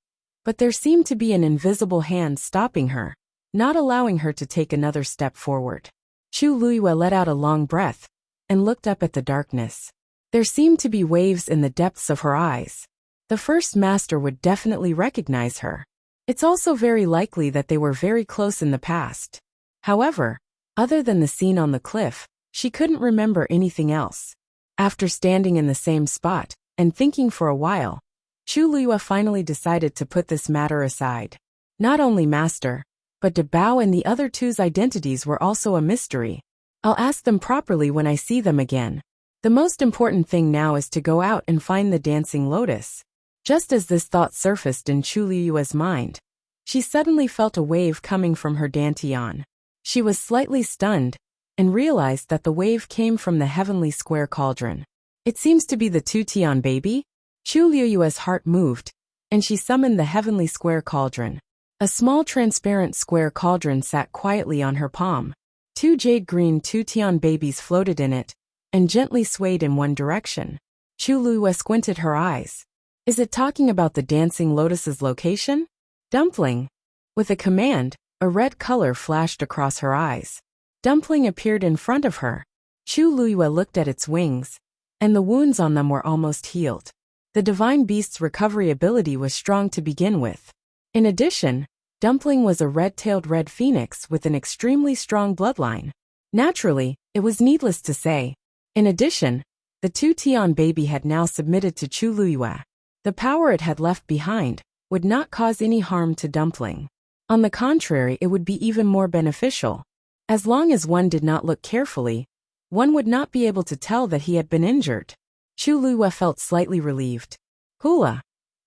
A: but there seemed to be an invisible hand stopping her, not allowing her to take another step forward. Chu Luiyue let out a long breath, and looked up at the darkness. There seemed to be waves in the depths of her eyes. The first master would definitely recognize her. It's also very likely that they were very close in the past. However, other than the scene on the cliff, she couldn't remember anything else. After standing in the same spot, and thinking for a while, Chu Luiyue finally decided to put this matter aside. Not only master, but De Bao and the other two's identities were also a mystery. I'll ask them properly when I see them again. The most important thing now is to go out and find the dancing lotus. Just as this thought surfaced in Chu Luiyue's mind, she suddenly felt a wave coming from her dantian. She was slightly stunned, and realized that the wave came from the heavenly square cauldron. It seems to be the Tutian baby? Chu Liyue's heart moved, and she summoned the heavenly square cauldron. A small transparent square cauldron sat quietly on her palm. 2 jade-green Tutian babies floated in it, and gently swayed in one direction. Chu Liyue squinted her eyes. Is it talking about the dancing lotus's location? Dumpling. With a command, a red color flashed across her eyes. Dumpling appeared in front of her. Chu Liyue looked at its wings, and the wounds on them were almost healed. The divine beast's recovery ability was strong to begin with. In addition, Dumpling was a red-tailed red phoenix with an extremely strong bloodline. Naturally, it was needless to say. In addition, the Tutian baby had now submitted to Chu Liyue. The power it had left behind would not cause any harm to Dumpling. On the contrary, it would be even more beneficial. As long as one did not look carefully, one would not be able to tell that he had been injured. Chu Liyue felt slightly relieved. Hula!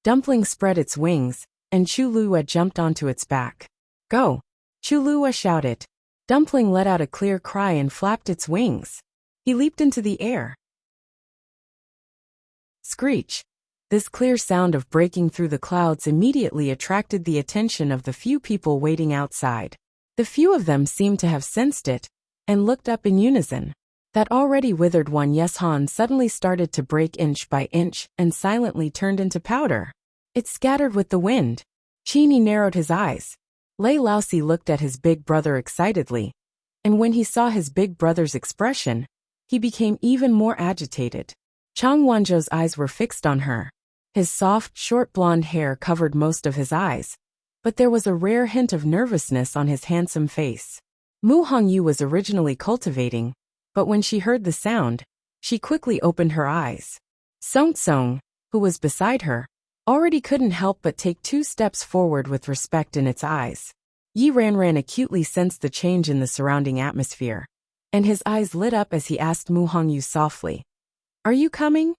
A: Dumpling spread its wings, and Chu Liyue jumped onto its back. Go! Chu Liyue shouted. Dumpling let out a clear cry and flapped its wings. He leaped into the air. Screech! This clear sound of breaking through the clouds immediately attracted the attention of the few people waiting outside. The few of them seemed to have sensed it, and looked up in unison. That already withered one Yeshan suddenly started to break inch by inch and silently turned into powder. It scattered with the wind. Qini narrowed his eyes. Lei Laosi looked at his big brother excitedly, and when he saw his big brother's expression, he became even more agitated. Chang Wanzhou's eyes were fixed on her. His soft, short blonde hair covered most of his eyes, but there was a rare hint of nervousness on his handsome face. Mu Hongyu was originally cultivating, but when she heard the sound, she quickly opened her eyes. Song Tsong, who was beside her, already couldn't help but take 2 steps forward with respect in its eyes. Yi Ranran acutely sensed the change in the surrounding atmosphere, and his eyes lit up as he asked Mu Hongyu softly, "Are you coming?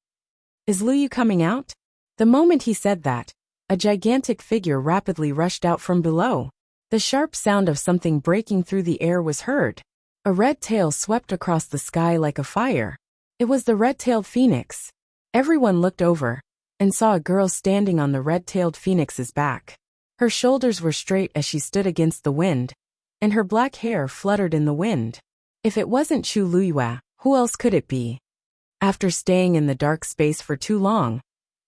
A: Is Luyu coming out?" The moment he said that, a gigantic figure rapidly rushed out from below. The sharp sound of something breaking through the air was heard. A red tail swept across the sky like a fire. It was the red-tailed phoenix. Everyone looked over and saw a girl standing on the red-tailed phoenix's back. Her shoulders were straight as she stood against the wind, and her black hair fluttered in the wind. If it wasn't Chu Liyue, who else could it be? After staying in the dark space for too long,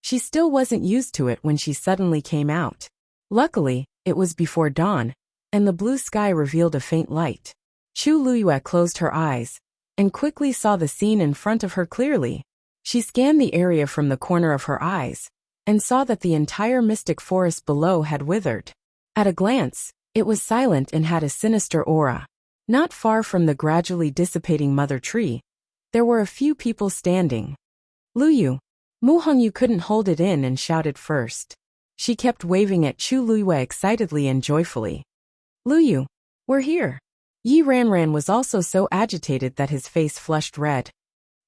A: she still wasn't used to it when she suddenly came out. Luckily, it was before dawn, and the blue sky revealed a faint light. Chu Liyue closed her eyes and quickly saw the scene in front of her clearly. She scanned the area from the corner of her eyes and saw that the entire mystic forest below had withered. At a glance, it was silent and had a sinister aura. Not far from the gradually dissipating mother tree, there were a few people standing. Luyu. Mu Hongyu couldn't hold it in and shouted first. She kept waving at Chu Liyue excitedly and joyfully. Luyu, we're here. Yi Ranran was also so agitated that his face flushed red.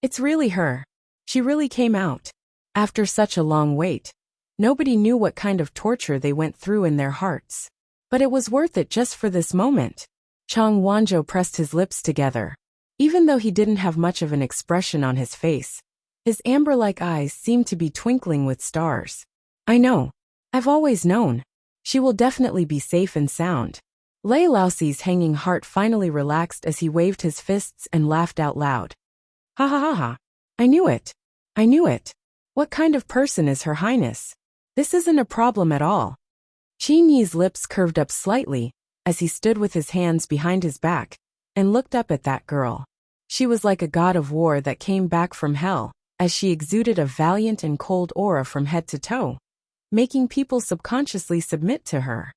A: It's really her. She really came out. After such a long wait, nobody knew what kind of torture they went through in their hearts. But it was worth it just for this moment. Chang Wanzhou pressed his lips together. Even though he didn't have much of an expression on his face, his amber-like eyes seemed to be twinkling with stars. I know. I've always known. She will definitely be safe and sound. Lei Laoxi's hanging heart finally relaxed as he waved his fists and laughed out loud. Ha ha ha ha. I knew it. I knew it. What kind of person is Her Highness? This isn't a problem at all. Qin Yi's lips curved up slightly as he stood with his hands behind his back and looked up at that girl. She was like a god of war that came back from hell, as she exuded a valiant and cold aura from head to toe, making people subconsciously submit to her.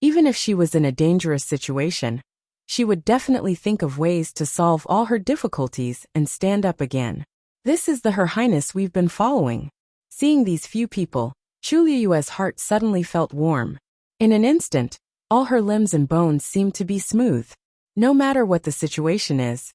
A: Even if she was in a dangerous situation, she would definitely think of ways to solve all her difficulties and stand up again. This is the Her Highness we've been following. Seeing these few people, Chu Liyue's heart suddenly felt warm. In an instant, all her limbs and bones seemed to be smooth. No matter what the situation is,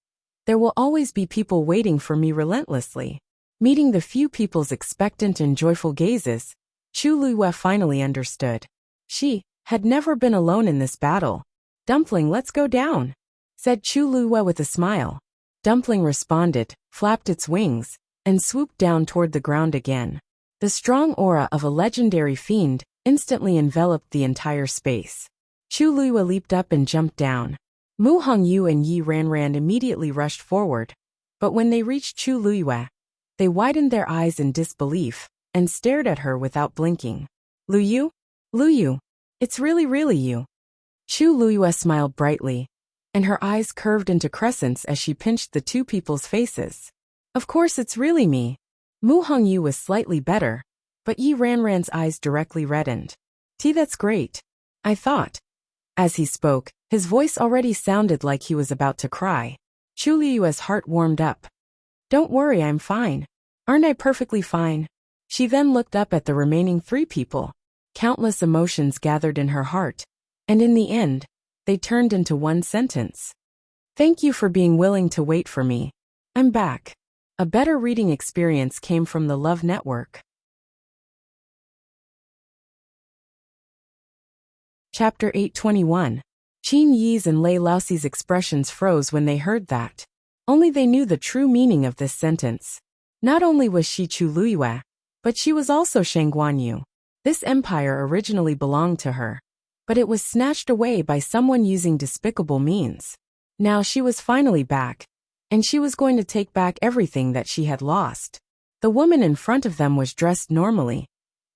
A: there will always be people waiting for me relentlessly. Meeting the few people's expectant and joyful gazes, Chu Liyue finally understood. She had never been alone in this battle. Dumpling, let's go down. said Chu Luiyue with a smile. Dumpling responded, flapped its wings, and swooped down toward the ground again. The strong aura of a legendary fiend instantly enveloped the entire space. Chu Luiyue leaped up and jumped down. Mu Hongyu and Yi Ranran immediately rushed forward, but when they reached Chu Luiyue, they widened their eyes in disbelief and stared at her without blinking. Luyu? Luyu, it's really you. Chu Luiyue smiled brightly, and her eyes curved into crescents as she pinched the two people's faces. Of course it's really me. Mu Hongyu was slightly better, but Yi Ranran's eyes directly reddened. That's great, I thought. As he spoke, his voice already sounded like he was about to cry. Chu Luiyue's heart warmed up. Don't worry, I'm fine. Aren't I perfectly fine? She then looked up at the remaining three people. Countless emotions gathered in her heart, and in the end, they turned into one sentence. Thank you for being willing to wait for me. I'm back. A better reading experience came from the Love Network. Chapter 821. Qin Yi's and Lei Laoxi's expressions froze when they heard that. Only they knew the true meaning of this sentence. Not only was she Chu Luiyue, but she was also Shang Guanyu. This empire originally belonged to her, but it was snatched away by someone using despicable means. Now she was finally back, and she was going to take back everything that she had lost. The woman in front of them was dressed normally,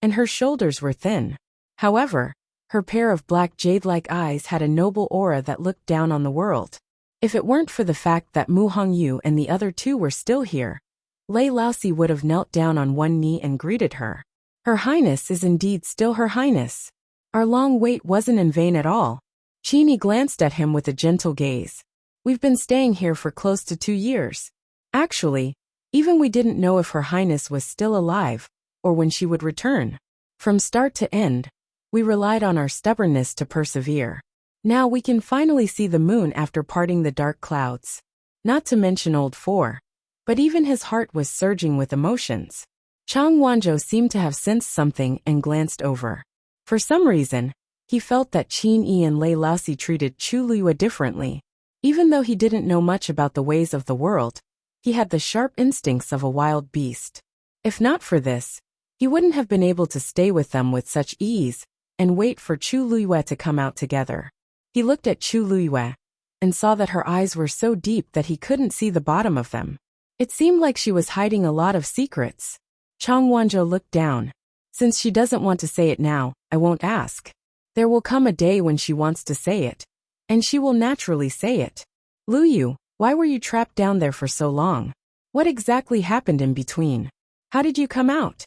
A: and her shoulders were thin. However, her pair of black jade-like eyes had a noble aura that looked down on the world. If it weren't for the fact that Mu Hongyu and the other two were still here, Lei Laoxi would have knelt down on one knee and greeted her. Her Highness is indeed still Her Highness. Our long wait wasn't in vain at all. Qin glanced at him with a gentle gaze. We've been staying here for close to 2 years. Actually, even we didn't know if Her Highness was still alive, or when she would return. From start to end, we relied on our stubbornness to persevere. Now we can finally see the moon after parting the dark clouds. Not to mention old Four. But even his heart was surging with emotions. Chang Wanzhou seemed to have sensed something and glanced over. For some reason, he felt that Qin Yi and Lei Laoxi treated Chu Luiyue differently. Even though he didn't know much about the ways of the world, he had the sharp instincts of a wild beast. If not for this, he wouldn't have been able to stay with them with such ease and wait for Chu Luiyue to come out together. He looked at Chu Luiyue and saw that her eyes were so deep that he couldn't see the bottom of them. It seemed like she was hiding a lot of secrets. Chang Wanzhou looked down. Since she doesn't want to say it now, I won't ask. There will come a day when she wants to say it, and she will naturally say it. Luyu, why were you trapped down there for so long? What exactly happened in between? How did you come out?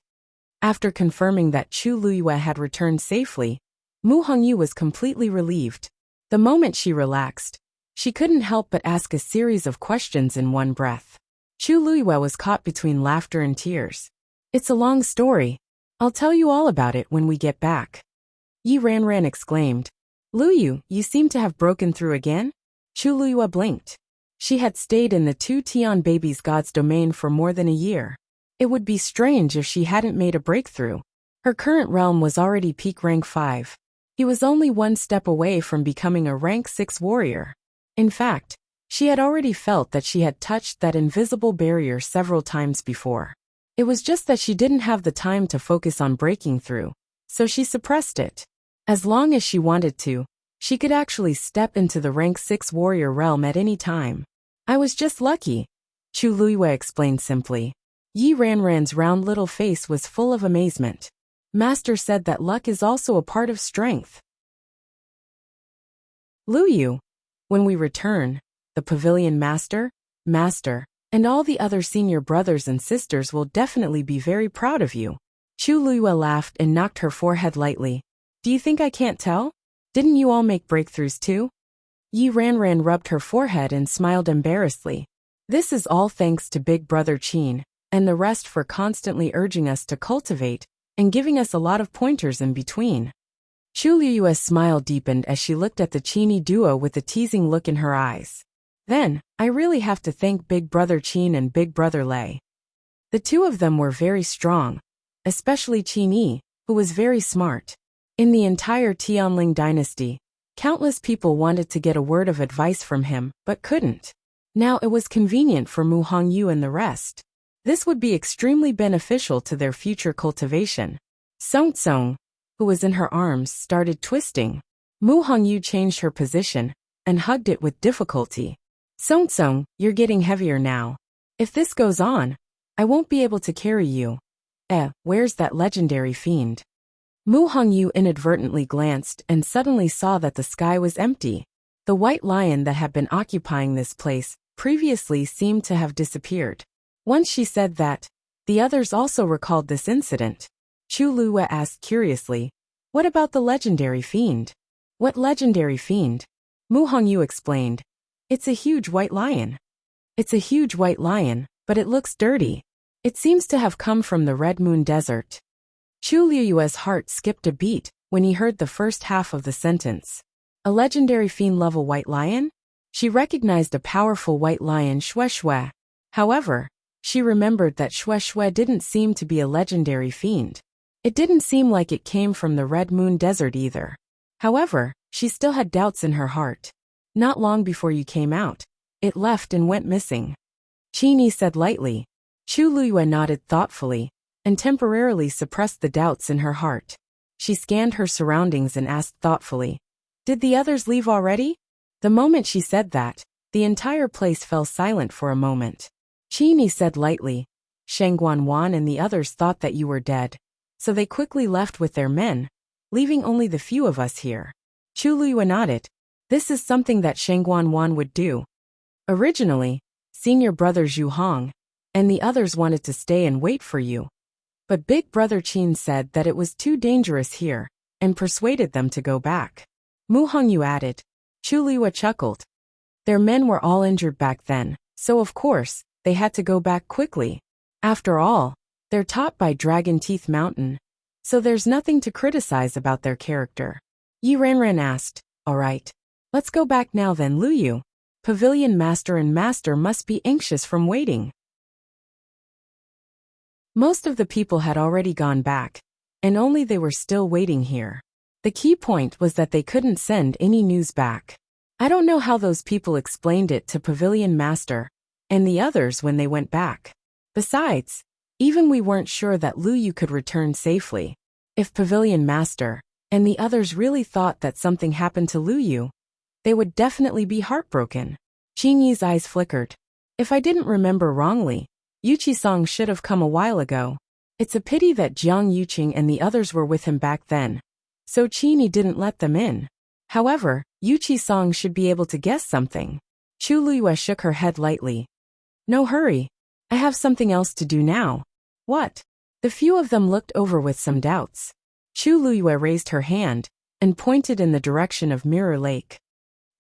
A: After confirming that Chu Luiyue had returned safely, Mu Hongyu was completely relieved. The moment she relaxed, she couldn't help but ask a series of questions in one breath. Chu Luiyue was caught between laughter and tears. It's a long story. I'll tell you all about it when we get back. Yi Ranran exclaimed. Luyu, you seem to have broken through again? Chu Luiyue blinked. She had stayed in the two Tian babies' god's domain for more than a year. It would be strange if she hadn't made a breakthrough. Her current realm was already peak rank 5. He was only one step away from becoming a rank 6 warrior. In fact, she had already felt that she had touched that invisible barrier several times before. It was just that she didn't have the time to focus on breaking through, so she suppressed it. As long as she wanted to, she could actually step into the rank 6 warrior realm at any time. I was just lucky, Chu Luiyue explained simply. Yi Ranran's round little face was full of amazement. Master said that luck is also a part of strength. Luyu, when we return, the pavilion master, and all the other senior brothers and sisters will definitely be very proud of you. Chu Luiyue laughed and knocked her forehead lightly. Do you think I can't tell? Didn't you all make breakthroughs too? Yi Ranran rubbed her forehead and smiled embarrassedly. This is all thanks to Big Brother Qin, and the rest for constantly urging us to cultivate, and giving us a lot of pointers in between. Chu Luiyue's smile deepened as she looked at the Qini duo with a teasing look in her eyes. Then, I really have to thank Big Brother Qin and Big Brother Lei. The two of them were very strong, especially Qin Yi, who was very smart. In the entire Tianling dynasty, Countless people wanted to get a word of advice from him, but couldn't. Now it was convenient for Mu Hongyu and the rest. This would be extremely beneficial to their future cultivation. Song Song, who was in her arms, started twisting. Mu Hongyu changed her position and hugged it with difficulty. Song Song, you're getting heavier now. If this goes on, I won't be able to carry you. Where's that legendary fiend? Mu Hongyu inadvertently glanced and suddenly saw that the sky was empty. The white lion that had been occupying this place previously seemed to have disappeared. Once she said that, the others also recalled this incident. Chu Luwe asked curiously, "What about the legendary fiend?" "What legendary fiend?" Mu Hongyu explained. "It's a huge white lion." "It's a huge white lion, but it looks dirty. It seems to have come from the Red Moon Desert." Chu Liyue's heart skipped a beat when he heard the first half of the sentence. A legendary fiend-level white lion? She recognized a powerful white lion, Xue Xue. However, she remembered that Xue Xue didn't seem to be a legendary fiend. It didn't seem like it came from the Red Moon Desert either. However, she still had doubts in her heart. "Not long before you came out, it left and went missing," Qini said lightly. Chu Liyue nodded thoughtfully and temporarily suppressed the doubts in her heart. She scanned her surroundings and asked thoughtfully, "Did the others leave already?" The moment she said that, the entire place fell silent for a moment. Qini said lightly, "Shangguan Wan and the others thought that you were dead, so they quickly left with their men, leaving only the few of us here." Chu Liyue nodded. This is something that Shangguan Wan would do. Originally, senior brother Zhu Hong and the others wanted to stay and wait for you. But big brother Qin said that it was too dangerous here and persuaded them to go back. Mu Hongyu added. Chu Liyue chuckled. Their men were all injured back then, so of course, they had to go back quickly. After all, they're taught by Dragon Teeth Mountain, so there's nothing to criticize about their character. Yi Ranran asked, "All right, let's go back now then, Lu Yu. Pavilion Master and Master must be anxious from waiting." Most of the people had already gone back, and only they were still waiting here. The key point was that they couldn't send any news back. I don't know how those people explained it to Pavilion Master and the others when they went back. Besides, even we weren't sure that Lu Yu could return safely. If Pavilion Master and the others really thought that something happened to Lu Yu, they would definitely be heartbroken. Qin Yi's eyes flickered. If I didn't remember wrongly, Yuqi-song should have come a while ago. It's a pity that Jiang Yuqing and the others were with him back then, so Qin Yi didn't let them in. However, Yuqi-song should be able to guess something. Chu Liyue shook her head lightly. No hurry. I have something else to do now. What? The few of them looked over with some doubts. Chu Liyue raised her hand and pointed in the direction of Mirror Lake.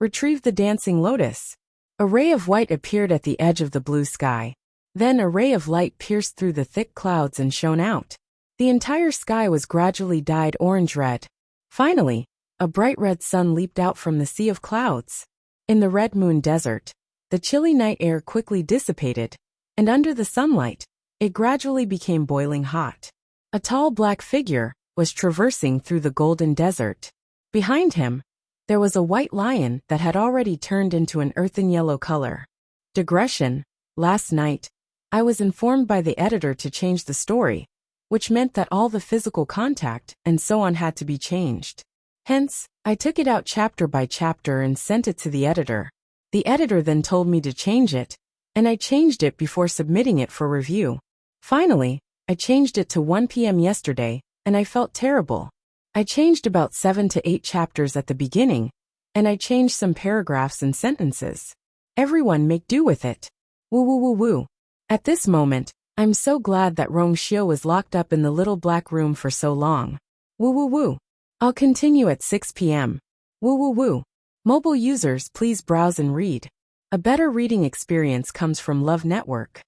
A: Retrieve the dancing lotus. A ray of white appeared at the edge of the blue sky. Then a ray of light pierced through the thick clouds and shone out. The entire sky was gradually dyed orange-red. Finally, a bright red sun leaped out from the sea of clouds. In the Red Moon Desert, the chilly night air quickly dissipated, and under the sunlight, it gradually became boiling hot. A tall black figure was traversing through the golden desert. Behind him, there was a white lion that had already turned into an earthen yellow color. Digression. Last night, I was informed by the editor to change the story, which meant that all the physical contact and so on had to be changed. Hence, I took it out chapter by chapter and sent it to the editor. The editor then told me to change it, and I changed it before submitting it for review. Finally, I changed it to 1 p.m. yesterday, and I felt terrible. I changed about 7 to 8 chapters at the beginning, and I changed some paragraphs and sentences. Everyone make do with it. Woo woo woo woo. At this moment, I'm so glad that Rong Xiu was locked up in the little black room for so long. Woo woo woo. I'll continue at 6 p.m. Woo woo woo. Mobile users, please browse and read. A better reading experience comes from Love Network.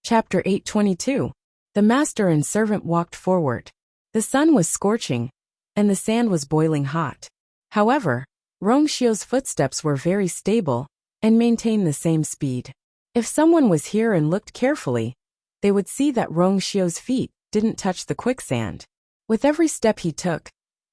A: Chapter 822. The master and servant walked forward. The sun was scorching, and the sand was boiling hot. However, Rong Xiu's footsteps were very stable and maintained the same speed. If someone was here and looked carefully, they would see that Rong Xiu's feet didn't touch the quicksand. With every step he took,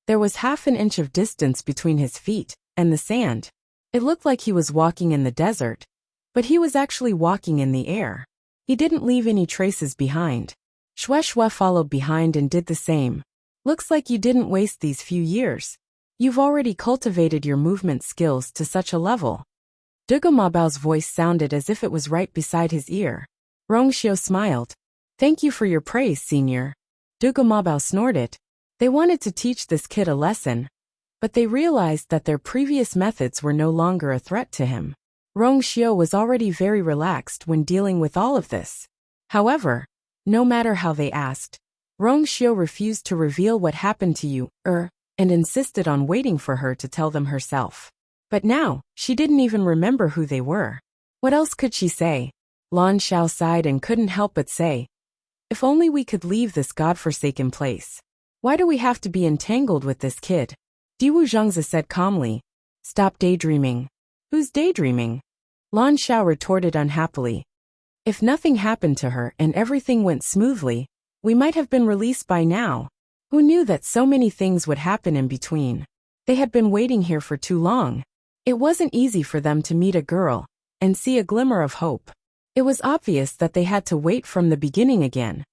A: there was half an inch of distance between his feet and the sand. It looked like he was walking in the desert, but he was actually walking in the air. He didn't leave any traces behind. Shue Shue followed behind and did the same. Looks like you didn't waste these few years. You've already cultivated your movement skills to such a level. Dugu Mabao's voice sounded as if it was right beside his ear. Rong Xiu smiled. Thank you for your praise, senior. Dugu Mabao snorted. They wanted to teach this kid a lesson, but they realized that their previous methods were no longer a threat to him. Rong Xiu was already very relaxed when dealing with all of this. However, no matter how they asked, Rong Xiu refused to reveal what happened to you, and insisted on waiting for her to tell them herself. But now, she didn't even remember who they were. What else could she say? Lan Xiao sighed and couldn't help but say, if only we could leave this godforsaken place. Why do we have to be entangled with this kid? Diwu Zhengzi said calmly. Stop daydreaming. Who's daydreaming? Lan Xiao retorted unhappily. If nothing happened to her and everything went smoothly, we might have been released by now. Who knew that so many things would happen in between? They had been waiting here for too long. It wasn't easy for them to meet a girl and see a glimmer of hope. It was obvious that they had to wait from the beginning again.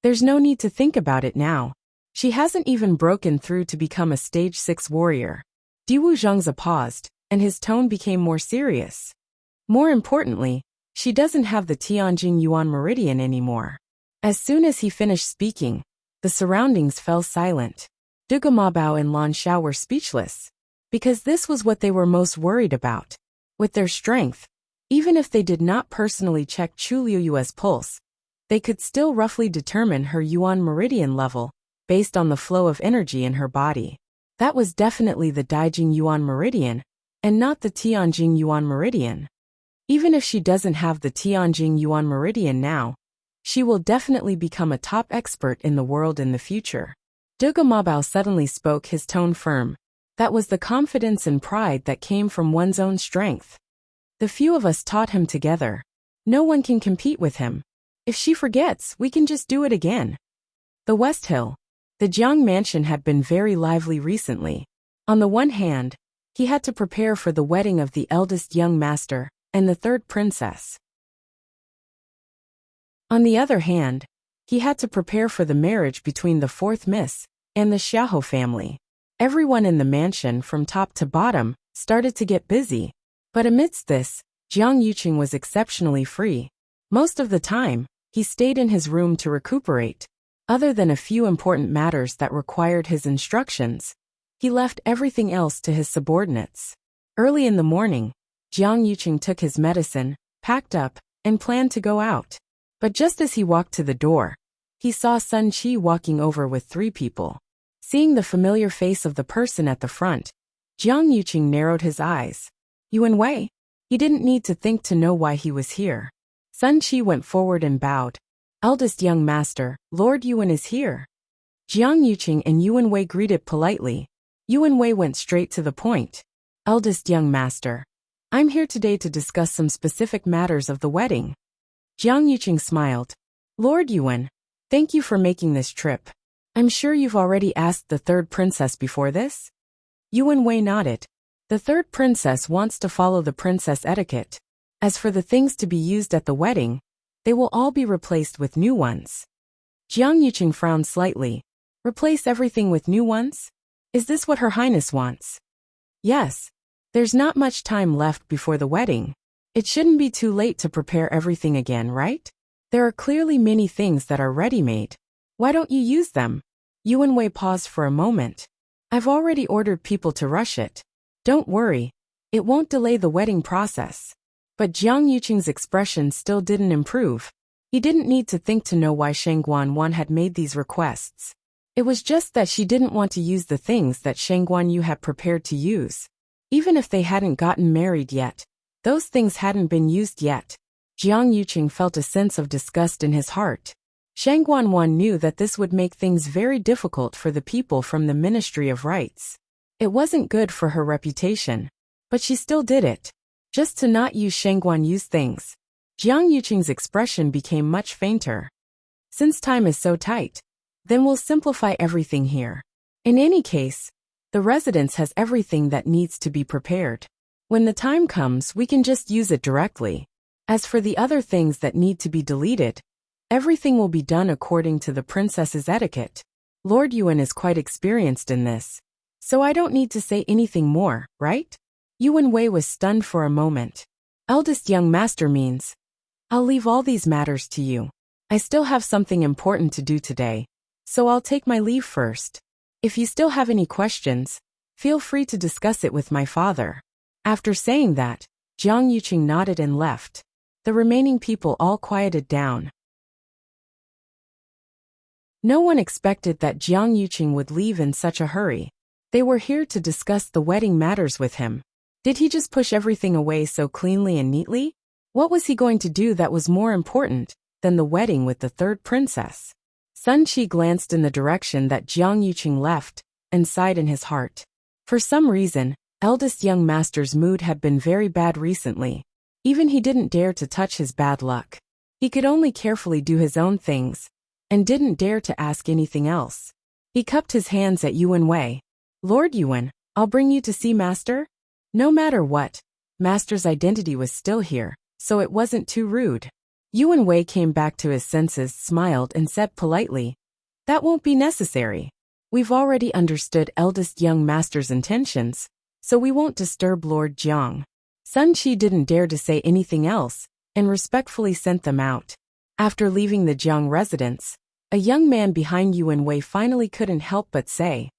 A: There's no need to think about it now. She hasn't even broken through to become a stage 6 warrior. Diwu Zhengzi paused, and his tone became more serious. More importantly, she doesn't have the Tianjin Yuan Meridian anymore. As soon as he finished speaking, the surroundings fell silent. Dugu Mabao and Lan Xiao were speechless, because this was what they were most worried about. With their strength, even if they did not personally check Chu Liuyue's pulse, they could still roughly determine her Yuan Meridian level based on the flow of energy in her body. That was definitely the Daijing Yuan Meridian, and not the Tianjin Yuan Meridian. Even if she doesn't have the Tianjin Yuan Meridian now, she will definitely become a top expert in the world in the future. Dugu Mabao suddenly spoke, his tone firm. That was the confidence and pride that came from one's own strength. The few of us taught him together. No one can compete with him. If she forgets, we can just do it again. The West Hill. The Jiang mansion had been very lively recently. On the one hand, he had to prepare for the wedding of the eldest young master and the third princess. On the other hand, he had to prepare for the marriage between the fourth miss and the Xiaohou family. Everyone in the mansion from top to bottom started to get busy. But amidst this, Jiang Yuqing was exceptionally free. Most of the time, he stayed in his room to recuperate. Other than a few important matters that required his instructions, he left everything else to his subordinates. Early in the morning, Jiang Yuqing took his medicine, packed up, and planned to go out. But just as he walked to the door, he saw Sun Qi walking over with 3 people. Seeing the familiar face of the person at the front, Jiang Yuqing narrowed his eyes. Yuan Wei? He didn't need to think to know why he was here. Sun Qi went forward and bowed. Eldest young master, Lord Yuan is here. Jiang Yuqing and Yuan Wei greeted politely. Yuan Wei went straight to the point. Eldest young master, I'm here today to discuss some specific matters of the wedding. Jiang Yuqing smiled. Lord Yuan, thank you for making this trip. I'm sure you've already asked the third princess before this? Yuan Wei nodded. The third princess wants to follow the princess etiquette. As for the things to be used at the wedding, they will all be replaced with new ones. Jiang Yuqing frowned slightly. Replace everything with new ones? Is this what Her Highness wants? Yes. There's not much time left before the wedding. It shouldn't be too late to prepare everything again, right? There are clearly many things that are ready-made. Why don't you use them? Yuan Wei paused for a moment. I've already ordered people to rush it. Don't worry. It won't delay the wedding process. But Jiang Yuqing's expression still didn't improve. He didn't need to think to know why Shang Guanwan had made these requests. It was just that she didn't want to use the things that Shang Guanyu had prepared to use. Even if they hadn't gotten married yet, those things hadn't been used yet. Jiang Yuqing felt a sense of disgust in his heart. Shang Guanwan knew that this would make things very difficult for the people from the Ministry of Rites. It wasn't good for her reputation, but she still did it, just to not use Shang Guanyu's things. Jiang Yuqing's expression became much fainter. Since time is so tight, Then we'll simplify everything here. In any case, the residence has everything that needs to be prepared. When the time comes, we can just use it directly. As for the other things that need to be deleted, everything will be done according to the princess's etiquette. Lord Yuan is quite experienced in this, so I don't need to say anything more, right? Yuan Wei was stunned for a moment. Eldest young master means, I'll leave all these matters to you. I still have something important to do today, so I'll take my leave first. If you still have any questions, feel free to discuss it with my father. After saying that, Jiang Yuqing nodded and left. The remaining people all quieted down. No one expected that Jiang Yuqing would leave in such a hurry. They were here to discuss the wedding matters with him. Did he just push everything away so cleanly and neatly? What was he going to do that was more important than the wedding with the third princess? Sun Qi glanced in the direction that Jiang Yuqing left and sighed in his heart. For some reason, eldest young master's mood had been very bad recently. Even he didn't dare to touch his bad luck. He could only carefully do his own things and didn't dare to ask anything else. He cupped his hands at Yuan Wei. Lord Yuan, I'll bring you to see master? No matter what, master's identity was still here, so it wasn't too rude. Yuan Wei came back to his senses, smiled and said politely, that won't be necessary. We've already understood eldest young master's intentions, so we won't disturb Lord Jiang. Sun Qi didn't dare to say anything else, and respectfully sent them out. After leaving the Jiang residence, a young man behind Yuan Wei finally couldn't help but say,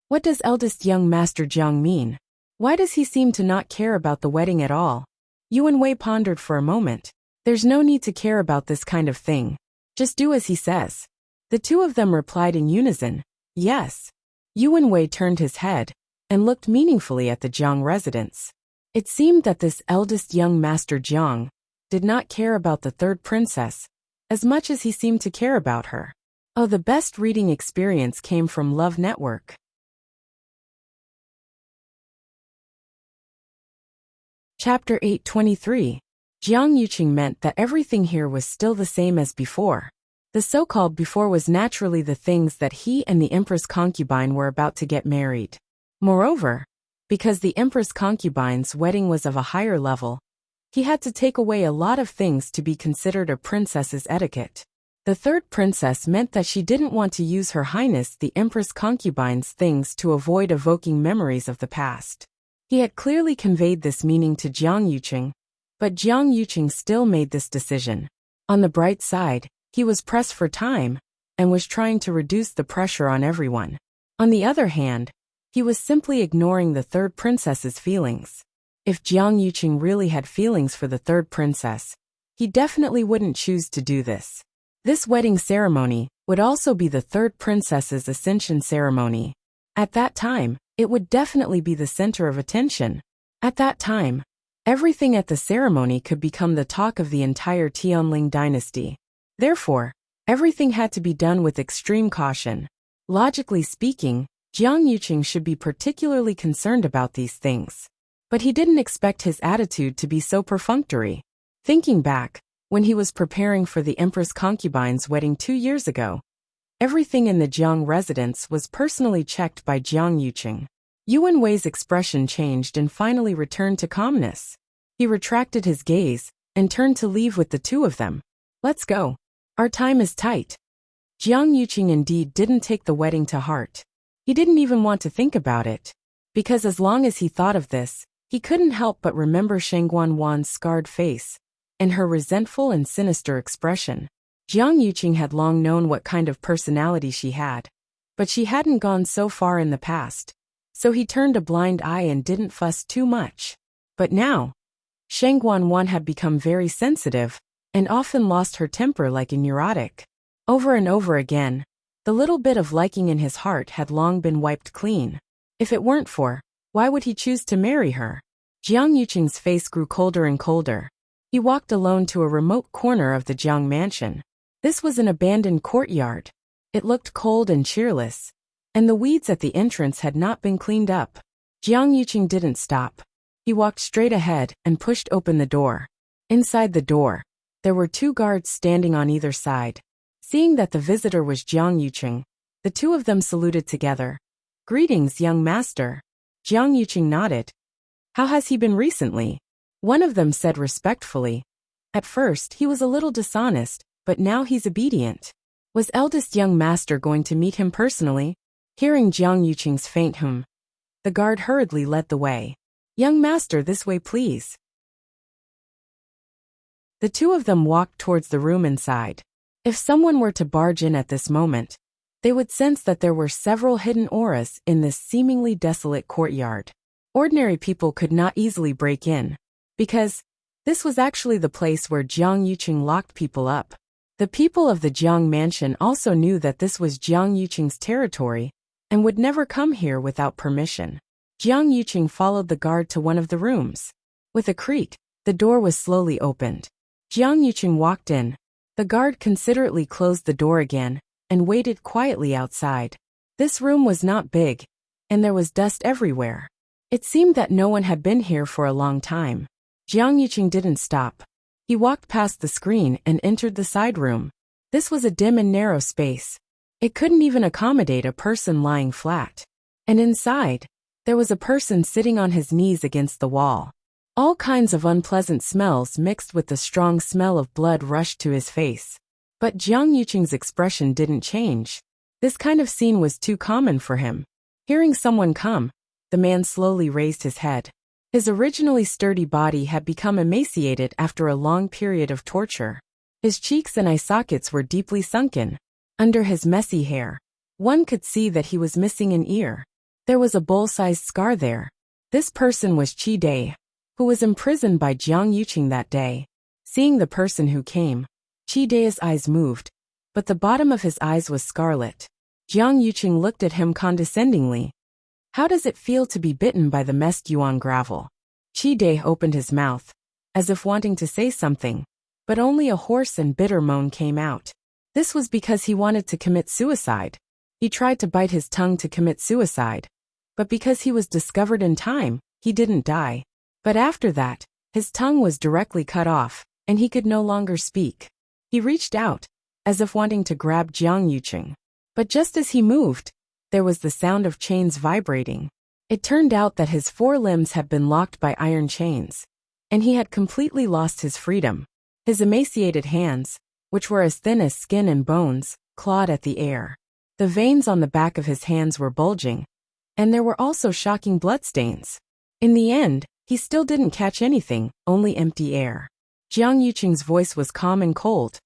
A: what does eldest young master Jiang mean? Why does he seem to not care about the wedding at all? Yuan Wei pondered for a moment. There's no need to care about this kind of thing. Just do as he says. The two of them replied in unison, yes. Yuan Wei turned his head and looked meaningfully at the Jiang residence. It seemed that this eldest young master Jiang did not care about the third princess as much as he seemed to care about her. Oh, the best reading experience came from Love Network. Chapter 823. Jiang Yuqing meant that everything here was still the same as before. The so-called before was naturally the things that he and the Empress concubine were about to get married. Moreover, because the Empress concubine's wedding was of a higher level, he had to take away a lot of things to be considered a princess's etiquette. The third princess meant that she didn't want to use Her Highness the Empress concubine's things to avoid evoking memories of the past. He had clearly conveyed this meaning to Jiang Yuqing, but Jiang Yuqing still made this decision. On the bright side, he was pressed for time and was trying to reduce the pressure on everyone. On the other hand, he was simply ignoring the third princess's feelings. If Jiang Yuqing really had feelings for the third princess, he definitely wouldn't choose to do this. This wedding ceremony would also be the third princess's ascension ceremony. At that time, it would definitely be the center of attention. At that time, everything at the ceremony could become the talk of the entire Tianling dynasty. Therefore, everything had to be done with extreme caution. Logically speaking, Jiang Yuqing should be particularly concerned about these things. But he didn't expect his attitude to be so perfunctory. Thinking back, when he was preparing for the Empress concubine's wedding 2 years ago, everything in the Jiang residence was personally checked by Jiang Yuqing. Yuan Wei's expression changed and finally returned to calmness. He retracted his gaze and turned to leave with the two of them. Let's go. Our time is tight. Jiang Yuqing indeed didn't take the wedding to heart. He didn't even want to think about it, because as long as he thought of this, he couldn't help but remember Sheng Guanwan's scarred face and her resentful and sinister expression. Jiang Yuqing had long known what kind of personality she had, but she hadn't gone so far in the past, so he turned a blind eye and didn't fuss too much. But now, Sheng Guanwan had become very sensitive and often lost her temper like a neurotic. Over and over again, the little bit of liking in his heart had long been wiped clean. If it weren't for, why would he choose to marry her? Jiang Yuqing's face grew colder and colder. He walked alone to a remote corner of the Jiang mansion. This was an abandoned courtyard. It looked cold and cheerless, and the weeds at the entrance had not been cleaned up. Jiang Yuqing didn't stop. He walked straight ahead and pushed open the door. Inside the door, there were 2 guards standing on either side. Seeing that the visitor was Jiang Yuqing, The two of them saluted together. "Greetings, young master." Jiang Yuqing nodded. "How has he been recently?" One of them said respectfully. "At first, he was a little dishonest, but now he's obedient." Was eldest young master going to meet him personally? Hearing Jiang Yuqing's faint hum, the guard hurriedly led the way. "Young master, this way please." The two of them walked towards the room inside. If someone were to barge in at this moment, they would sense that there were several hidden auras in this seemingly desolate courtyard. Ordinary people could not easily break in, because this was actually the place where Jiang Yuqing locked people up. The people of the Jiang mansion also knew that this was Jiang Yuqing's territory and would never come here without permission. Jiang Yuqing followed the guard to one of the rooms. With a creak, the door was slowly opened. Jiang Yuqing walked in. The guard considerately closed the door again and waited quietly outside. This room was not big, and there was dust everywhere. It seemed that no one had been here for a long time. Jiang Yuqing didn't stop. He walked past the screen and entered the side room. This was a dim and narrow space. It couldn't even accommodate a person lying flat. And inside, there was a person sitting on his knees against the wall. All kinds of unpleasant smells mixed with the strong smell of blood rushed to his face. But Jiang Yuqing's expression didn't change. This kind of scene was too common for him. Hearing someone come, the man slowly raised his head. His originally sturdy body had become emaciated after a long period of torture. His cheeks and eye sockets were deeply sunken. Under his messy hair, one could see that he was missing an ear. There was a bowl-sized scar there. This person was Qi Dai, who was imprisoned by Jiang Yuqing that day. Seeing the person who came, Qi Dai's eyes moved, but the bottom of his eyes was scarlet. Jiang Yuqing looked at him condescendingly. "How does it feel to be bitten by the messed yuan gravel?" Qi Dai opened his mouth, as if wanting to say something, but only a hoarse and bitter moan came out. This was because he wanted to commit suicide. He tried to bite his tongue to commit suicide, but because he was discovered in time, he didn't die. But after that, his tongue was directly cut off, and he could no longer speak. He reached out, as if wanting to grab Jiang Yuqing. But just as he moved, there was the sound of chains vibrating. It turned out that his four limbs had been locked by iron chains, and he had completely lost his freedom. His emaciated hands, which were as thin as skin and bones, clawed at the air. The veins on the back of his hands were bulging, and there were also shocking bloodstains. In the end, he still didn't catch anything, only empty air. Jiang Yuqing's voice was calm and cold.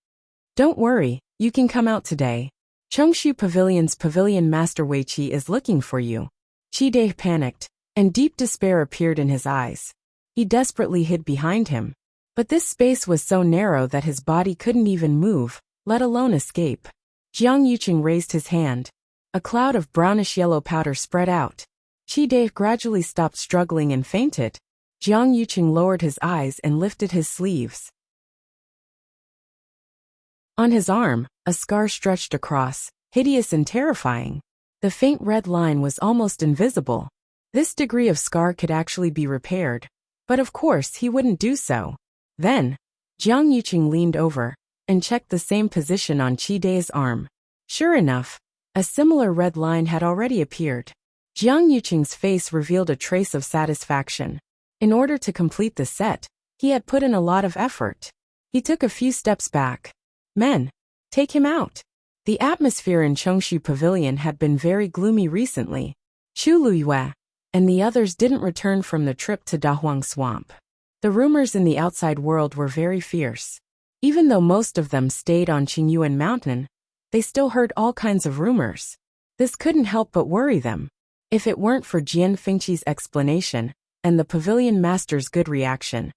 A: "Don't worry, you can come out today. Chongshu Pavilion's pavilion master Wei Qi is looking for you." Qi Dai panicked, and deep despair appeared in his eyes. He desperately hid behind him. But this space was so narrow that his body couldn't even move, let alone escape. Jiang Yuqing raised his hand. A cloud of brownish-yellow powder spread out. Qi Dai gradually stopped struggling and fainted. Jiang Yuqing lowered his eyes and lifted his sleeves. On his arm, a scar stretched across, hideous and terrifying. The faint red line was almost invisible. This degree of scar could actually be repaired, but of course he wouldn't do so. Then, Jiang Yuqing leaned over and checked the same position on Qi Dai's arm. Sure enough, a similar red line had already appeared. Jiang Yuqing's face revealed a trace of satisfaction. In order to complete the set, he had put in a lot of effort. He took a few steps back. "Men, take him out." The atmosphere in Chongshu Pavilion had been very gloomy recently. Chu Luyue and the others didn't return from the trip to Dahuang Swamp. The rumors in the outside world were very fierce. Even though most of them stayed on Qingyuan Mountain, they still heard all kinds of rumors. This couldn't help but worry them. If it weren't for Jian Fengqi's explanation and the pavilion master's good reaction,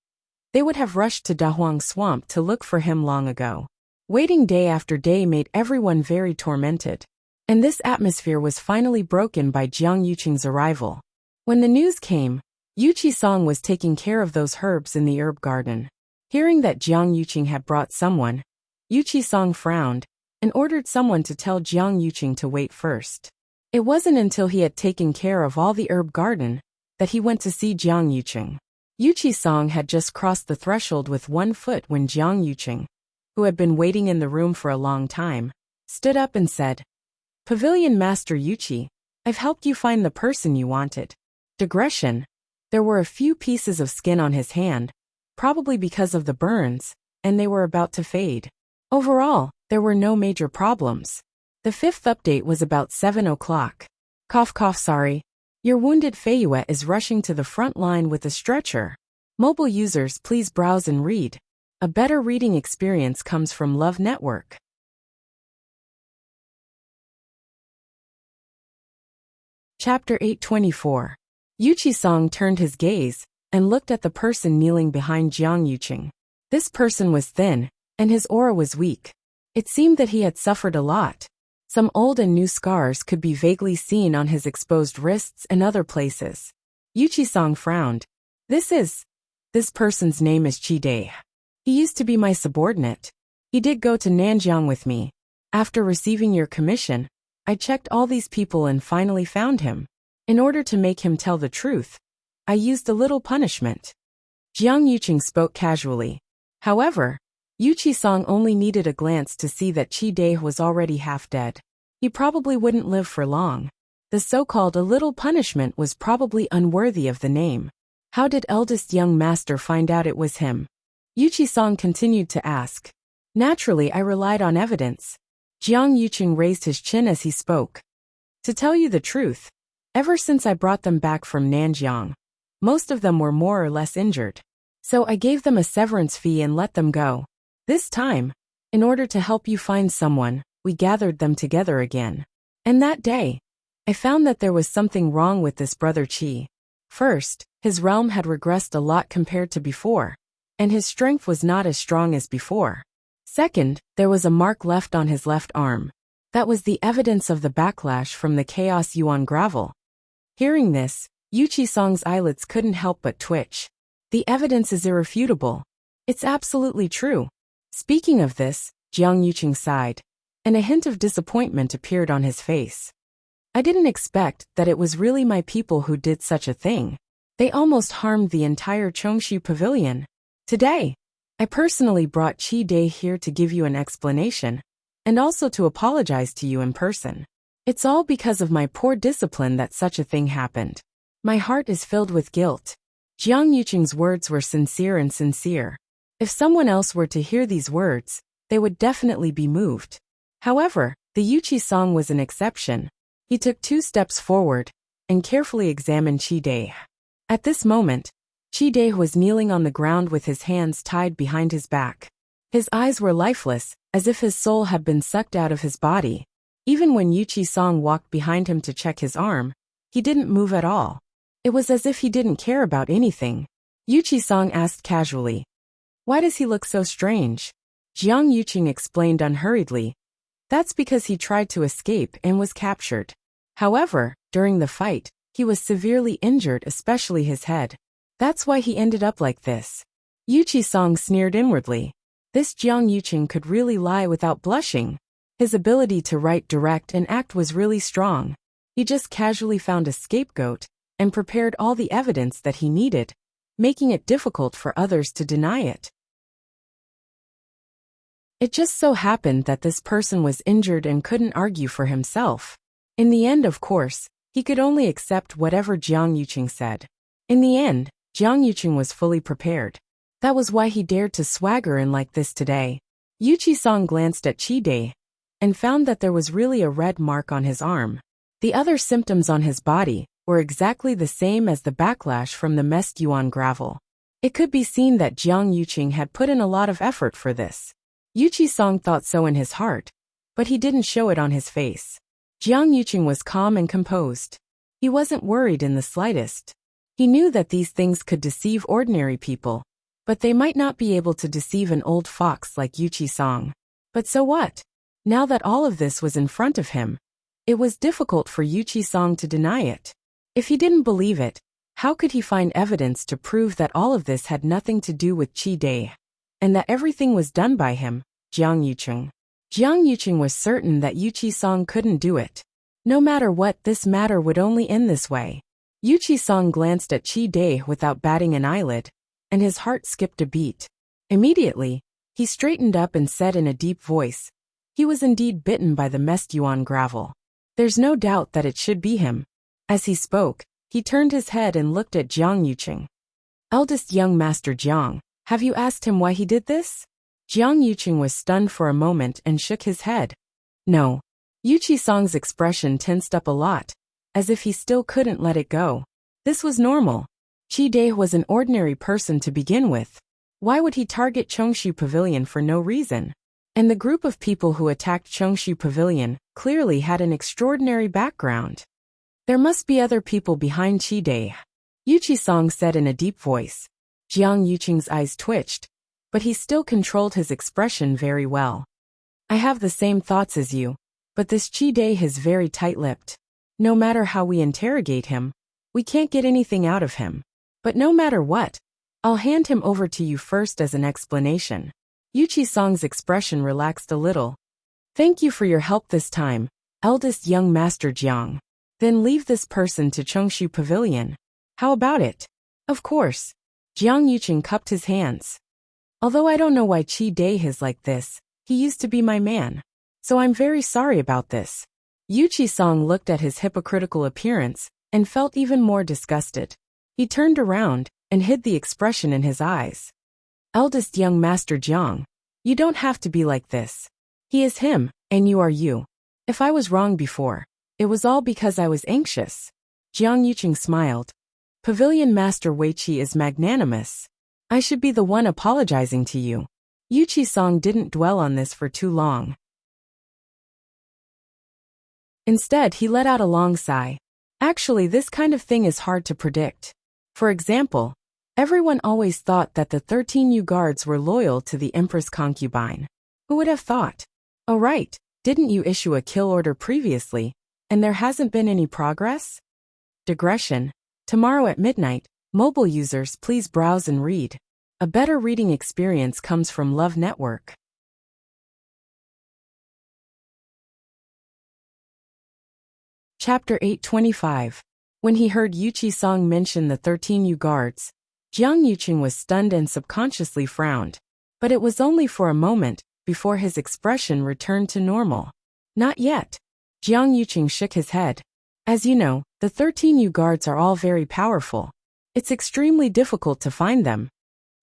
A: they would have rushed to Dahuang Swamp to look for him long ago. Waiting day after day made everyone very tormented, and this atmosphere was finally broken by Jiang Yuqing's arrival. When the news came, Yu Qisong was taking care of those herbs in the herb garden. Hearing that Jiang Yuqing had brought someone, Yu Qisong frowned and ordered someone to tell Jiang Yuqing to wait first. It wasn't until he had taken care of all the herb garden that he went to see Jiang Yuqing. Yu Qisong had just crossed the threshold with one foot when Jiang Yuqing, who had been waiting in the room for a long time, stood up and said, Pavilion Master Yuchi, I've helped you find the person you wanted. Digression. There were a few pieces of skin on his hand, probably because of the burns, and they were about to fade. Overall, there were no major problems. The fifth update was about 7 o'clock. Cough cough sorry. Your wounded Feyue is rushing to the front line with a stretcher. Mobile users please browse and read. A better reading experience comes from Love Network. Chapter 824. Yuchi-song turned his gaze and looked at the person kneeling behind Jiang Yuqing. This person was thin, and his aura was weak. It seemed that he had suffered a lot. Some old and new scars could be vaguely seen on his exposed wrists and other places. Yuchi-song frowned. This person's name is Chi Dai. He used to be my subordinate. He did go to Nanjiang with me. After receiving your commission, I checked all these people and finally found him. In order to make him tell the truth, I used a little punishment. Jiang Yuqing spoke casually. However, Yuchi-song only needed a glance to see that Chi Dai was already half dead. He probably wouldn't live for long. The so-called a little punishment was probably unworthy of the name. How did eldest young master find out it was him? Yuchi-song continued to ask. Naturally, I relied on evidence. Jiang Yuqing raised his chin as he spoke. To tell you the truth, ever since I brought them back from Nanjiang, most of them were more or less injured. So I gave them a severance fee and let them go. This time, in order to help you find someone, we gathered them together again. And that day, I found that there was something wrong with this brother Chi. First, his realm had regressed a lot compared to before, and his strength was not as strong as before. Second, there was a mark left on his left arm. That was the evidence of the backlash from the Chaos Yuan gravel. Hearing this, Yuchi-song's eyelids couldn't help but twitch. The evidence is irrefutable. It's absolutely true. Speaking of this, Jiang Yuqing sighed, and a hint of disappointment appeared on his face. I didn't expect that it was really my people who did such a thing. They almost harmed the entire Chongshu Pavilion. Today, I personally brought Chi Dai here to give you an explanation, and also to apologize to you in person. It's all because of my poor discipline that such a thing happened. My heart is filled with guilt. Jiang Yuqing's words were sincere and sincere. If someone else were to hear these words, they would definitely be moved. However, the Yuchi-song was an exception. He took 2 steps forward and carefully examined Chi Dai. At this moment, Chi Dai was kneeling on the ground with his hands tied behind his back. His eyes were lifeless, as if his soul had been sucked out of his body. Even when Yuchi-song walked behind him to check his arm, he didn't move at all. It was as if he didn't care about anything. Yuchi-song asked casually, "Why does he look so strange?" Jiang Yuqing explained unhurriedly. That's because he tried to escape and was captured. However, during the fight, he was severely injured, especially his head. That's why he ended up like this. Yuchi-song sneered inwardly. This Jiang Yuqing could really lie without blushing. His ability to write direct and act was really strong. He just casually found a scapegoat and prepared all the evidence that he needed, making it difficult for others to deny it. It just so happened that this person was injured and couldn't argue for himself. In the end, of course, he could only accept whatever Jiang Yuqing said. In the end, Jiang Yuqing was fully prepared. That was why he dared to swagger in like this today. Yuchi-song glanced at Chi Dai and found that there was really a red mark on his arm. The other symptoms on his body were exactly the same as the backlash from the Mest Yuan gravel. It could be seen that Jiang Yuqing had put in a lot of effort for this. Yuchi-song thought so in his heart, but he didn't show it on his face. Jiang Yuqing was calm and composed. He wasn't worried in the slightest. He knew that these things could deceive ordinary people, but they might not be able to deceive an old fox like Yuchi-song. But so what? Now that all of this was in front of him, it was difficult for Yuchi-song to deny it. If he didn't believe it, how could he find evidence to prove that all of this had nothing to do with Chi Dai, and that everything was done by him, Jiang Yuqing? Jiang Yuqing was certain that Yuchi-song couldn't do it. No matter what, this matter would only end this way. Yuchi-song glanced at Chi Dai without batting an eyelid, and his heart skipped a beat. Immediately, he straightened up and said in a deep voice, he was indeed bitten by the Mest Yuan gravel. There's no doubt that it should be him. As he spoke, he turned his head and looked at Jiang Yuqing. Eldest young Master Jiang, have you asked him why he did this? Jiang Yuqing was stunned for a moment and shook his head. No. Yu Qisong's expression tensed up a lot, as if he still couldn't let it go. This was normal. Qi Dai was an ordinary person to begin with. Why would he target Chongshu Pavilion for no reason? And the group of people who attacked Chongshu Pavilion clearly had an extraordinary background. There must be other people behind Qi Dai, Yu Qisong said in a deep voice. Jiang Yuqing's eyes twitched, but he still controlled his expression very well. I have the same thoughts as you, but this Qi Dai is very tight-lipped. No matter how we interrogate him, we can't get anything out of him. But no matter what, I'll hand him over to you first as an explanation. Yu Qisong's expression relaxed a little. Thank you for your help this time, eldest young Master Jiang. Then leave this person to Chongshu Pavilion. How about it? Of course. Jiang Yuqing cupped his hands. Although I don't know why Qi Dai is like this, he used to be my man. So I'm very sorry about this. Yu Qisong looked at his hypocritical appearance and felt even more disgusted. He turned around and hid the expression in his eyes. Eldest young Master Jiang, you don't have to be like this. He is him, and you are you. If I was wrong before, it was all because I was anxious. Jiang Yuqing smiled. Pavilion Master Weiqi is magnanimous. I should be the one apologizing to you. Yu Qisong didn't dwell on this for too long. Instead, he let out a long sigh. Actually, this kind of thing is hard to predict. For example, everyone always thought that the 13 Yu guards were loyal to the Empress concubine. Who would have thought? Oh right, didn't you issue a kill order previously, and there hasn't been any progress? Digression. Tomorrow at midnight, mobile users please browse and read. A better reading experience comes from Love Network. Chapter 825. When he heard Yu Qisong mention the 13 Yu guards, Jiang Yuqing was stunned and subconsciously frowned. But it was only for a moment, before his expression returned to normal. Not yet. Jiang Yuqing shook his head. As you know, the 13 Yu guards are all very powerful. It's extremely difficult to find them.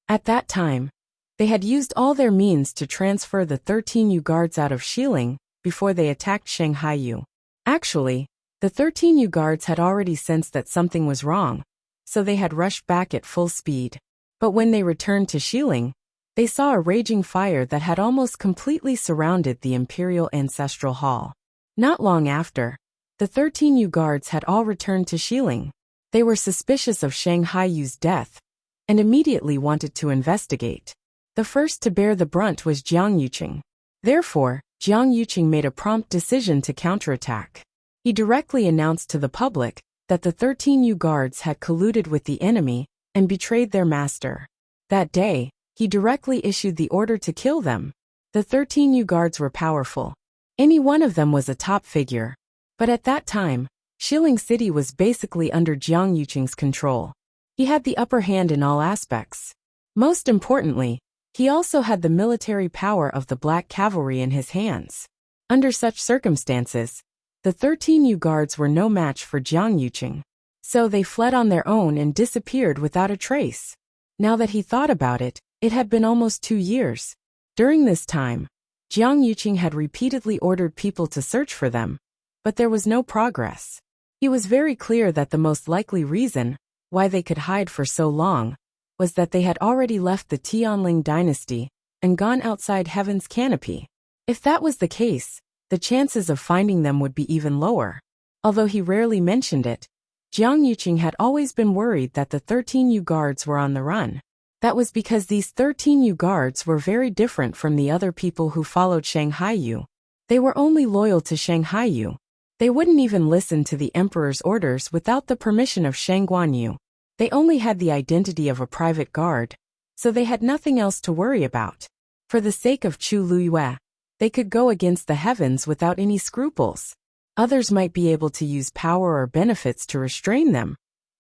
A: At that time, they had used all their means to transfer the 13 Yu guards out of Xiling before they attacked Shanghai Yu. Actually, the 13 Yu guards had already sensed that something was wrong, so they had rushed back at full speed. But when they returned to Xiling, they saw a raging fire that had almost completely surrounded the Imperial Ancestral Hall. Not long after, the 13 Yu guards had all returned to Xiling. They were suspicious of Shanghai Yu's death, and immediately wanted to investigate. The first to bear the brunt was Jiang Yuqing. Therefore, Jiang Yuqing made a prompt decision to counterattack. He directly announced to the public that the 13 Yu guards had colluded with the enemy and betrayed their master. That day, he directly issued the order to kill them. The 13 Yu guards were powerful. Any one of them was a top figure. But at that time, Xiling City was basically under Jiang Yuqing's control. He had the upper hand in all aspects. Most importantly, he also had the military power of the Black Cavalry in his hands. Under such circumstances, the 13 Yu guards were no match for Jiang Yuqing. So they fled on their own and disappeared without a trace. Now that he thought about it, it had been almost 2 years. During this time, Jiang Yuqing had repeatedly ordered people to search for them, but there was no progress. He was very clear that the most likely reason why they could hide for so long was that they had already left the Tianling dynasty and gone outside Heaven's canopy. If that was the case, the chances of finding them would be even lower. Although he rarely mentioned it, Jiang Yuqing had always been worried that the 13 Yu guards were on the run. That was because these 13 Yu guards were very different from the other people who followed Shanghai Yu. They were only loyal to Shanghai Yu. They wouldn't even listen to the emperor's orders without the permission of Shangguan Yu. They only had the identity of a private guard, so they had nothing else to worry about. For the sake of Chu Luiyue, they could go against the heavens without any scruples. Others might be able to use power or benefits to restrain them.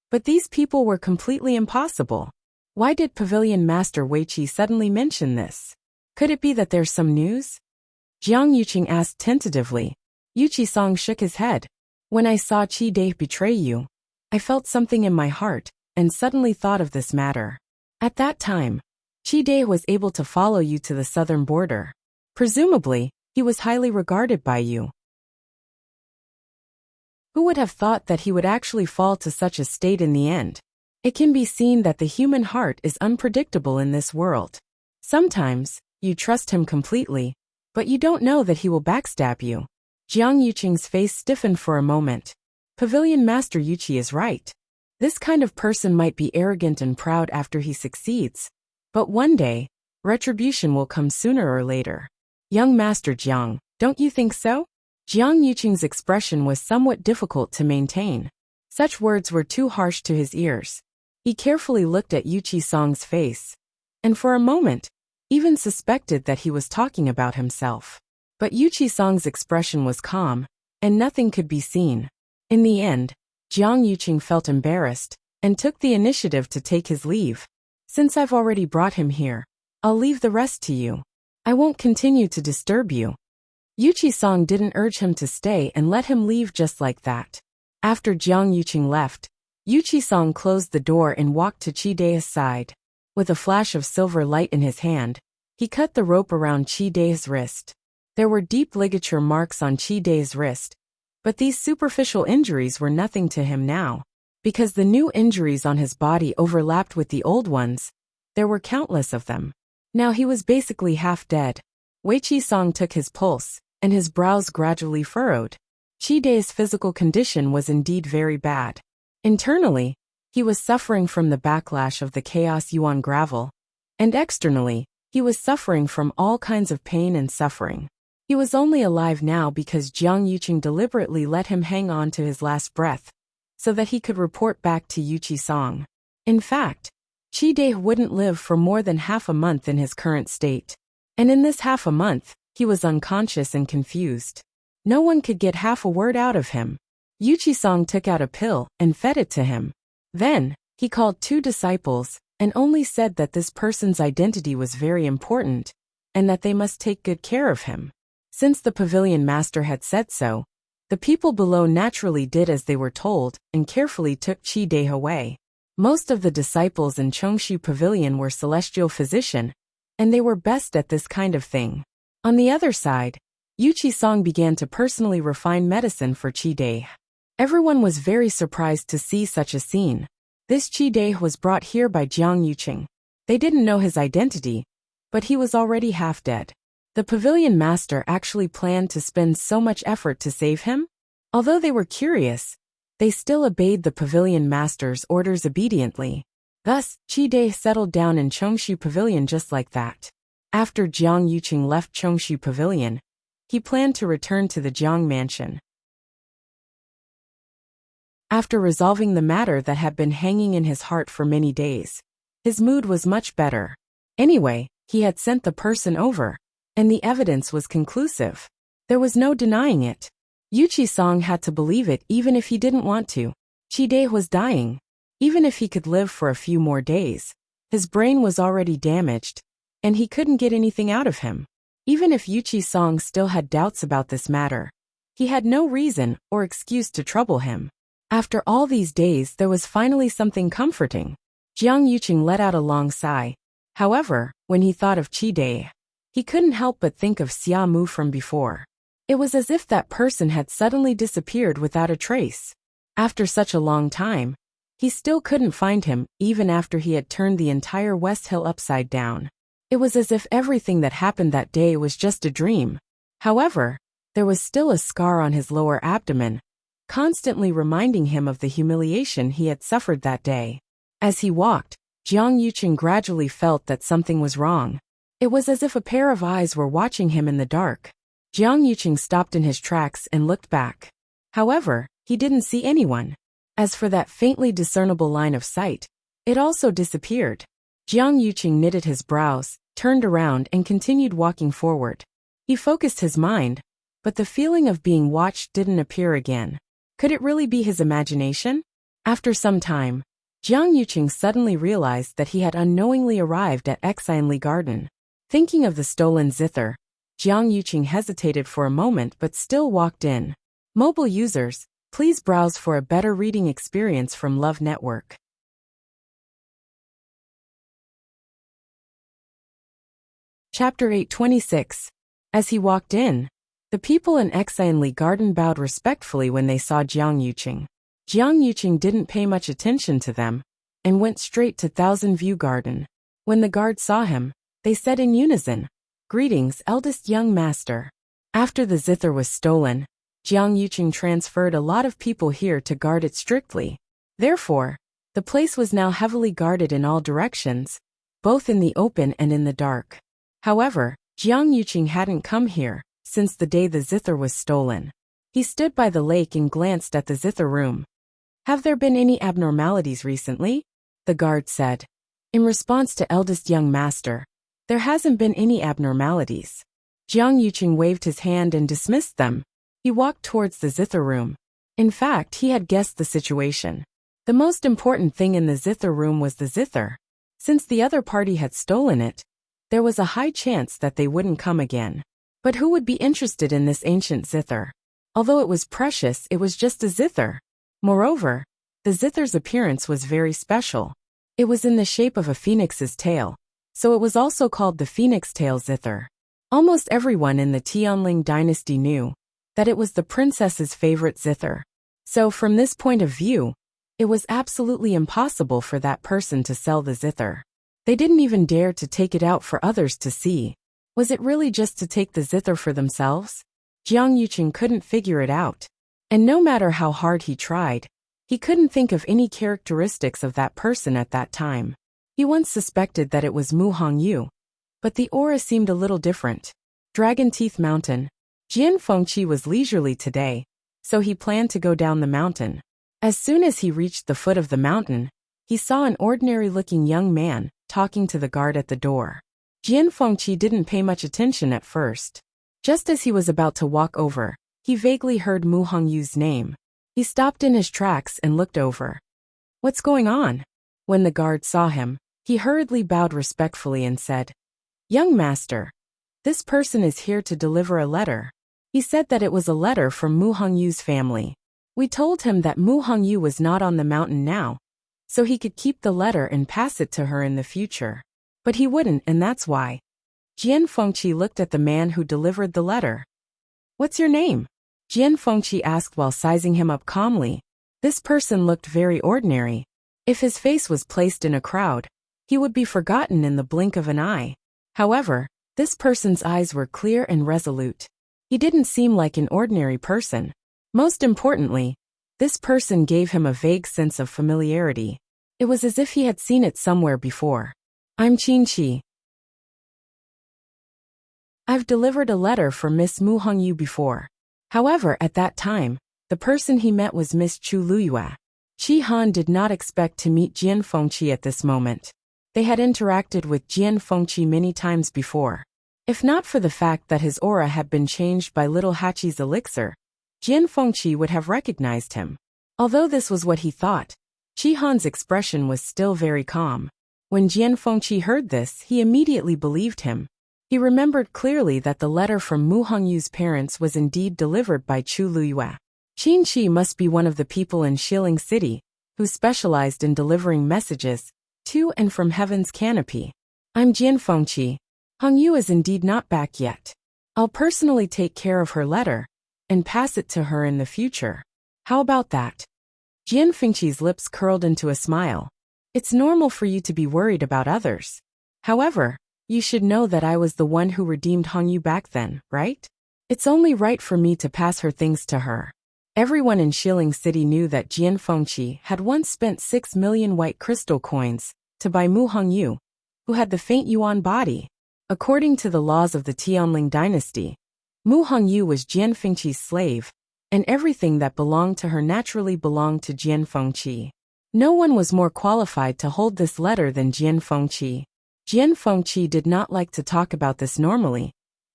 A: But these people were completely impossible. Why did Pavilion Master Weiqi suddenly mention this? Could it be that there's some news? Jiang Yuqing asked tentatively. Yuchi-song shook his head. When I saw Chi-Dae betray you, I felt something in my heart, and suddenly thought of this matter. At that time, Chi-Dae was able to follow you to the southern border. Presumably, he was highly regarded by you. Who would have thought that he would actually fall to such a state in the end? It can be seen that the human heart is unpredictable in this world. Sometimes, you trust him completely, but you don't know that he will backstab you. Jiang Yuqing's face stiffened for a moment. Pavilion Master Yuqi is right. This kind of person might be arrogant and proud after he succeeds. But one day, retribution will come sooner or later. Young Master Jiang, don't you think so? Jiang Yuqing's expression was somewhat difficult to maintain. Such words were too harsh to his ears. He carefully looked at Yuchi-song's face, and for a moment, even suspected that he was talking about himself. But Yuchi-song's expression was calm, and nothing could be seen. In the end, Jiang Yuqing felt embarrassed, and took the initiative to take his leave. Since I've already brought him here, I'll leave the rest to you. I won't continue to disturb you. Yuchi-song didn't urge him to stay and let him leave just like that. After Jiang Yuqing left, Yuchi-song closed the door and walked to Chi-Dae's side. With a flash of silver light in his hand, he cut the rope around Chi-Dae's wrist. There were deep ligature marks on Chi-Dae's wrist, but these superficial injuries were nothing to him now. Because the new injuries on his body overlapped with the old ones, there were countless of them. Now he was basically half dead. Wei-Chi-song took his pulse, and his brows gradually furrowed. Chi-Dae's physical condition was indeed very bad. Internally, he was suffering from the backlash of the Chaos Yuan gravel, and externally, he was suffering from all kinds of pain and suffering. He was only alive now because Jiang Yuqing deliberately let him hang on to his last breath, so that he could report back to Yuchi-song. In fact, Chi-Dae wouldn't live for more than half a month in his current state. And in this half a month, he was unconscious and confused. No one could get half a word out of him. Yuchi-song took out a pill and fed it to him. Then, he called 2 disciples, and only said that this person's identity was very important, and that they must take good care of him. Since the pavilion master had said so, the people below naturally did as they were told, and carefully took Chi-Dae away. Most of the disciples in Chongshi Pavilion were celestial physician, and they were best at this kind of thing. On the other side, Yuchi-song began to personally refine medicine for Chi-Dae. Everyone was very surprised to see such a scene. This Chi-Dae was brought here by Jiang Yuqing. They didn't know his identity, but he was already half dead. The pavilion master actually planned to spend so much effort to save him? Although they were curious, they still obeyed the pavilion master's orders obediently. Thus, Chi-Dae settled down in Chongshi Pavilion just like that. After Jiang Yuqing left Chongshi Pavilion, he planned to return to the Jiang mansion. After resolving the matter that had been hanging in his heart for many days, his mood was much better. Anyway, he had sent the person over, and the evidence was conclusive. There was no denying it. Yuchi-song had to believe it even if he didn't want to. Chi-Dae was dying. Even if he could live for a few more days, his brain was already damaged, and he couldn't get anything out of him. Even if Yuchi-song still had doubts about this matter, he had no reason or excuse to trouble him. After all these days, there was finally something comforting. Jiang Yuqing let out a long sigh. However, when he thought of Chi-Dae, he couldn't help but think of Xia Mu from before. It was as if that person had suddenly disappeared without a trace. After such a long time, he still couldn't find him, even after he had turned the entire West Hill upside down. It was as if everything that happened that day was just a dream. However, there was still a scar on his lower abdomen, constantly reminding him of the humiliation he had suffered that day. As he walked, Jiang Yuqing gradually felt that something was wrong. It was as if a pair of eyes were watching him in the dark. Jiang Yuqing stopped in his tracks and looked back. However, he didn't see anyone. As for that faintly discernible line of sight, it also disappeared. Jiang Yuqing knitted his brows, turned around and continued walking forward. He focused his mind, but the feeling of being watched didn't appear again. Could it really be his imagination? After some time, Jiang Yuqing suddenly realized that he had unknowingly arrived at Exinli Garden. Thinking of the stolen zither, Jiang Yuqing hesitated for a moment but still walked in. Mobile users, please browse for a better reading experience from Love Network. Chapter 826. As he walked in, the people in Exanli Garden bowed respectfully when they saw Jiang Yuqing. Jiang Yuqing didn't pay much attention to them and went straight to Thousand View Garden. When the guards saw him, they said in unison, "Greetings, eldest young master." After the zither was stolen, Jiang Yuqing transferred a lot of people here to guard it strictly. Therefore, the place was now heavily guarded in all directions, both in the open and in the dark. However, Jiang Yuqing hadn't come here since the day the zither was stolen. He stood by the lake and glanced at the zither room. "Have there been any abnormalities recently?" the guard said. In response to eldest young master, "There hasn't been any abnormalities." Jiang Yuqing waved his hand and dismissed them. He walked towards the zither room. In fact, he had guessed the situation. The most important thing in the zither room was the zither. Since the other party had stolen it, there was a high chance that they wouldn't come again. But who would be interested in this ancient zither? Although it was precious, it was just a zither. Moreover, the zither's appearance was very special. It was in the shape of a phoenix's tail, so it was also called the phoenix tail zither. Almost everyone in the Tianling dynasty knew that it was the princess's favorite zither. So from this point of view, it was absolutely impossible for that person to sell the zither. They didn't even dare to take it out for others to see. Was it really just to take the zither for themselves? Jiang Yuqing couldn't figure it out. And no matter how hard he tried, he couldn't think of any characteristics of that person at that time. He once suspected that it was Mu Hongyu, but the aura seemed a little different. Dragon Teeth Mountain. Jian Fengqi was leisurely today, so he planned to go down the mountain. As soon as he reached the foot of the mountain, he saw an ordinary-looking young man talking to the guard at the door. Jian Fengqi didn't pay much attention at first. Just as he was about to walk over, he vaguely heard Mu Hongyu's name. He stopped in his tracks and looked over. "What's going on?" When the guard saw him, he hurriedly bowed respectfully and said, "Young master, this person is here to deliver a letter." He said that it was a letter from Mu Hongyu's family. We told him that Mu Hongyu was not on the mountain now, so he could keep the letter and pass it to her in the future. But he wouldn't, and that's why. Jian Fengqi looked at the man who delivered the letter. "What's your name?" Jian Fengqi asked while sizing him up calmly. This person looked very ordinary. If his face was placed in a crowd, he would be forgotten in the blink of an eye. However, this person's eyes were clear and resolute. He didn't seem like an ordinary person. Most importantly, this person gave him a vague sense of familiarity. It was as if he had seen it somewhere before. "I'm Qin Qi. I've delivered a letter for Miss Mu Hongyu before." However, at that time, the person he met was Miss Chu Luyue. Qi Han did not expect to meet Jian Fengqi at this moment. They had interacted with Jian Fengqi many times before. If not for the fact that his aura had been changed by Little Hachi's elixir, Jian Fengqi would have recognized him. Although this was what he thought, Qi Han's expression was still very calm. When Jian Fengqi heard this, he immediately believed him. He remembered clearly that the letter from Mu Hongyu's parents was indeed delivered by Chu Luyue. Qin Qi must be one of the people in Xiling City who specialized in delivering messages to and from Heaven's Canopy. "I'm Jian Fengqi. Hongyu is indeed not back yet. I'll personally take care of her letter and pass it to her in the future. How about that?" Jian Fengqi's lips curled into a smile. "It's normal for you to be worried about others. However, you should know that I was the one who redeemed Hongyu back then, right? It's only right for me to pass her things to her." Everyone in Xiling City knew that Jian Fengqi had once spent 6 million white crystal coins to buy Mu Hongyu, who had the faint yuan body. According to the laws of the Tianling dynasty, Mu Hongyu was Jian Fengqi's slave, and everything that belonged to her naturally belonged to Jian Fengqi. No one was more qualified to hold this letter than Jian Fengqi. Jian Fengqi did not like to talk about this normally,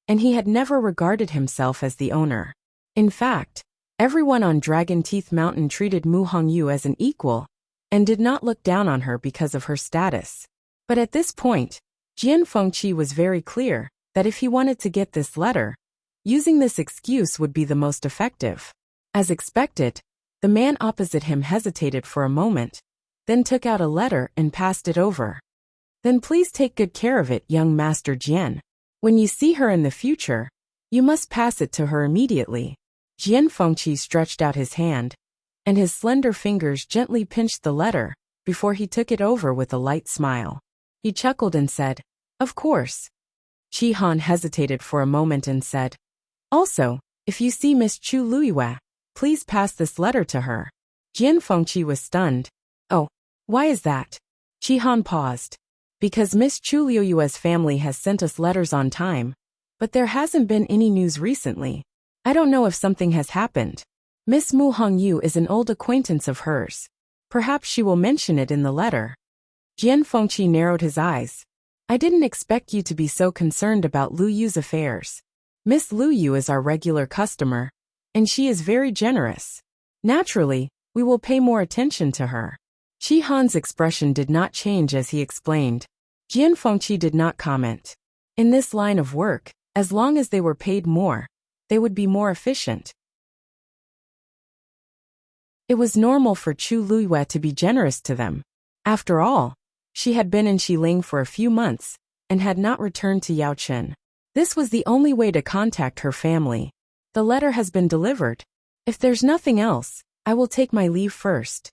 A: and he had never regarded himself as the owner. In fact, everyone on Dragon Teeth Mountain treated Mu Hongyu as an equal, and did not look down on her because of her status. But at this point, Jian Fengqi was very clear that if he wanted to get this letter, using this excuse would be the most effective. As expected, the man opposite him hesitated for a moment, then took out a letter and passed it over. Then please take good care of it, young Master Jian. When you see her in the future, you must pass it to her immediately. Jian Fengqi stretched out his hand, and his slender fingers gently pinched the letter before he took it over with a light smile. He chuckled and said, "Of course." Qi Han hesitated for a moment and said, "Also, if you see Miss Chu Luiyue, please pass this letter to her." Jian Fengqi was stunned. "Oh, why is that?" Qi Han paused. "Because Miss Chu Luiyue's family has sent us letters on time, but there hasn't been any news recently. I don't know if something has happened. Miss Mu Hongyu is an old acquaintance of hers. Perhaps she will mention it in the letter." Jian Fengqi narrowed his eyes. "I didn't expect you to be so concerned about Lu Yu's affairs. Miss Lu Yu is our regular customer, and she is very generous. Naturally, we will pay more attention to her." Qi Han's expression did not change as he explained. Jian Fengqi did not comment. In this line of work, as long as they were paid more, they would be more efficient. It was normal for Chu Luiyue to be generous to them. After all, she had been in Xiling for a few months and had not returned to Yaochen. This was the only way to contact her family. "The letter has been delivered. If there's nothing else, I will take my leave first."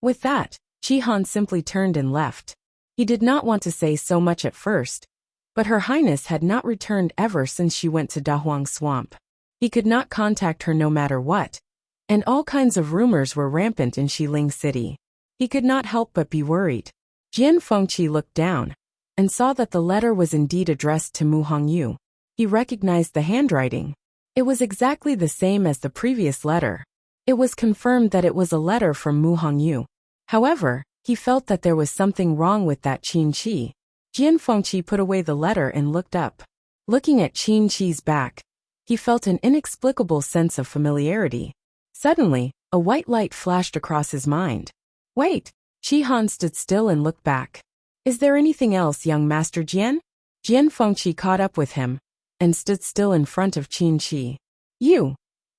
A: With that, Qi Han simply turned and left. He did not want to say so much at first, but Her Highness had not returned ever since she went to Dahuang Swamp. He could not contact her no matter what, and all kinds of rumors were rampant in Xiling City. He could not help but be worried. Jian Fengqi looked down and saw that the letter was indeed addressed to Mu Hongyu. He recognized the handwriting. It was exactly the same as the previous letter. It was confirmed that it was a letter from Mu Hongyu. However, he felt that there was something wrong with that Qin Qi. Jian Fengqi put away the letter and looked up. Looking at Qin Qi's back, he felt an inexplicable sense of familiarity. Suddenly, a white light flashed across his mind. "Wait!" Qi Han stood still and looked back. "Is there anything else, young Master Jian?" Jian Fengqi caught up with him and stood still in front of Qin Qi. "You!"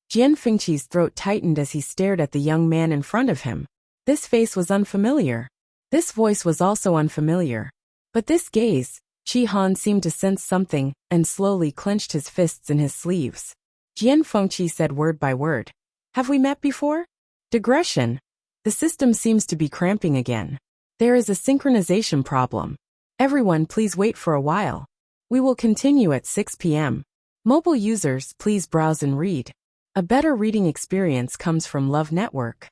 A: Jian Fengqi's throat tightened as he stared at the young man in front of him. This face was unfamiliar. This voice was also unfamiliar. But this gaze, Qi Han seemed to sense something and slowly clenched his fists in his sleeves. Jian Fengqi said word by word, "Have we met before?" "Digression. The system seems to be cramping again. There is a synchronization problem. Everyone please wait for a while. We will continue at 6 p.m. Mobile users please browse and read. A better reading experience comes from Love Network."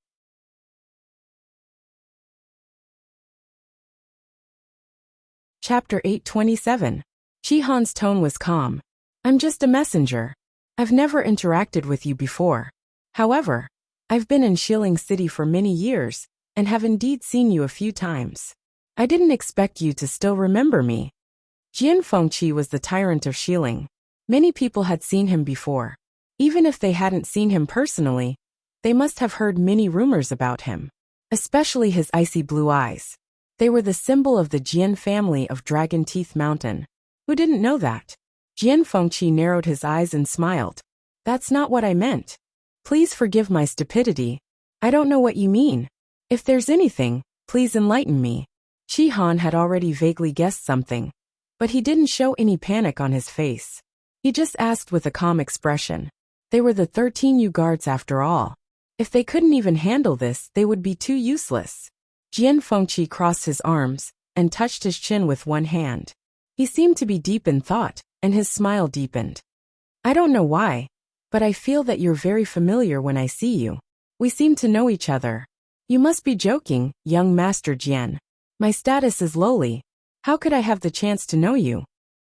A: Chapter 827. Qi Han's tone was calm. "I'm just a messenger. I've never interacted with you before. However, I've been in Xiling City for many years and have indeed seen you a few times. I didn't expect you to still remember me." Jian Fengqi was the tyrant of Xiling. Many people had seen him before. Even if they hadn't seen him personally, they must have heard many rumors about him. Especially his icy blue eyes. They were the symbol of the Jian family of Dragon Teeth Mountain. Who didn't know that? Jian Fengqi narrowed his eyes and smiled. "That's not what I meant. Please forgive my stupidity. I don't know what you mean. If there's anything, please enlighten me." Qi Han had already vaguely guessed something, but he didn't show any panic on his face. He just asked with a calm expression. They were the 13 Yu guards after all. If they couldn't even handle this, they would be too useless. Jian Fengqi crossed his arms and touched his chin with one hand. He seemed to be deep in thought, and his smile deepened. "I don't know why, but I feel that you're very familiar when I see you. We seem to know each other." "You must be joking, young Master Jian. My status is lowly. How could I have the chance to know you?"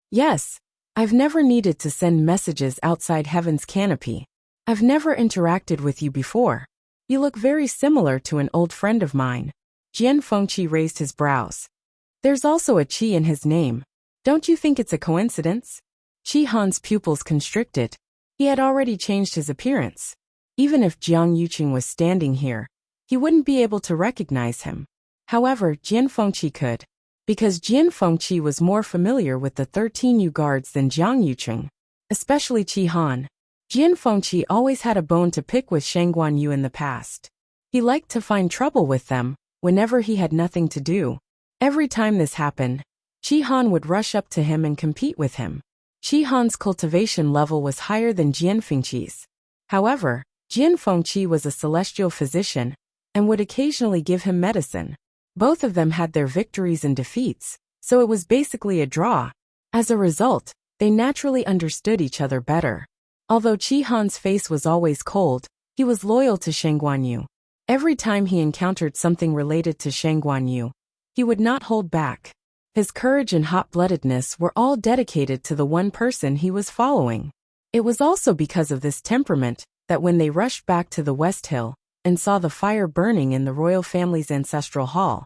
A: "Yes, I've never needed to send messages outside heaven's canopy. I've never interacted with you before. You look very similar to an old friend of mine." Jian Fengqi raised his brows. "There's also a Qi in his name. Don't you think it's a coincidence?" Qi Han's pupils constricted. He had already changed his appearance. Even if Jiang Yuqing was standing here, he wouldn't be able to recognize him. However, Jian Fengqi could. because Jian Fengqi was more familiar with the 13 Yu guards than Jiang Yucheng, especially Qi Han. Jian Fengqi always had a bone to pick with Shangguan Yu in the past. He liked to find trouble with them whenever he had nothing to do. Every time this happened, Qi Han would rush up to him and compete with him. Qi Han's cultivation level was higher than Jian Fengqi's. However, Jian Fengqi was a celestial physician and would occasionally give him medicine. Both of them had their victories and defeats, so it was basically a draw. As a result, they naturally understood each other better. Although Qi Han's face was always cold, he was loyal to Shangguan Yu. Every time he encountered something related to Shangguan Yu, he would not hold back. His courage and hot-bloodedness were all dedicated to the one person he was following. It was also because of this temperament that when they rushed back to the West Hill and saw the fire burning in the royal family's ancestral hall,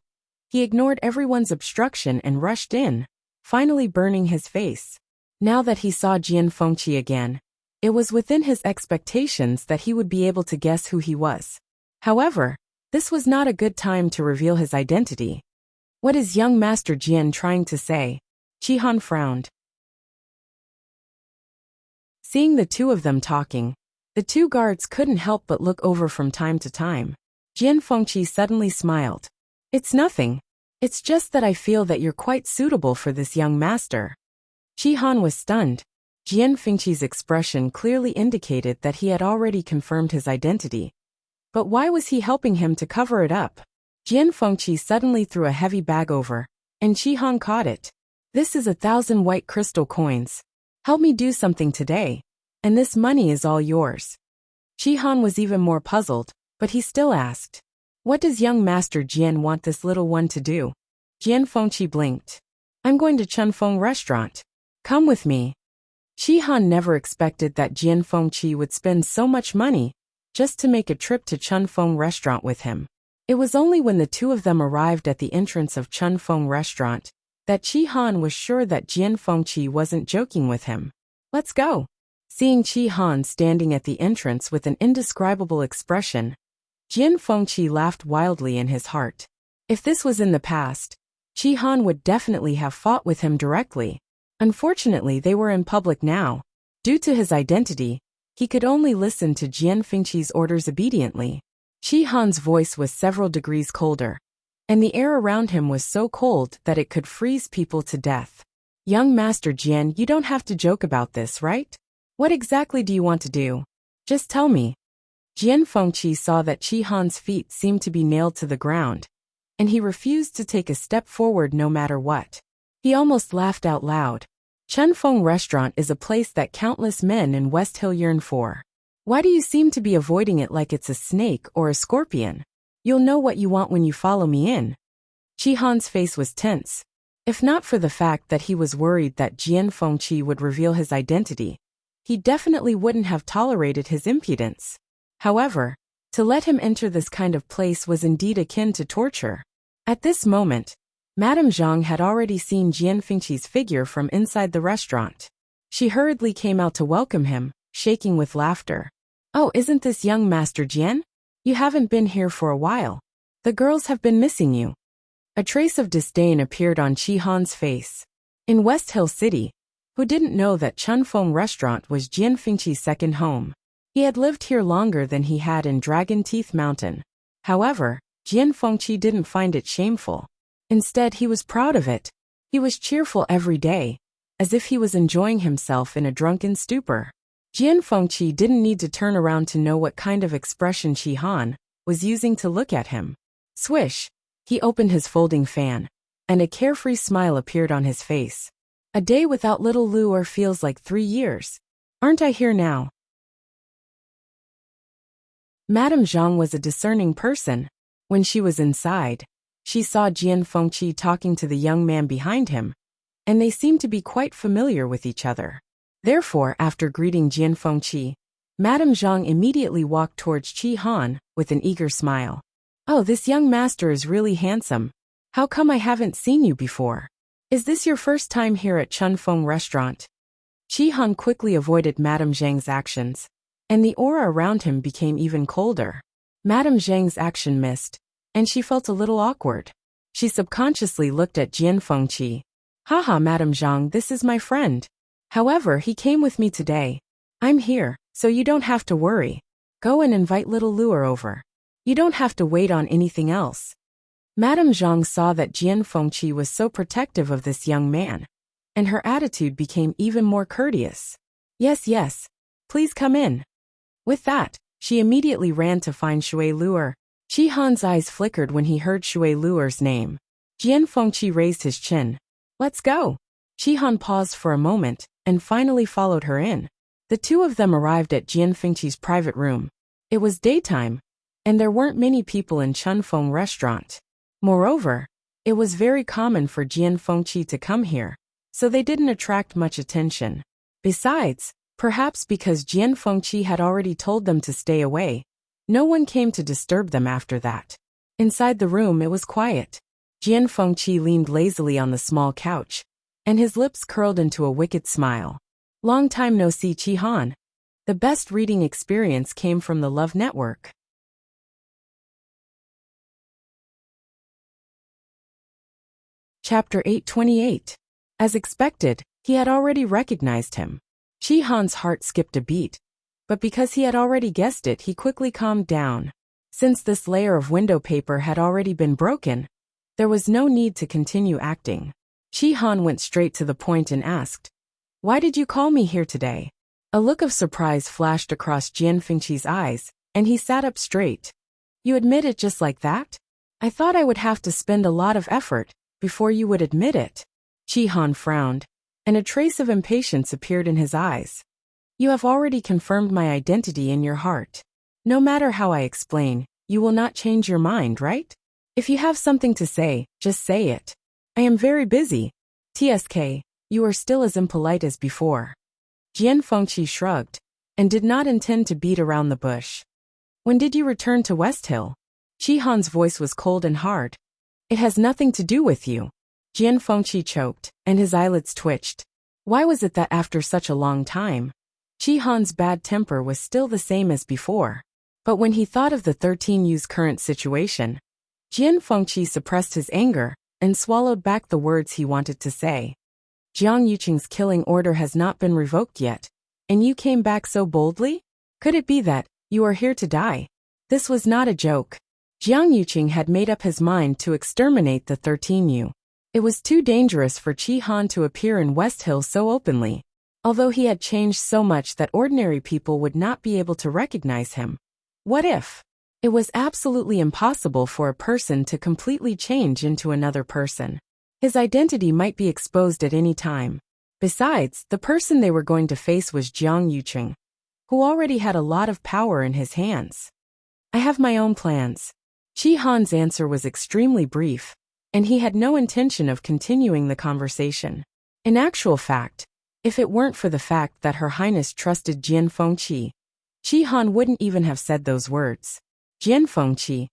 A: he ignored everyone's obstruction and rushed in, finally burning his face. Now that he saw Jian Fengqi again, it was within his expectations that he would be able to guess who he was. However, this was not a good time to reveal his identity. What is young Master Jian trying to say? Qi Han frowned. Seeing the two of them talking, the two guards couldn't help but look over from time to time. Jian Fengqi suddenly smiled. It's nothing. It's just that I feel that you're quite suitable for this young master. Qi Han was stunned. Jian Fengqi's expression clearly indicated that he had already confirmed his identity. But why was he helping him to cover it up? Jian Fengqi suddenly threw a heavy bag over, and Qi Han caught it. This is 1,000 white crystal coins. Help me do something today, and this money is all yours. Qi Han was even more puzzled, but he still asked, what does young Master Jian want this little one to do? Jian Fengqi blinked. I'm going to Chunfeng restaurant. Come with me. Qi Han never expected that Jian Fengqi would spend so much money just to make a trip to Chunfeng restaurant with him. It was only when the two of them arrived at the entrance of Chunfeng restaurant that Qi Han was sure that Jian Fengqi wasn't joking with him. Let's go. Seeing Qi Han standing at the entrance with an indescribable expression, Jian Fengqi laughed wildly in his heart. If this was in the past, Qi Han would definitely have fought with him directly. Unfortunately, they were in public now. Due to his identity, he could only listen to Jian Fengqi's orders obediently. Qi Han's voice was several degrees colder, and the air around him was so cold that it could freeze people to death. Young Master Jian, you don't have to joke about this, right? What exactly do you want to do? Just tell me. Jian Fengqi saw that Qi Han's feet seemed to be nailed to the ground, and he refused to take a step forward no matter what. He almost laughed out loud. Chunfeng restaurant is a place that countless men in West Hill yearn for. Why do you seem to be avoiding it like it's a snake or a scorpion? You'll know what you want when you follow me in. Qi Han's face was tense. If not for the fact that he was worried that Jian Fengqi would reveal his identity, he definitely wouldn't have tolerated his impudence. However, to let him enter this kind of place was indeed akin to torture. At this moment, Madame Zhang had already seen Jian Fengqi's figure from inside the restaurant. She hurriedly came out to welcome him, shaking with laughter. Oh, isn't this young Master Jian? You haven't been here for a while. The girls have been missing you. A trace of disdain appeared on Qi Han's face. In West Hill City, who didn't know that Chunfeng restaurant was Jian Fengqi's second home? He had lived here longer than he had in Dragon Teeth Mountain. However, Jian Fengqi didn't find it shameful. Instead, he was proud of it. He was cheerful every day, as if he was enjoying himself in a drunken stupor. Jian Fengqi didn't need to turn around to know what kind of expression Qi Han was using to look at him. Swish! He opened his folding fan, and a carefree smile appeared on his face. A day without little Luer feels like 3 years. Aren't I here now? Madame Zhang was a discerning person. When she was inside, she saw Jian Fengqi talking to the young man behind him, and they seemed to be quite familiar with each other. Therefore, after greeting Jian Fengqi, Madame Zhang immediately walked towards Qi Han with an eager smile. Oh, this young master is really handsome. How come I haven't seen you before? Is this your first time here at Chunfeng restaurant? Qi Han quickly avoided Madame Zhang's actions, and the aura around him became even colder. Madame Zhang's action missed, and she felt a little awkward. She subconsciously looked at Jian Fengqi. Haha, Madame Zhang, this is my friend. However, he came with me today. I'm here, so you don't have to worry. Go and invite little Luer over. You don't have to wait on anything else. Madame Zhang saw that Jian Fengqi was so protective of this young man, and her attitude became even more courteous. Yes, yes. Please come in. With that, she immediately ran to find Shui Luer. Qi Han's eyes flickered when he heard Shui Luer's name. Jian Fengqi raised his chin. Let's go. Qi Han paused for a moment, and finally followed her in. The two of them arrived at Jian Fengqi's private room. It was daytime, and there weren't many people in Chunfeng restaurant. Moreover, it was very common for Jian Fengqi to come here, so they didn't attract much attention. Besides, perhaps because Jian Fengqi had already told them to stay away, no one came to disturb them after that. Inside the room it was quiet. Jian Fengqi leaned lazily on the small couch, and his lips curled into a wicked smile. Long time no see, Qi Han. The best reading experience came from the Love Network. Chapter 828. As expected, he had already recognized him. Qi Han's heart skipped a beat, but because he had already guessed it, he quickly calmed down. Since this layer of window paper had already been broken, there was no need to continue acting. Qi Han went straight to the point and asked, "Why did you call me here today?" A look of surprise flashed across Jian Fengqi's eyes, and he sat up straight. "You admit it just like that? I thought I would have to spend a lot of effort before you would admit it." Qi Han frowned, and a trace of impatience appeared in his eyes. "You have already confirmed my identity in your heart. No matter how I explain, you will not change your mind, right? If you have something to say, just say it. I am very busy. TSK, you are still as impolite as before." Jian Fengqi shrugged, and did not intend to beat around the bush. "When did you return to West Hill?" Qi Han's voice was cold and hard. "It has nothing to do with you." Jian Fengqi choked, and his eyelids twitched. Why was it that after such a long time, Qi Han's bad temper was still the same as before? But when he thought of the 13U's current situation, Jian Fengqi suppressed his anger and swallowed back the words he wanted to say. "Jiang Yuqing's killing order has not been revoked yet, and you came back so boldly? Could it be that you are here to die?" This was not a joke. Jiang Yuqing had made up his mind to exterminate the 13U. It was too dangerous for Qi Han to appear in West Hill so openly. Although he had changed so much that ordinary people would not be able to recognize him. What if? It was absolutely impossible for a person to completely change into another person. His identity might be exposed at any time. Besides, the person they were going to face was Jiang Yuqing, who already had a lot of power in his hands. "I have my own plans." Qi Han's answer was extremely brief, and he had no intention of continuing the conversation. In actual fact, if it weren't for the fact that Her Highness trusted Jian Fengqi, Qi Han wouldn't even have said those words. Jian Fengqi.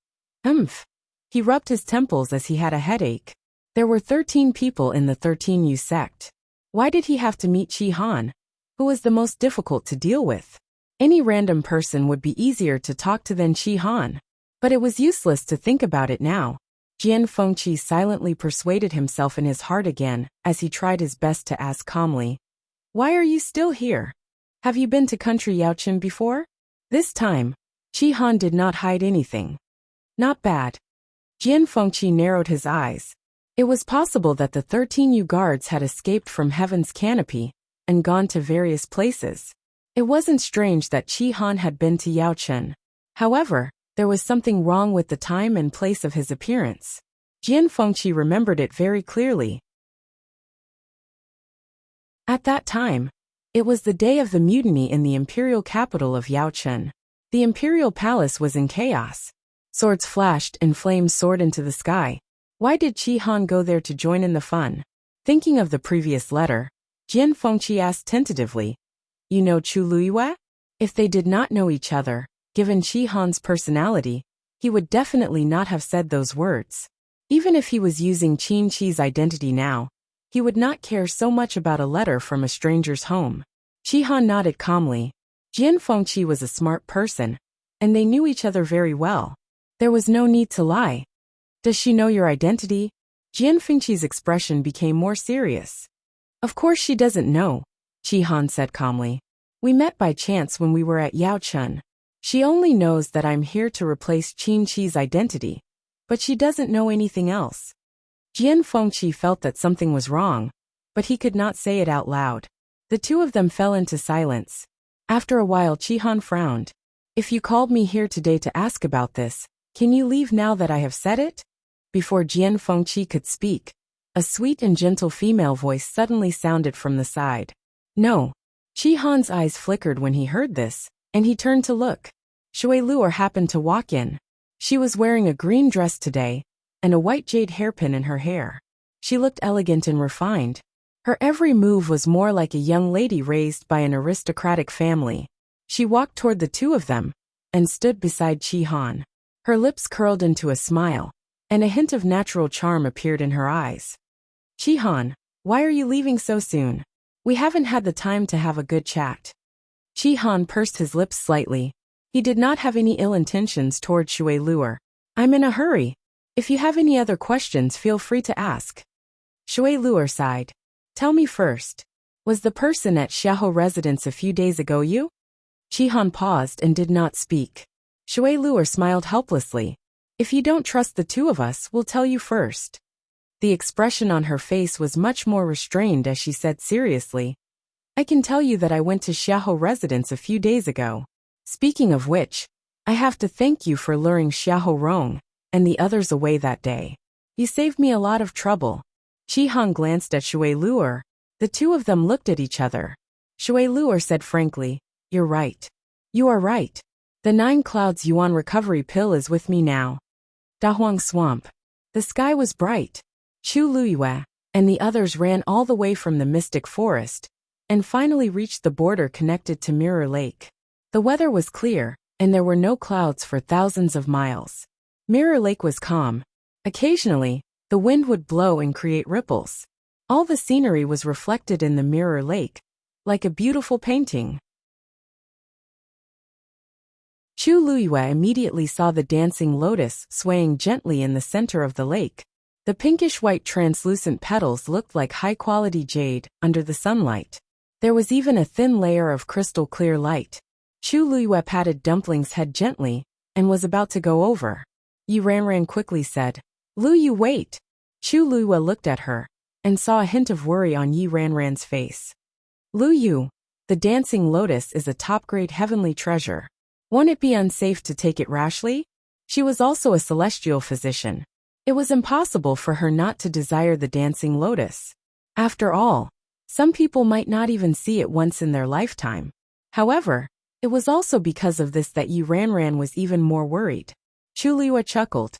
A: He rubbed his temples as he had a headache. There were 13 people in the 13U sect. Why did he have to meet Qi Han, who was the most difficult to deal with? Any random person would be easier to talk to than Qi Han. But it was useless to think about it now. Jian Fengqi silently persuaded himself in his heart again as he tried his best to ask calmly, "Why are you still here? Have you been to country Yaochen before?" This time, Qi Han did not hide anything. "Not bad." Jian Fengqi narrowed his eyes. It was possible that the 13U guards had escaped from Heaven's Canopy and gone to various places. It wasn't strange that Qi Han had been to Yaochen. However, there was something wrong with the time and place of his appearance. Jian Fengqi remembered it very clearly. At that time, it was the day of the mutiny in the imperial capital of Yaochen. The imperial palace was in chaos. Swords flashed and flames soared into the sky. Why did Qi Han go there to join in the fun? Thinking of the previous letter, Jian Fengqi asked tentatively, "You know Chu Luiyue?" If they did not know each other, given Qi Han's personality, he would definitely not have said those words. Even if he was using Qin Qi's identity now, he would not care so much about a letter from a stranger's home. Qi Han nodded calmly. Jian Fengqi was a smart person, and they knew each other very well. There was no need to lie. Does she know your identity? Jian Fengqi's expression became more serious. Of course she doesn't know, Qi Han said calmly. We met by chance when we were at Yaochun. She only knows that I'm here to replace Qin Qi's identity, but she doesn't know anything else. Jian Fengqi felt that something was wrong, but he could not say it out loud. The two of them fell into silence. After a while Qi Han frowned. If you called me here today to ask about this, can you leave now that I have said it? Before Jian Fengqi could speak, a sweet and gentle female voice suddenly sounded from the side. No. Qi Han's eyes flickered when he heard this, and he turned to look. Shui Luer happened to walk in. She was wearing a green dress today, and a white jade hairpin in her hair. She looked elegant and refined. Her every move was more like a young lady raised by an aristocratic family. She walked toward the two of them, and stood beside Qi Han. Her lips curled into a smile, and a hint of natural charm appeared in her eyes. Qi Han, why are you leaving so soon? We haven't had the time to have a good chat. Qi Han pursed his lips slightly. He did not have any ill intentions toward Shui Luer. I'm in a hurry. If you have any other questions, feel free to ask. Shui Luer sighed. Tell me first. Was the person at Xiaohou residence a few days ago you? Qi Han paused and did not speak. Shui Luer smiled helplessly. If you don't trust the two of us, we'll tell you first. The expression on her face was much more restrained as she said seriously. I can tell you that I went to Xiaohou residence a few days ago. Speaking of which, I have to thank you for luring Xiaohou Rong and the others away that day. You saved me a lot of trouble. Qi Han glanced at Shui Luer. The two of them looked at each other. Shui Luer said frankly, You're right. You are right. The 9 Clouds Yuan recovery pill is with me now. Dahuang Swamp. The sky was bright. Chu Luiyue and the others ran all the way from the Mystic Forest, and finally reached the border connected to Mirror Lake. The weather was clear, and there were no clouds for thousands of miles. Mirror Lake was calm. Occasionally, the wind would blow and create ripples. All the scenery was reflected in the Mirror Lake, like a beautiful painting. Chu Luiyue immediately saw the dancing lotus swaying gently in the center of the lake. The pinkish-white translucent petals looked like high-quality jade under the sunlight. There was even a thin layer of crystal-clear light. Chu Luiyue patted Dumpling's head gently, and was about to go over. Yi Ranran quickly said, Lu Yu, wait! Chu Luiyue looked at her, and saw a hint of worry on Yi Ranran's face. Lu Yu, the dancing lotus is a top-grade heavenly treasure. Won't it be unsafe to take it rashly? She was also a celestial physician. It was impossible for her not to desire the dancing lotus. After all, some people might not even see it once in their lifetime. However, it was also because of this that Yi Ranran was even more worried. Chu Luiyue chuckled.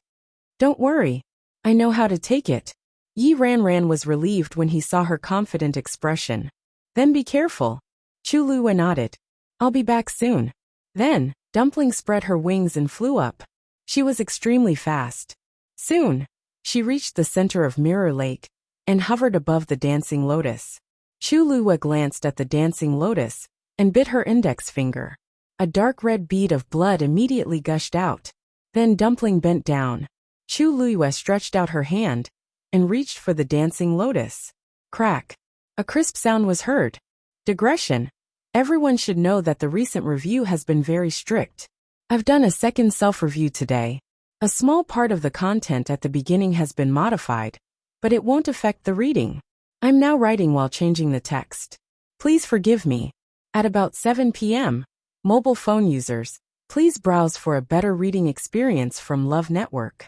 A: Don't worry. I know how to take it. Yi Ranran was relieved when he saw her confident expression. Then be careful. Chu Luiyue nodded. I'll be back soon. Then, Dumpling spread her wings and flew up. She was extremely fast. Soon, she reached the center of Mirror Lake and hovered above the dancing lotus. Chu Luiyue glanced at the dancing lotus and bit her index finger. A dark red bead of blood immediately gushed out. Then Dumpling bent down. Chu Luiyue stretched out her hand and reached for the dancing lotus. Crack. A crisp sound was heard. Digression. Everyone should know that the recent review has been very strict. I've done a second self-review today. A small part of the content at the beginning has been modified, but it won't affect the reading. I'm now writing while changing the text. Please forgive me. At about 7 p.m., mobile phone users, please browse for a better reading experience from Love Network.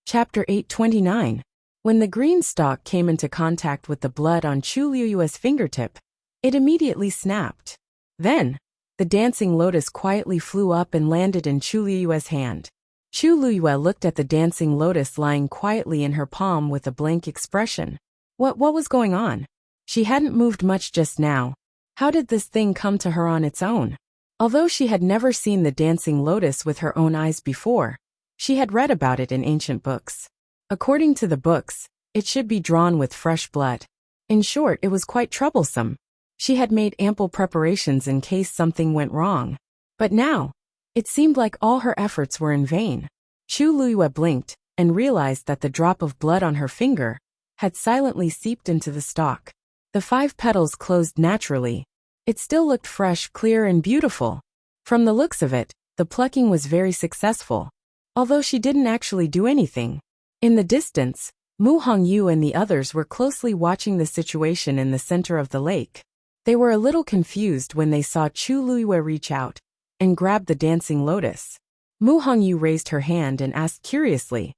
A: Chapter 829. When the green stalk came into contact with the blood on Chu Luiyue's fingertip, it immediately snapped. Then, the dancing lotus quietly flew up and landed in Chu Luiyue's hand. Chu Luiyue looked at the dancing lotus lying quietly in her palm with a blank expression. What was going on? She hadn't moved much just now. How did this thing come to her on its own? Although she had never seen the dancing lotus with her own eyes before, she had read about it in ancient books. According to the books, it should be drawn with fresh blood. In short, it was quite troublesome. She had made ample preparations in case something went wrong. But now, it seemed like all her efforts were in vain. Chu Luiyue blinked and realized that the drop of blood on her finger had silently seeped into the stalk. The 5 petals closed naturally. It still looked fresh, clear, and beautiful. From the looks of it, the plucking was very successful, although she didn't actually do anything. In the distance, Mu Hongyu and the others were closely watching the situation in the center of the lake. They were a little confused when they saw Chu Luiyue reach out and grab the dancing lotus. Mu Hongyu raised her hand and asked curiously,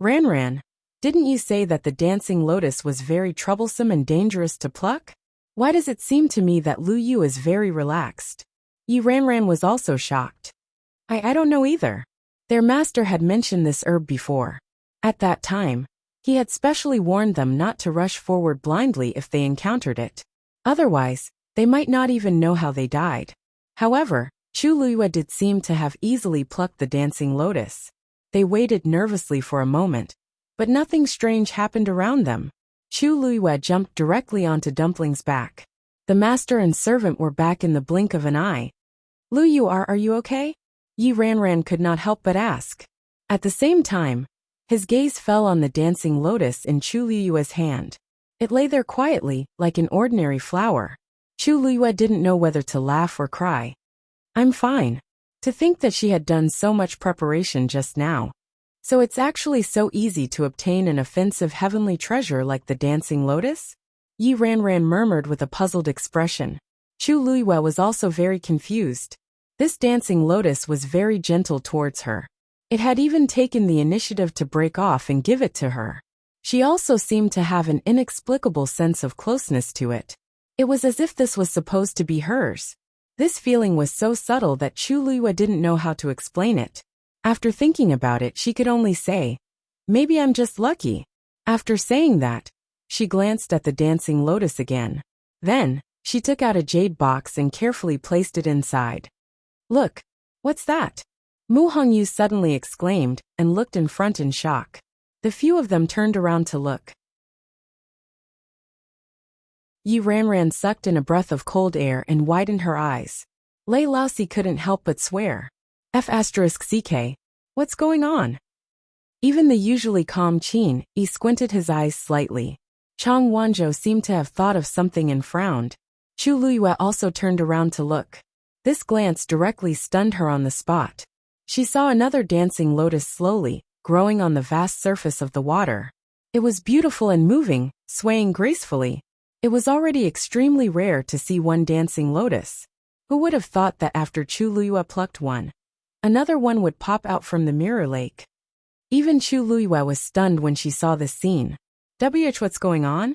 A: "Ranran, didn't you say that the dancing lotus was very troublesome and dangerous to pluck? Why does it seem to me that Lu Yu is very relaxed?" Yi Ranran was also shocked. I don't know either. Their master had mentioned this herb before. At that time, he had specially warned them not to rush forward blindly if they encountered it. Otherwise, they might not even know how they died. However, Chu Luiyue did seem to have easily plucked the dancing lotus. They waited nervously for a moment, but nothing strange happened around them. Chu Luiyue jumped directly onto Dumpling's back. The master and servant were back in the blink of an eye. "Lu Yu, are you okay?" Yi Ranran could not help but ask. At the same time, his gaze fell on the dancing lotus in Chu Luiyue's hand. It lay there quietly, like an ordinary flower. Chu Luiyue didn't know whether to laugh or cry. "I'm fine." To think that she had done so much preparation just now. So it's actually so easy to obtain an offensive heavenly treasure like the dancing lotus? Yi Ranran murmured with a puzzled expression. Chu Luiyue was also very confused. This dancing lotus was very gentle towards her. It had even taken the initiative to break off and give it to her. She also seemed to have an inexplicable sense of closeness to it. It was as if this was supposed to be hers. This feeling was so subtle that Chu Luiyue didn't know how to explain it. After thinking about it, she could only say, "Maybe I'm just lucky." After saying that, she glanced at the dancing lotus again. Then, she took out a jade box and carefully placed it inside. "Look, what's that?" Mu Hongyu suddenly exclaimed and looked in front in shock. The few of them turned around to look. Yi Ranran sucked in a breath of cold air and widened her eyes. Lei Laosi couldn't help but swear. F***CK. What's going on? Even the usually calm Qin Yi squinted his eyes slightly. Chang Wanzhou seemed to have thought of something and frowned. Chu Luiyue also turned around to look. This glance directly stunned her on the spot. She saw another dancing lotus slowly growing on the vast surface of the water. It was beautiful and moving, swaying gracefully. It was already extremely rare to see one dancing lotus. Who would have thought that after Chu Luiyue plucked one, another one would pop out from the mirror lake? Even Chu Luiyue was stunned when she saw this scene. What's going on?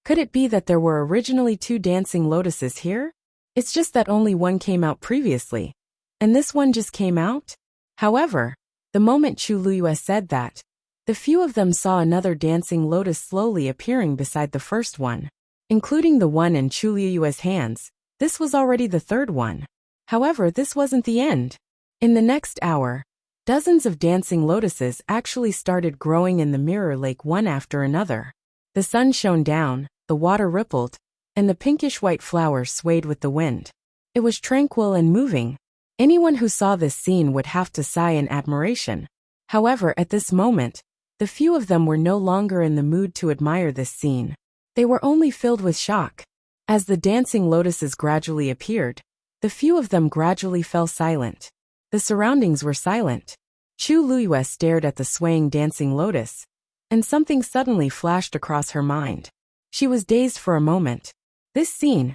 A: Could it be that there were originally 2 dancing lotuses here? It's just that only one came out previously. And this one just came out? However, the moment Chu Luiyue said that, the few of them saw another dancing lotus slowly appearing beside the first one. Including the one in Chu Luiyue's hands, this was already the 3rd one. However, this wasn't the end. In the next hour, dozens of dancing lotuses actually started growing in the mirror lake one after another. The sun shone down, the water rippled, and the pinkish-white flowers swayed with the wind. It was tranquil and moving. Anyone who saw this scene would have to sigh in admiration. However, at this moment, the few of them were no longer in the mood to admire this scene. They were only filled with shock. As the dancing lotuses gradually appeared, the few of them gradually fell silent. The surroundings were silent. Chu Luiyue stared at the swaying dancing lotus, and something suddenly flashed across her mind. She was dazed for a moment. This scene,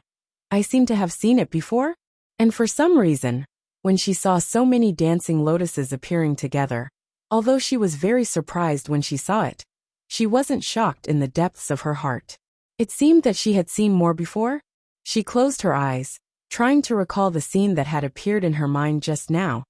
A: I seem to have seen it before? And for some reason, when she saw so many dancing lotuses appearing together, although she was very surprised when she saw it, she wasn't shocked in the depths of her heart. It seemed that she had seen more before. She closed her eyes, trying to recall the scene that had appeared in her mind just now,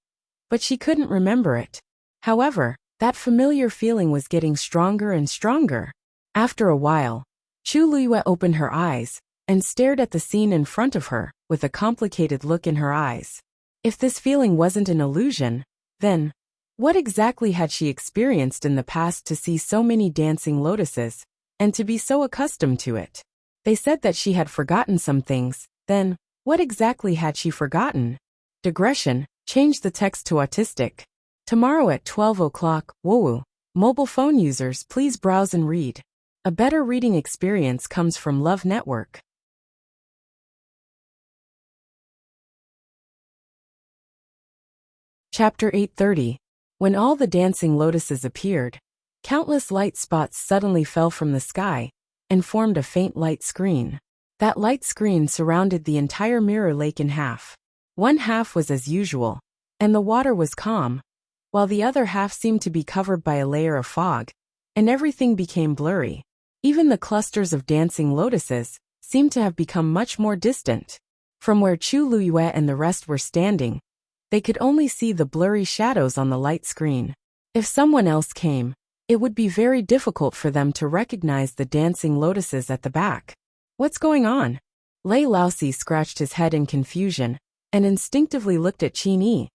A: but she couldn't remember it. However, that familiar feeling was getting stronger and stronger. After a while, Chu Luiyue opened her eyes and stared at the scene in front of her with a complicated look in her eyes. If this feeling wasn't an illusion, then what exactly had she experienced in the past to see so many dancing lotuses and to be so accustomed to it? They said that she had forgotten some things. Then, what exactly had she forgotten? Digression, Change the text to autistic. Tomorrow at 12 o'clock, woo. Mobile phone users, please browse and read. A better reading experience comes from Love Network. Chapter 830. When all the dancing lotuses appeared, countless light spots suddenly fell from the sky and formed a faint light screen. That light screen surrounded the entire mirror lake in half. One half was as usual, and the water was calm, while the other half seemed to be covered by a layer of fog, and everything became blurry. Even the clusters of dancing lotuses seemed to have become much more distant. From where Chu Luyue and the rest were standing, they could only see the blurry shadows on the light screen. If someone else came, it would be very difficult for them to recognize the dancing lotuses at the back. What's going on? Lei Laosi scratched his head in confusion and instinctively looked at Qin,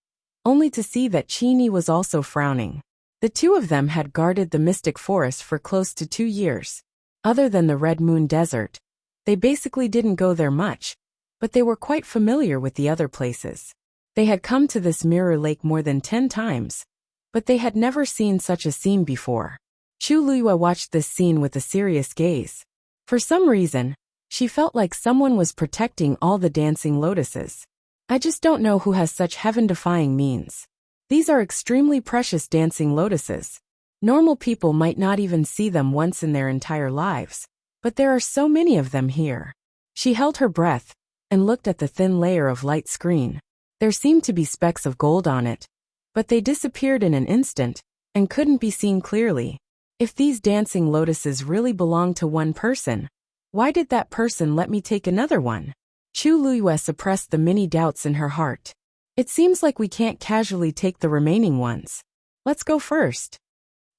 A: only to see that Qin was also frowning. The two of them had guarded the mystic forest for close to 2 years. Other than the Red Moon Desert, they basically didn't go there much, but they were quite familiar with the other places. They had come to this mirror lake more than 10 times, but they had never seen such a scene before. Chu Luyue watched this scene with a serious gaze. For some reason, she felt like someone was protecting all the dancing lotuses. I just don't know who has such heaven-defying means. These are extremely precious dancing lotuses. Normal people might not even see them once in their entire lives, but there are so many of them here. She held her breath and looked at the thin layer of light screen. There seemed to be specks of gold on it, but they disappeared in an instant and couldn't be seen clearly. If these dancing lotuses really belonged to one person, why did that person let me take another one? Chu Luyue suppressed the many doubts in her heart. It seems like we can't casually take the remaining ones. Let's go first.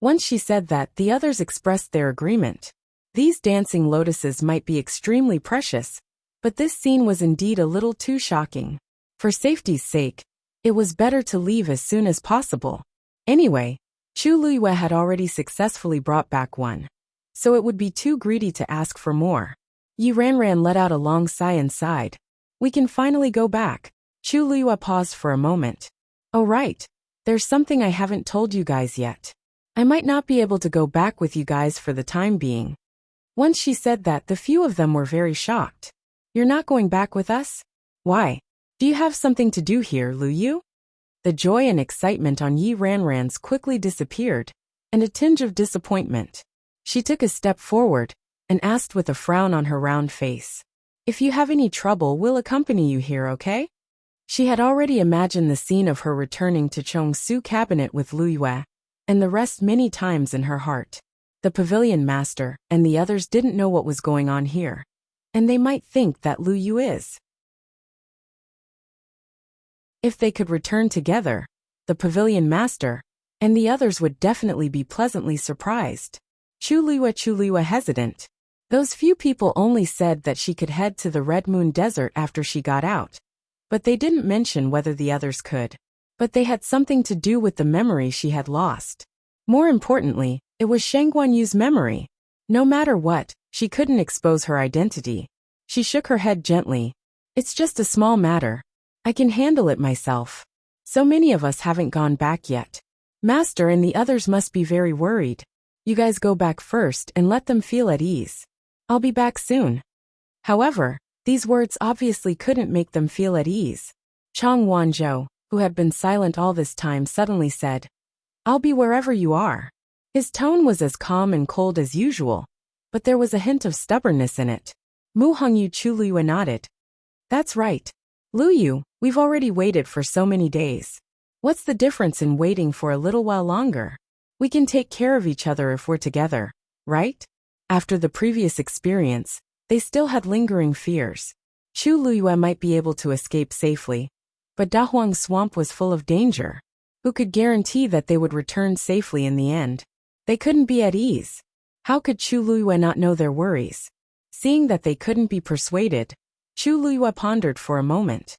A: Once she said that, the others expressed their agreement. These dancing lotuses might be extremely precious, but this scene was indeed a little too shocking. For safety's sake, it was better to leave as soon as possible. Anyway, Chu Luyue had already successfully brought back one, so it would be too greedy to ask for more. Yi Ranran let out a long sigh and sighed. We can finally go back. Chu Luyue paused for a moment. Oh right, there's something I haven't told you guys yet. I might not be able to go back with you guys for the time being. Once she said that, the few of them were very shocked. You're not going back with us? Why? Do you have something to do here, Lu Yu? The joy and excitement on Yi Ranran's quickly disappeared, and a tinge of disappointment. She took a step forward and asked with a frown on her round face. If you have any trouble, we'll accompany you here, okay? She had already imagined the scene of her returning to Chongsu cabinet with Lu Yue, and the rest many times in her heart. The pavilion master and the others didn't know what was going on here, and they might think that Lu Yu is. If they could return together, the pavilion master and the others would definitely be pleasantly surprised. Chu Luyue hesitant. Those few people only said that she could head to the Red Moon Desert after she got out, but they didn't mention whether the others could. But they had something to do with the memory she had lost. More importantly, it was Shangguanyu's memory. No matter what, she couldn't expose her identity. She shook her head gently. It's just a small matter. I can handle it myself. So many of us haven't gone back yet. Master and the others must be very worried. You guys go back first and let them feel at ease. I'll be back soon. However, these words obviously couldn't make them feel at ease. Chang Wanzhou, who had been silent all this time, suddenly said, I'll be wherever you are. His tone was as calm and cold as usual, but there was a hint of stubbornness in it. Mu Hongyu Chu Luyue nodded. That's right. Lu Yu, we've already waited for so many days. What's the difference in waiting for a little while longer? We can take care of each other if we're together, right? After the previous experience, they still had lingering fears. Chu Luyue might be able to escape safely, but Dahuang Swamp was full of danger. Who could guarantee that they would return safely in the end? They couldn't be at ease. How could Chu Luyue not know their worries? Seeing that they couldn't be persuaded, Chu Luyue pondered for a moment.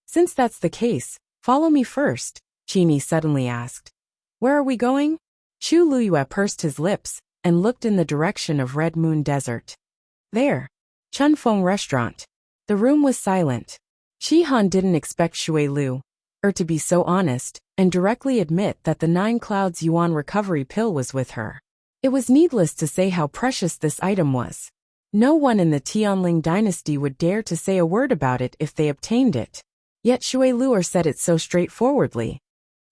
A: Since that's the case, follow me first, Qini suddenly asked. Where are we going? Chu Luyue pursed his lips and looked in the direction of Red Moon Desert. There. Chunfeng Restaurant. The room was silent. Shihan didn't expect Shui Lu, or to be so honest, and directly admit that the 9 Clouds Yuan recovery pill was with her. It was needless to say how precious this item was. No one in the Tianling dynasty would dare to say a word about it if they obtained it. Yet Shui Luer said it so straightforwardly.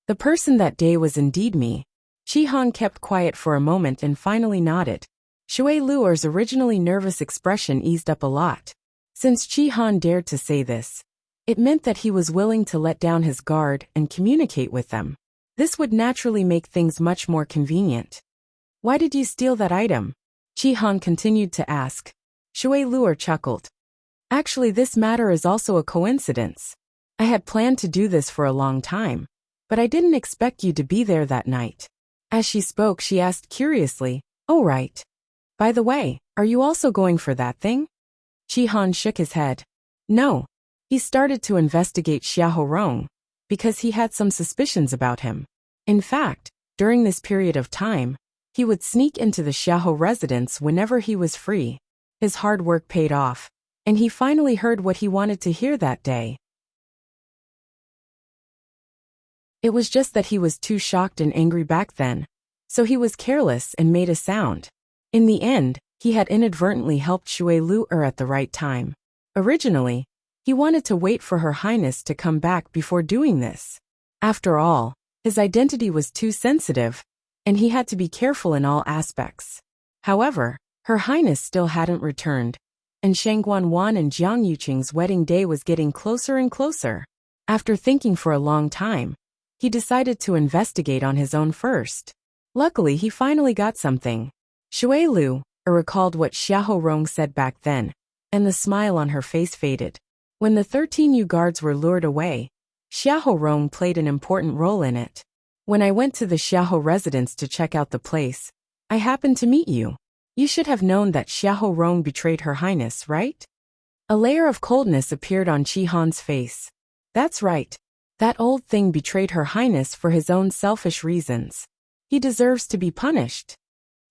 A: The person that day was indeed me. Qi Han kept quiet for a moment and finally nodded. Shui Luer's originally nervous expression eased up a lot. Since Qi Han dared to say this, it meant that he was willing to let down his guard and communicate with them. This would naturally make things much more convenient. Why did you steal that item? Qi Han continued to ask. Shui Luer chuckled. Actually, this matter is also a coincidence. I had planned to do this for a long time, but I didn't expect you to be there that night. As she spoke, she asked curiously, "Oh right. By the way, are you also going for that thing?" Qi Han shook his head. No. He started to investigate Xiahou Rong, because he had some suspicions about him. In fact, during this period of time, he would sneak into the Xiahou residence whenever he was free. His hard work paid off, and he finally heard what he wanted to hear that day. It was just that he was too shocked and angry back then, so he was careless and made a sound. In the end, he had inadvertently helped Shui Luer at the right time. Originally, he wanted to wait for Her Highness to come back before doing this. After all, his identity was too sensitive, and he had to be careful in all aspects. However, Her Highness still hadn't returned, and Shangguan Wan and Jiang Yuqing's wedding day was getting closer and closer. After thinking for a long time, he decided to investigate on his own first. Luckily, he finally got something. Shui Luer recalled what Xiahou Rong said back then, and the smile on her face faded. When the 13 Yu guards were lured away, Xiahou Rong played an important role in it. When I went to the Xiahou residence to check out the place, I happened to meet you. You should have known that Xiahou Rong betrayed Her Highness, right? A layer of coldness appeared on Qi Han's face. That's right. That old thing betrayed Her Highness for his own selfish reasons. He deserves to be punished.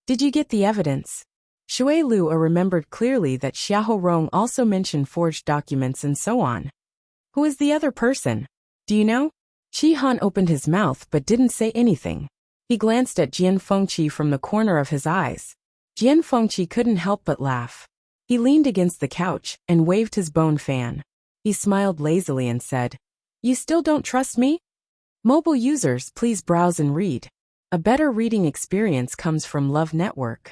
A: Did you get the evidence? Shui Luer remembered clearly that Xiahou Rong also mentioned forged documents and so on. Who is the other person? Do you know? Qi Han opened his mouth but didn't say anything. He glanced at Jian Fengqi from the corner of his eyes. Jian Fengqi couldn't help but laugh. He leaned against the couch and waved his bone fan. He smiled lazily and said, "You still don't trust me? Mobile users, please browse and read. A better reading experience comes from Love Network."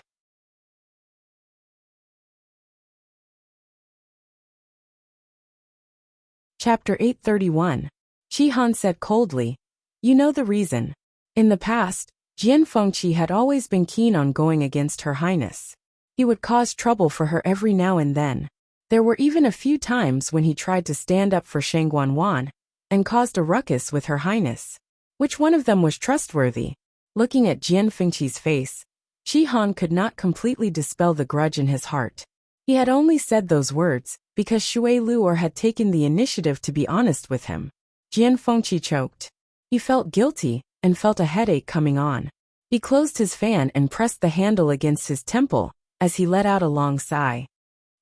A: Chapter 831. Qi Han said coldly, "You know the reason. In the past, Jian Fengqi had always been keen on going against Her Highness. He would cause trouble for her every now and then. There were even a few times when he tried to stand up for Shangguan Wan, and caused a ruckus with Her Highness. Which one of them was trustworthy?" Looking at Jian Fengqi's face, Qi Han could not completely dispel the grudge in his heart. He had only said those words because Shui Luer had taken the initiative to be honest with him. Jian Fengqi choked. He felt guilty and felt a headache coming on. He closed his fan and pressed the handle against his temple as he let out a long sigh.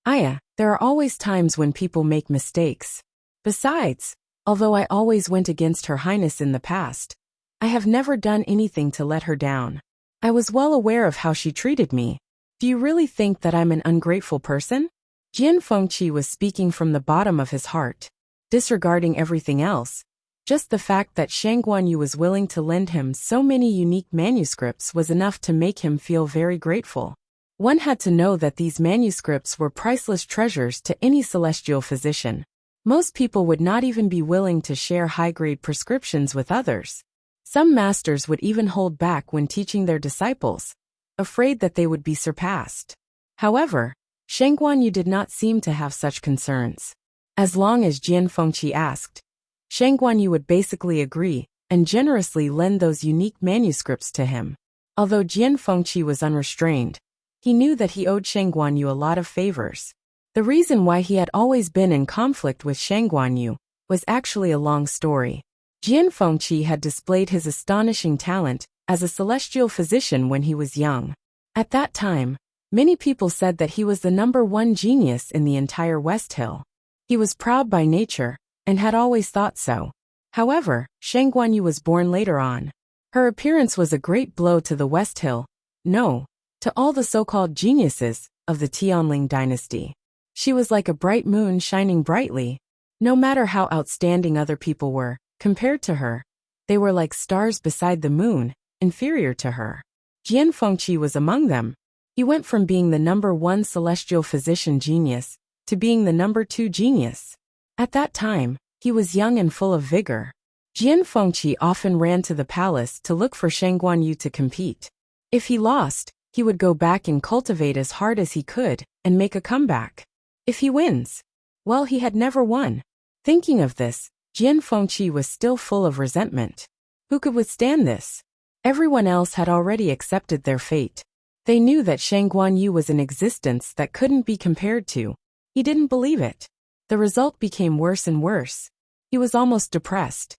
A: There are always times when people make mistakes. Besides, although I always went against Her Highness in the past, I have never done anything to let her down. I was well aware of how she treated me. Do you really think that I'm an ungrateful person? Jian Fengqi was speaking from the bottom of his heart, disregarding everything else. Just the fact that Shangguan Yu was willing to lend him so many unique manuscripts was enough to make him feel very grateful. One had to know that these manuscripts were priceless treasures to any celestial physician. Most people would not even be willing to share high-grade prescriptions with others. Some masters would even hold back when teaching their disciples, afraid that they would be surpassed. However, Shangguan Yu did not seem to have such concerns. As long as Jian Fengqi asked, Shangguan Yu would basically agree and generously lend those unique manuscripts to him. Although Jian Fengqi was unrestrained, he knew that he owed Shangguan Yu a lot of favors. The reason why he had always been in conflict with Shangguan Yu was actually a long story. Jian Fengqi had displayed his astonishing talent as a celestial physician when he was young. At that time, many people said that he was the #1 genius in the entire West Hill. He was proud by nature, and had always thought so. However, Shang Guanyu was born later on. Her appearance was a great blow to the West Hill, no, to all the so-called geniuses of the Tianling dynasty. She was like a bright moon shining brightly. No matter how outstanding other people were, compared to her, they were like stars beside the moon, inferior to her. Jian Fengqi was among them. He went from being the #1 celestial physician genius to being the #2 genius. At that time, he was young and full of vigor. Jian Fengqi often ran to the palace to look for Shang Guanyu to compete. If he lost, he would go back and cultivate as hard as he could and make a comeback. If he wins, well, he had never won. Thinking of this, Jian Fengqi was still full of resentment. Who could withstand this? Everyone else had already accepted their fate. They knew that Shang Guanyu was an existence that couldn't be compared to. He didn't believe it. The result became worse and worse. He was almost depressed.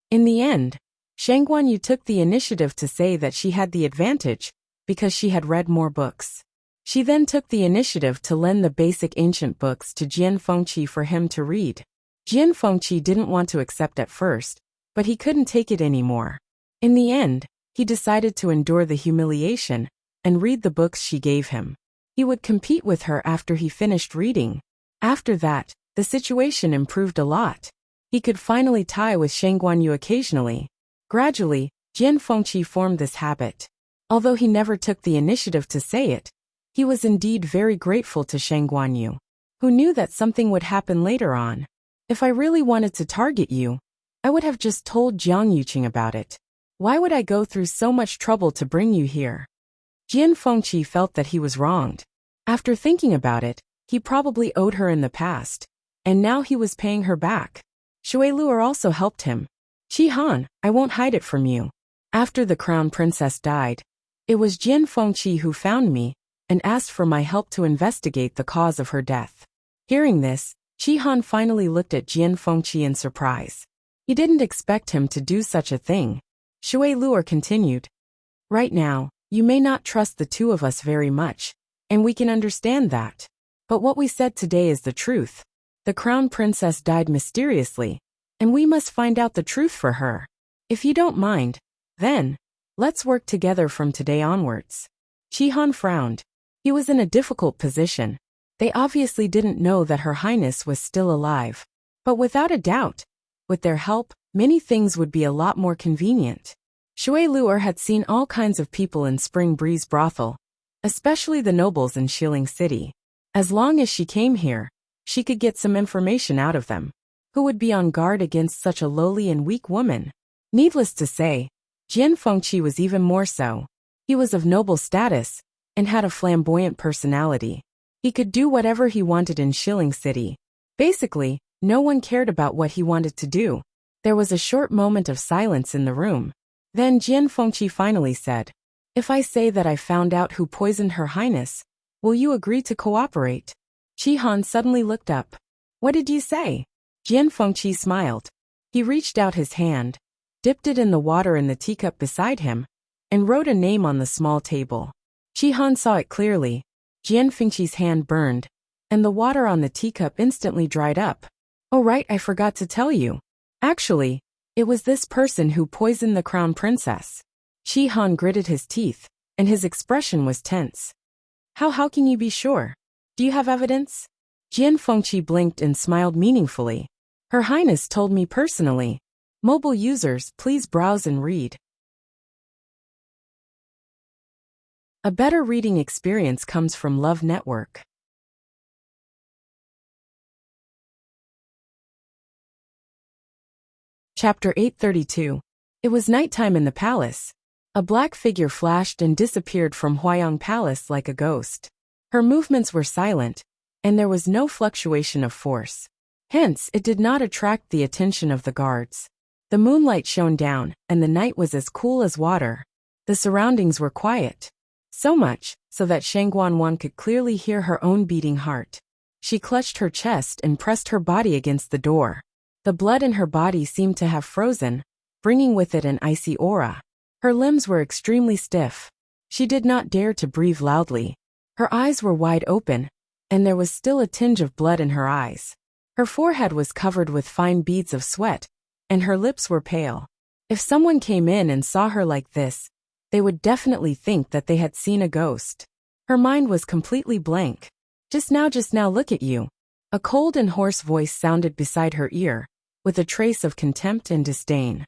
A: In the end, Shang Guanyu took the initiative to say that she had the advantage because she had read more books. She then took the initiative to lend the basic ancient books to Jian Fengqi for him to read. Jian Fengqi didn't want to accept at first, but he couldn't take it anymore. In the end, he decided to endure the humiliation and read the books she gave him. He would compete with her after he finished reading. After that, the situation improved a lot. He could finally tie with Shang Guanyu occasionally. Gradually, Jian Fengqi formed this habit. Although he never took the initiative to say it, he was indeed very grateful to Shang Guanyu, who knew that something would happen later on. If I really wanted to target you, I would have just told Jiang Yuqing about it. Why would I go through so much trouble to bring you here? Jian Fengqi felt that he was wronged. After thinking about it, he probably owed her in the past, and now he was paying her back. Shui Luer also helped him. Qi Han, I won't hide it from you. After the crown princess died, it was Jian Fengqi who found me and asked for my help to investigate the cause of her death. Hearing this, Qi Han finally looked at Jian Fengqi in surprise. He didn't expect him to do such a thing. Shui Luer continued. Right now, you may not trust the two of us very much, and we can understand that. But what we said today is the truth. The crown princess died mysteriously, and we must find out the truth for her. If you don't mind, then, let's work together from today onwards. Qi Han frowned. He was in a difficult position. They obviously didn't know that Her Highness was still alive. But without a doubt, with their help, many things would be a lot more convenient. Shui Luer had seen all kinds of people in Spring Breeze Brothel, especially the nobles in Shilling City. As long as she came here, she could get some information out of them. Who would be on guard against such a lowly and weak woman? Needless to say, Jian Fengqi was even more so. He was of noble status and had a flamboyant personality. He could do whatever he wanted in Shilling City. Basically, no one cared about what he wanted to do. There was a short moment of silence in the room. Then Jian Fengqi finally said, If I say that I found out who poisoned Her Highness, will you agree to cooperate? Qi Han suddenly looked up. What did you say? Jian Fengqi smiled. He reached out his hand, dipped it in the water in the teacup beside him, and wrote a name on the small table. Qi Han saw it clearly. Jian Fengqi's hand burned, and the water on the teacup instantly dried up. Oh right, I forgot to tell you. Actually, it was this person who poisoned the crown princess. Qi Han gritted his teeth, and his expression was tense. How can you be sure? Do you have evidence? Jian Fengqi blinked and smiled meaningfully. Her Highness told me personally. Mobile users, please browse and read. A better reading experience comes from Love Network. Chapter 832. It was nighttime in the palace. A black figure flashed and disappeared from Huayang Palace like a ghost. Her movements were silent, and there was no fluctuation of force. Hence, it did not attract the attention of the guards. The moonlight shone down, and the night was as cool as water. The surroundings were quiet. So much, so that Shang Guanwan could clearly hear her own beating heart. She clutched her chest and pressed her body against the door. The blood in her body seemed to have frozen, bringing with it an icy aura. Her limbs were extremely stiff. She did not dare to breathe loudly. Her eyes were wide open, and there was still a tinge of blood in her eyes. Her forehead was covered with fine beads of sweat, and her lips were pale. If someone came in and saw her like this, they would definitely think that they had seen a ghost. Her mind was completely blank. Just now, look at you. A cold and hoarse voice sounded beside her ear, with a trace of contempt and disdain.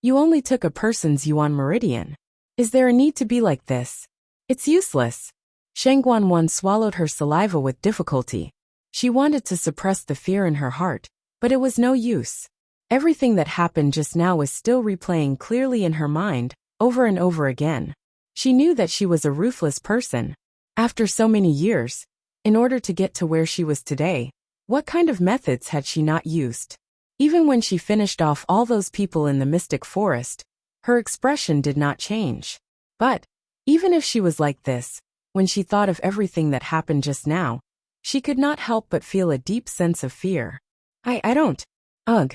A: You only took a person's yuan meridian. Is there a need to be like this? It's useless. Shangguan swallowed her saliva with difficulty. She wanted to suppress the fear in her heart, but it was no use. Everything that happened just now was still replaying clearly in her mind, over and over again. She knew that she was a ruthless person. After so many years, in order to get to where she was today, what kind of methods had she not used? Even when she finished off all those people in the mystic forest, her expression did not change. But, even if she was like this, when she thought of everything that happened just now, she could not help but feel a deep sense of fear. I don't. Ugh.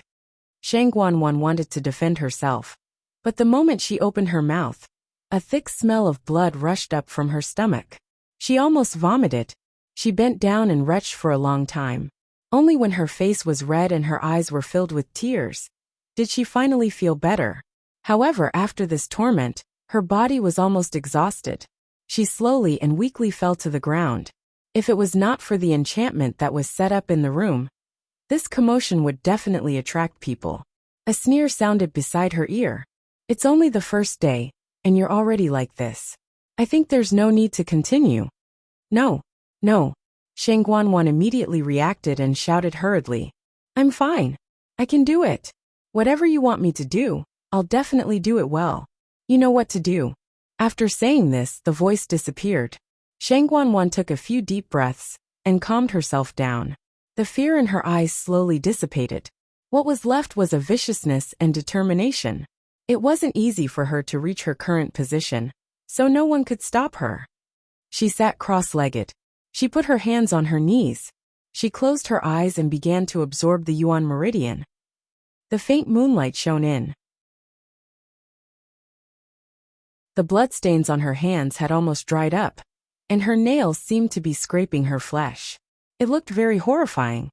A: Shangguan wanted to defend herself. But the moment she opened her mouth, a thick smell of blood rushed up from her stomach. She almost vomited. She bent down and retched for a long time. Only when her face was red and her eyes were filled with tears did she finally feel better. However, after this torment, her body was almost exhausted. She slowly and weakly fell to the ground. If it was not for the enchantment that was set up in the room, this commotion would definitely attract people. A sneer sounded beside her ear. It's only the first day, and you're already like this. I think there's no need to continue. No. Shangguan immediately reacted and shouted hurriedly. I'm fine. I can do it. Whatever you want me to do, I'll definitely do it well. You know what to do. After saying this, the voice disappeared. Shangguan took a few deep breaths and calmed herself down. The fear in her eyes slowly dissipated. What was left was a viciousness and determination. It wasn't easy for her to reach her current position, so no one could stop her. She sat cross-legged. She put her hands on her knees. She closed her eyes and began to absorb the yuan meridian. The faint moonlight shone in. The bloodstains on her hands had almost dried up, and her nails seemed to be scraping her flesh. It looked very horrifying.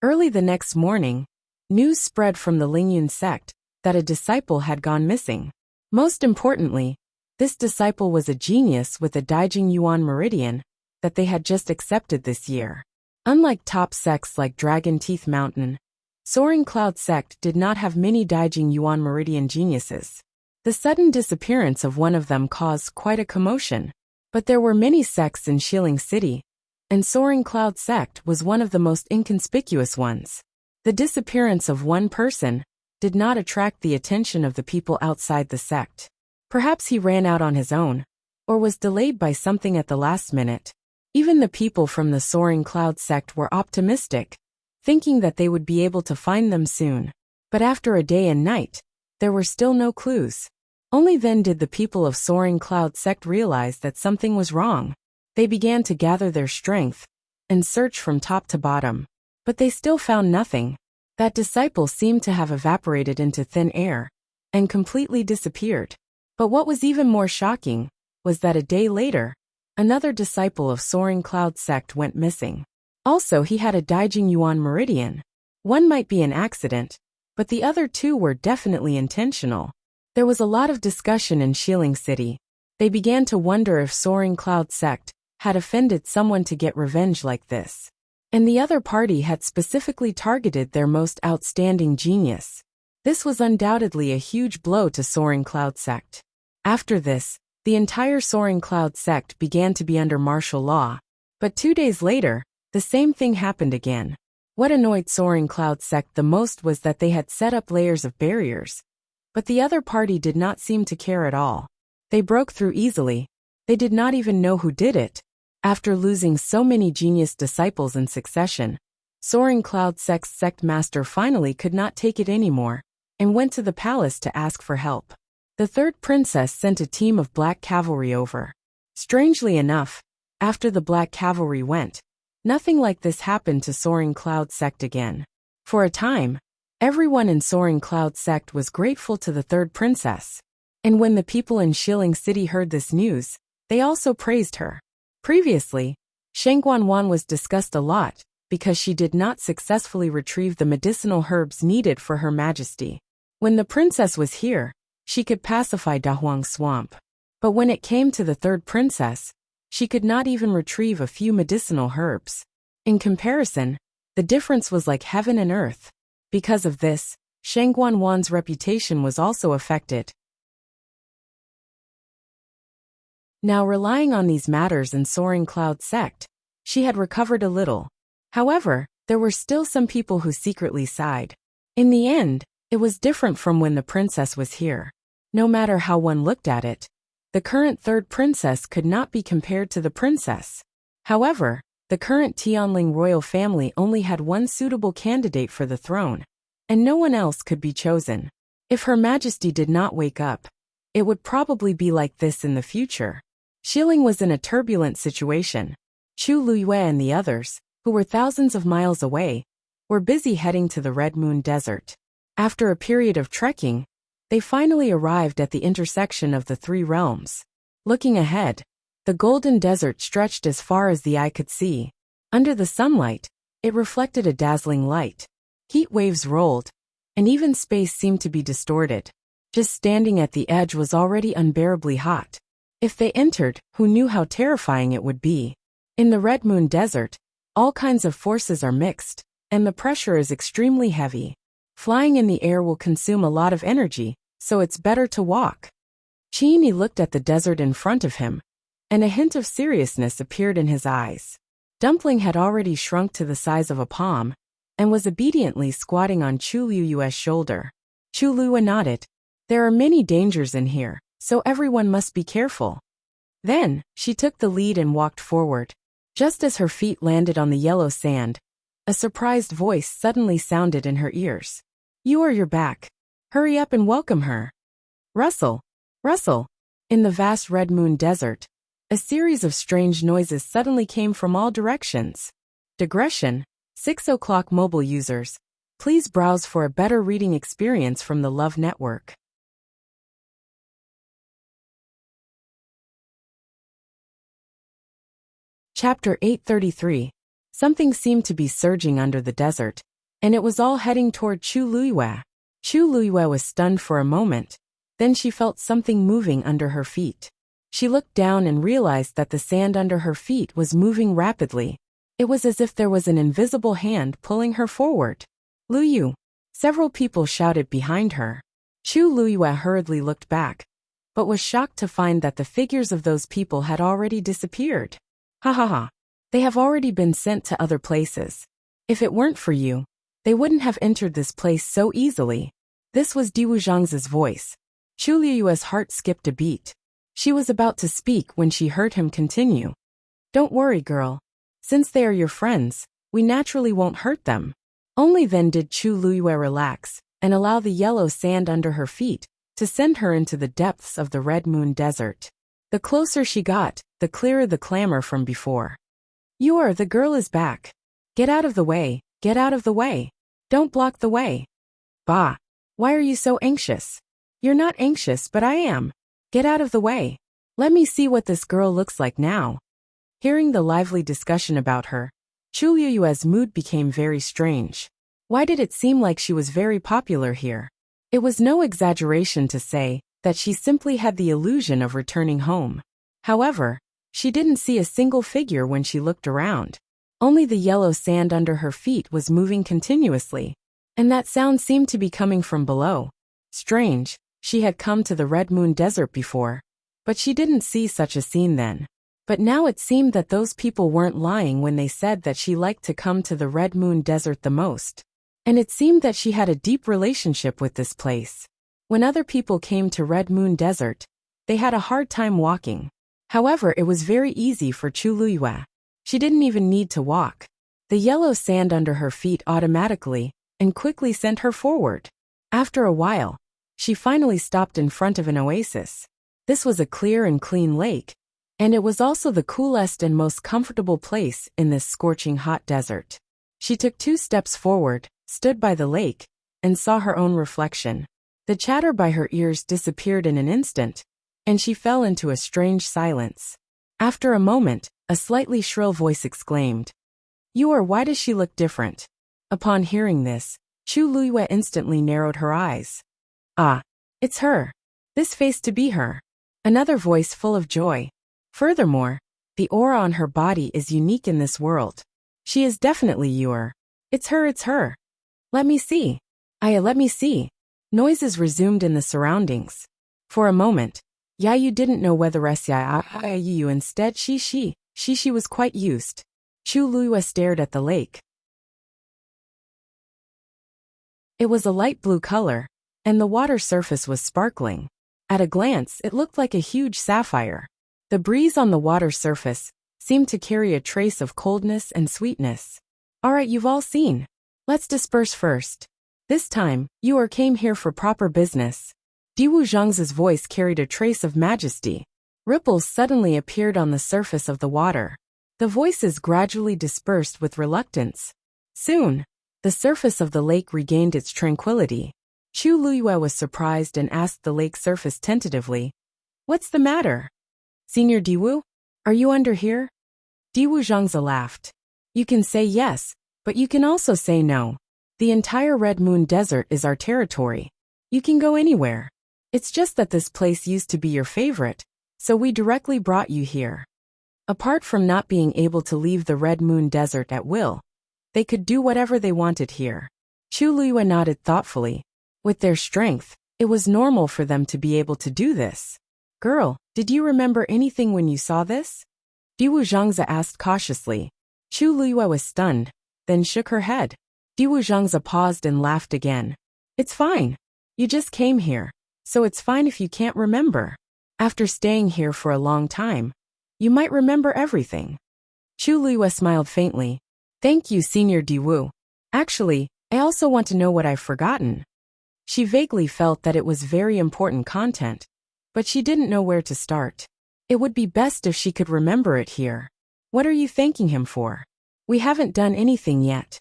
A: Early the next morning, news spread from the Lingyun sect that a disciple had gone missing. Most importantly, this disciple was a genius with a Daijing Yuan meridian that they had just accepted this year. Unlike top sects like Dragon Teeth Mountain, Soaring Cloud sect did not have many Daijing Yuan meridian geniuses. The sudden disappearance of one of them caused quite a commotion, but there were many sects in Shilling City, and Soaring Cloud sect was one of the most inconspicuous ones. The disappearance of one person did not attract the attention of the people outside the sect. Perhaps he ran out on his own, or was delayed by something at the last minute. Even the people from the Soaring Cloud sect were optimistic, thinking that they would be able to find them soon. But after a day and night, there were still no clues. Only then did the people of Soaring Cloud sect realize that something was wrong. They began to gather their strength and search from top to bottom. But they still found nothing. That disciple seemed to have evaporated into thin air and completely disappeared. But what was even more shocking was that a day later, another disciple of Soaring Cloud sect went missing. Also, he had a Daijing Yuan meridian. One might be an accident, but the other two were definitely intentional. There was a lot of discussion in Shilling City. They began to wonder if Soaring Cloud sect had offended someone to get revenge like this. And the other party had specifically targeted their most outstanding genius. This was undoubtedly a huge blow to Soaring Cloud sect. After this, the entire Soaring Cloud sect began to be under martial law. But 2 days later, the same thing happened again. What annoyed Soaring Cloud sect the most was that they had set up layers of barriers. But the other party did not seem to care at all. They broke through easily. They did not even know who did it. After losing so many genius disciples in succession, Soaring Cloud sect's sect master finally could not take it anymore, and went to the palace to ask for help. The third princess sent a team of black cavalry over. Strangely enough, after the black cavalry went, nothing like this happened to Soaring Cloud sect again. For a time, everyone in Soaring Cloud sect was grateful to the third princess. And when the people in Shilling City heard this news, they also praised her. Previously, Shangguan was discussed a lot, because she did not successfully retrieve the medicinal herbs needed for her majesty. When the princess was here, she could pacify Dahuang's swamp. But when it came to the third princess, she could not even retrieve a few medicinal herbs. In comparison, the difference was like heaven and earth. Because of this, Shang Guanwan's reputation was also affected. Now relying on these matters and Soaring Cloud sect, she had recovered a little. However, there were still some people who secretly sighed. In the end, it was different from when the princess was here. No matter how one looked at it, the current third princess could not be compared to the princess. However, the current Tianling royal family only had one suitable candidate for the throne, and no one else could be chosen. If Her Majesty did not wake up, it would probably be like this in the future. Xiling was in a turbulent situation. Chu Luiyue and the others, who were thousands of miles away, were busy heading to the Red Moon Desert. After a period of trekking, they finally arrived at the intersection of the three realms. Looking ahead, the golden desert stretched as far as the eye could see. Under the sunlight, it reflected a dazzling light. Heat waves rolled, and even space seemed to be distorted. Just standing at the edge was already unbearably hot. If they entered, who knew how terrifying it would be? In the Red Moon Desert, all kinds of forces are mixed, and the pressure is extremely heavy. Flying in the air will consume a lot of energy, so it's better to walk. Chini looked at the desert in front of him, and a hint of seriousness appeared in his eyes. Dumpling had already shrunk to the size of a palm, and was obediently squatting on Chu Luiyue's shoulder. Chu Luiyue nodded. There are many dangers in here, so everyone must be careful. Then, she took the lead and walked forward. Just as her feet landed on the yellow sand, a surprised voice suddenly sounded in her ears. You're back. Hurry up and welcome her. Rustle, rustle. In the vast Red Moon Desert, a series of strange noises suddenly came from all directions. Digression, 6 o'clock mobile users. Please browse for a better reading experience from the Love Network. Chapter 833. Something seemed to be surging under the desert, and it was all heading toward Chu Luiyue. Chu Luiyue was stunned for a moment, then she felt something moving under her feet. She looked down and realized that the sand under her feet was moving rapidly. It was as if there was an invisible hand pulling her forward. Luyu! Several people shouted behind her. Chu Luiyue hurriedly looked back, but was shocked to find that the figures of those people had already disappeared. Ha ha ha. They have already been sent to other places. If it weren't for you, they wouldn't have entered this place so easily. This was Diwu Zhang's voice. Chu Luiyue's heart skipped a beat. She was about to speak when she heard him continue. Don't worry, girl. Since they are your friends, we naturally won't hurt them. Only then did Chu Luiyue relax and allow the yellow sand under her feet to send her into the depths of the Red Moon Desert. The closer she got, the clearer the clamor from before. The girl is back. Get out of the way, get out of the way. Don't block the way. Bah! Why are you so anxious? You're not anxious, but I am. Get out of the way. Let me see what this girl looks like now. Hearing the lively discussion about her, Chu Luiyue's mood became very strange. Why did it seem like she was very popular here? It was no exaggeration to say that she simply had the illusion of returning home. However, she didn't see a single figure when she looked around. Only the yellow sand under her feet was moving continuously, and that sound seemed to be coming from below. Strange, she had come to the Red Moon Desert before, but she didn't see such a scene then. But now it seemed that those people weren't lying when they said that she liked to come to the Red Moon Desert the most. And it seemed that she had a deep relationship with this place. When other people came to Red Moon Desert, they had a hard time walking. However, it was very easy for Chu Luiyue. She didn't even need to walk. The yellow sand under her feet automatically and quickly sent her forward. After a while, she finally stopped in front of an oasis. This was a clear and clean lake, and it was also the coolest and most comfortable place in this scorching hot desert. She took 2 steps forward, stood by the lake, and saw her own reflection. The chatter by her ears disappeared in an instant, and she fell into a strange silence. After a moment, a slightly shrill voice exclaimed, Why does she look different? Upon hearing this, Chu Luiyue instantly narrowed her eyes. Ah, it's her. This face to be her. Another voice full of joy. Furthermore, the aura on her body is unique in this world. She is definitely your. It's her. Let me see. Let me see. Noises resumed in the surroundings. For a moment, Yayu didn't know whether you instead she was quite used. Chu Luiyue stared at the lake. It was a light blue color, and the water surface was sparkling. At a glance, it looked like a huge sapphire. The breeze on the water surface seemed to carry a trace of coldness and sweetness. Alright, you've all seen. Let's disperse first. This time, you came here for proper business. Diwu Zhang's voice carried a trace of majesty. Ripples suddenly appeared on the surface of the water. The voices gradually dispersed with reluctance. Soon, the surface of the lake regained its tranquility. Chu Luiyue was surprised and asked the lake surface tentatively, "What's the matter? Senior Diwu? Are you under here?" Diwu Zhangzi laughed. "You can say yes, but you can also say no. The entire Red Moon Desert is our territory. You can go anywhere. It's just that this place used to be your favorite, so we directly brought you here." Apart from not being able to leave the Red Moon Desert at will, they could do whatever they wanted here. Chu Luiyue nodded thoughtfully. With their strength, it was normal for them to be able to do this. "Girl, did you remember anything when you saw this?" Diwu Zhangzi asked cautiously. Chu Luiyue was stunned, then shook her head. Diwu Zhangzi paused and laughed again. "It's fine. You just came here, so it's fine if you can't remember. After staying here for a long time, you might remember everything." Chu Luiyue smiled faintly. "Thank you, Senior Diwu. Actually, I also want to know what I've forgotten." She vaguely felt that it was very important content, but she didn't know where to start. It would be best if she could remember it here. "What are you thanking him for? We haven't done anything yet."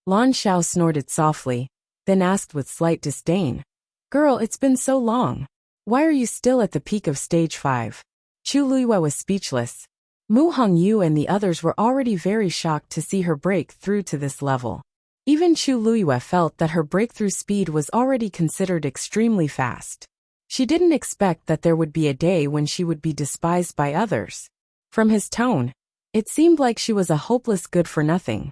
A: Lan Xiao snorted softly, then asked with slight disdain, "Girl, it's been so long. Why are you still at the peak of stage 5? Chu Luiyue was speechless. Mu Hongyu and the others were already very shocked to see her break through to this level. Even Chu Luiyue felt that her breakthrough speed was already considered extremely fast. She didn't expect that there would be a day when she would be despised by others. From his tone, it seemed like she was a hopeless good-for-nothing.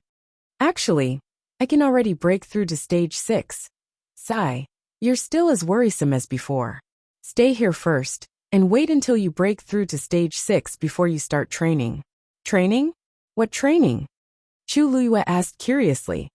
A: "Actually, I can already break through to stage 6. Sigh, you're still as worrisome as before. Stay here first, and wait until you break through to stage 6 before you start training." "Training? What training?" Chu Luiyue asked curiously.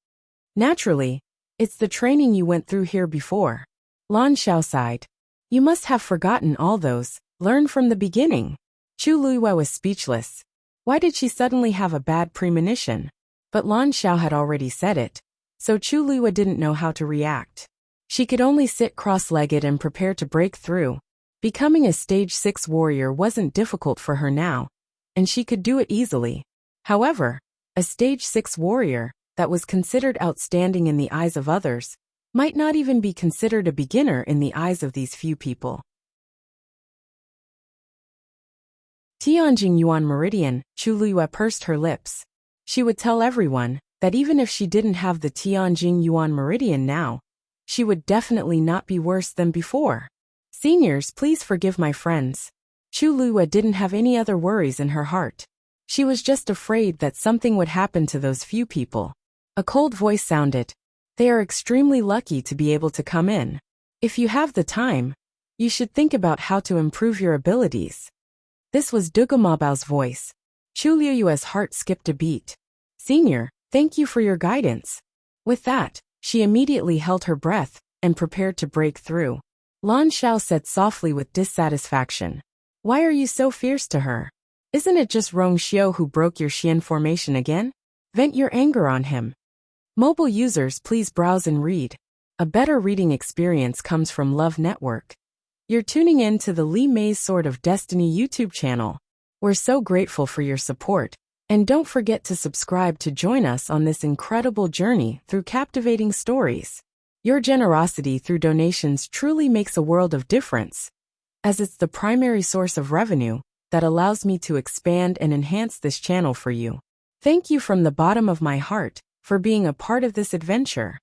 A: "Naturally, it's the training you went through here before." Lan Xiao sighed. "You must have forgotten all those. Learn from the beginning." Chu Luiyue was speechless. Why did she suddenly have a bad premonition? But Lan Xiao had already said it, so Chu Luiyue didn't know how to react. She could only sit cross-legged and prepare to break through. Becoming a stage 6 warrior wasn't difficult for her now, and she could do it easily. However, a stage 6 warrior that was considered outstanding in the eyes of others might not even be considered a beginner in the eyes of these few people. Tianjing Yuan Meridian, Chu Luiyue pursed her lips. She would tell everyone that even if she didn't have the Tianjing Yuan Meridian now, she would definitely not be worse than before. "Seniors, please forgive my friends." Chu Luiyue didn't have any other worries in her heart. She was just afraid that something would happen to those few people. A cold voice sounded. "They are extremely lucky to be able to come in. If you have the time, you should think about how to improve your abilities." This was Dugu Mabao's voice. Chu Luiyue's heart skipped a beat. "Senior, thank you for your guidance." With that, she immediately held her breath and prepared to break through. Lan Xiao said softly with dissatisfaction, "Why are you so fierce to her? Isn't it just Rong Xiu who broke your Xian formation again? Vent your anger on him." Mobile users, please browse and read. A better reading experience comes from Love Network. You're tuning in to the Li Mei's Sword of Destiny YouTube channel. We're so grateful for your support, and don't forget to subscribe to join us on this incredible journey through captivating stories. Your generosity through donations truly makes a world of difference, as it's the primary source of revenue that allows me to expand and enhance this channel for you. Thank you from the bottom of my heart for being a part of this adventure.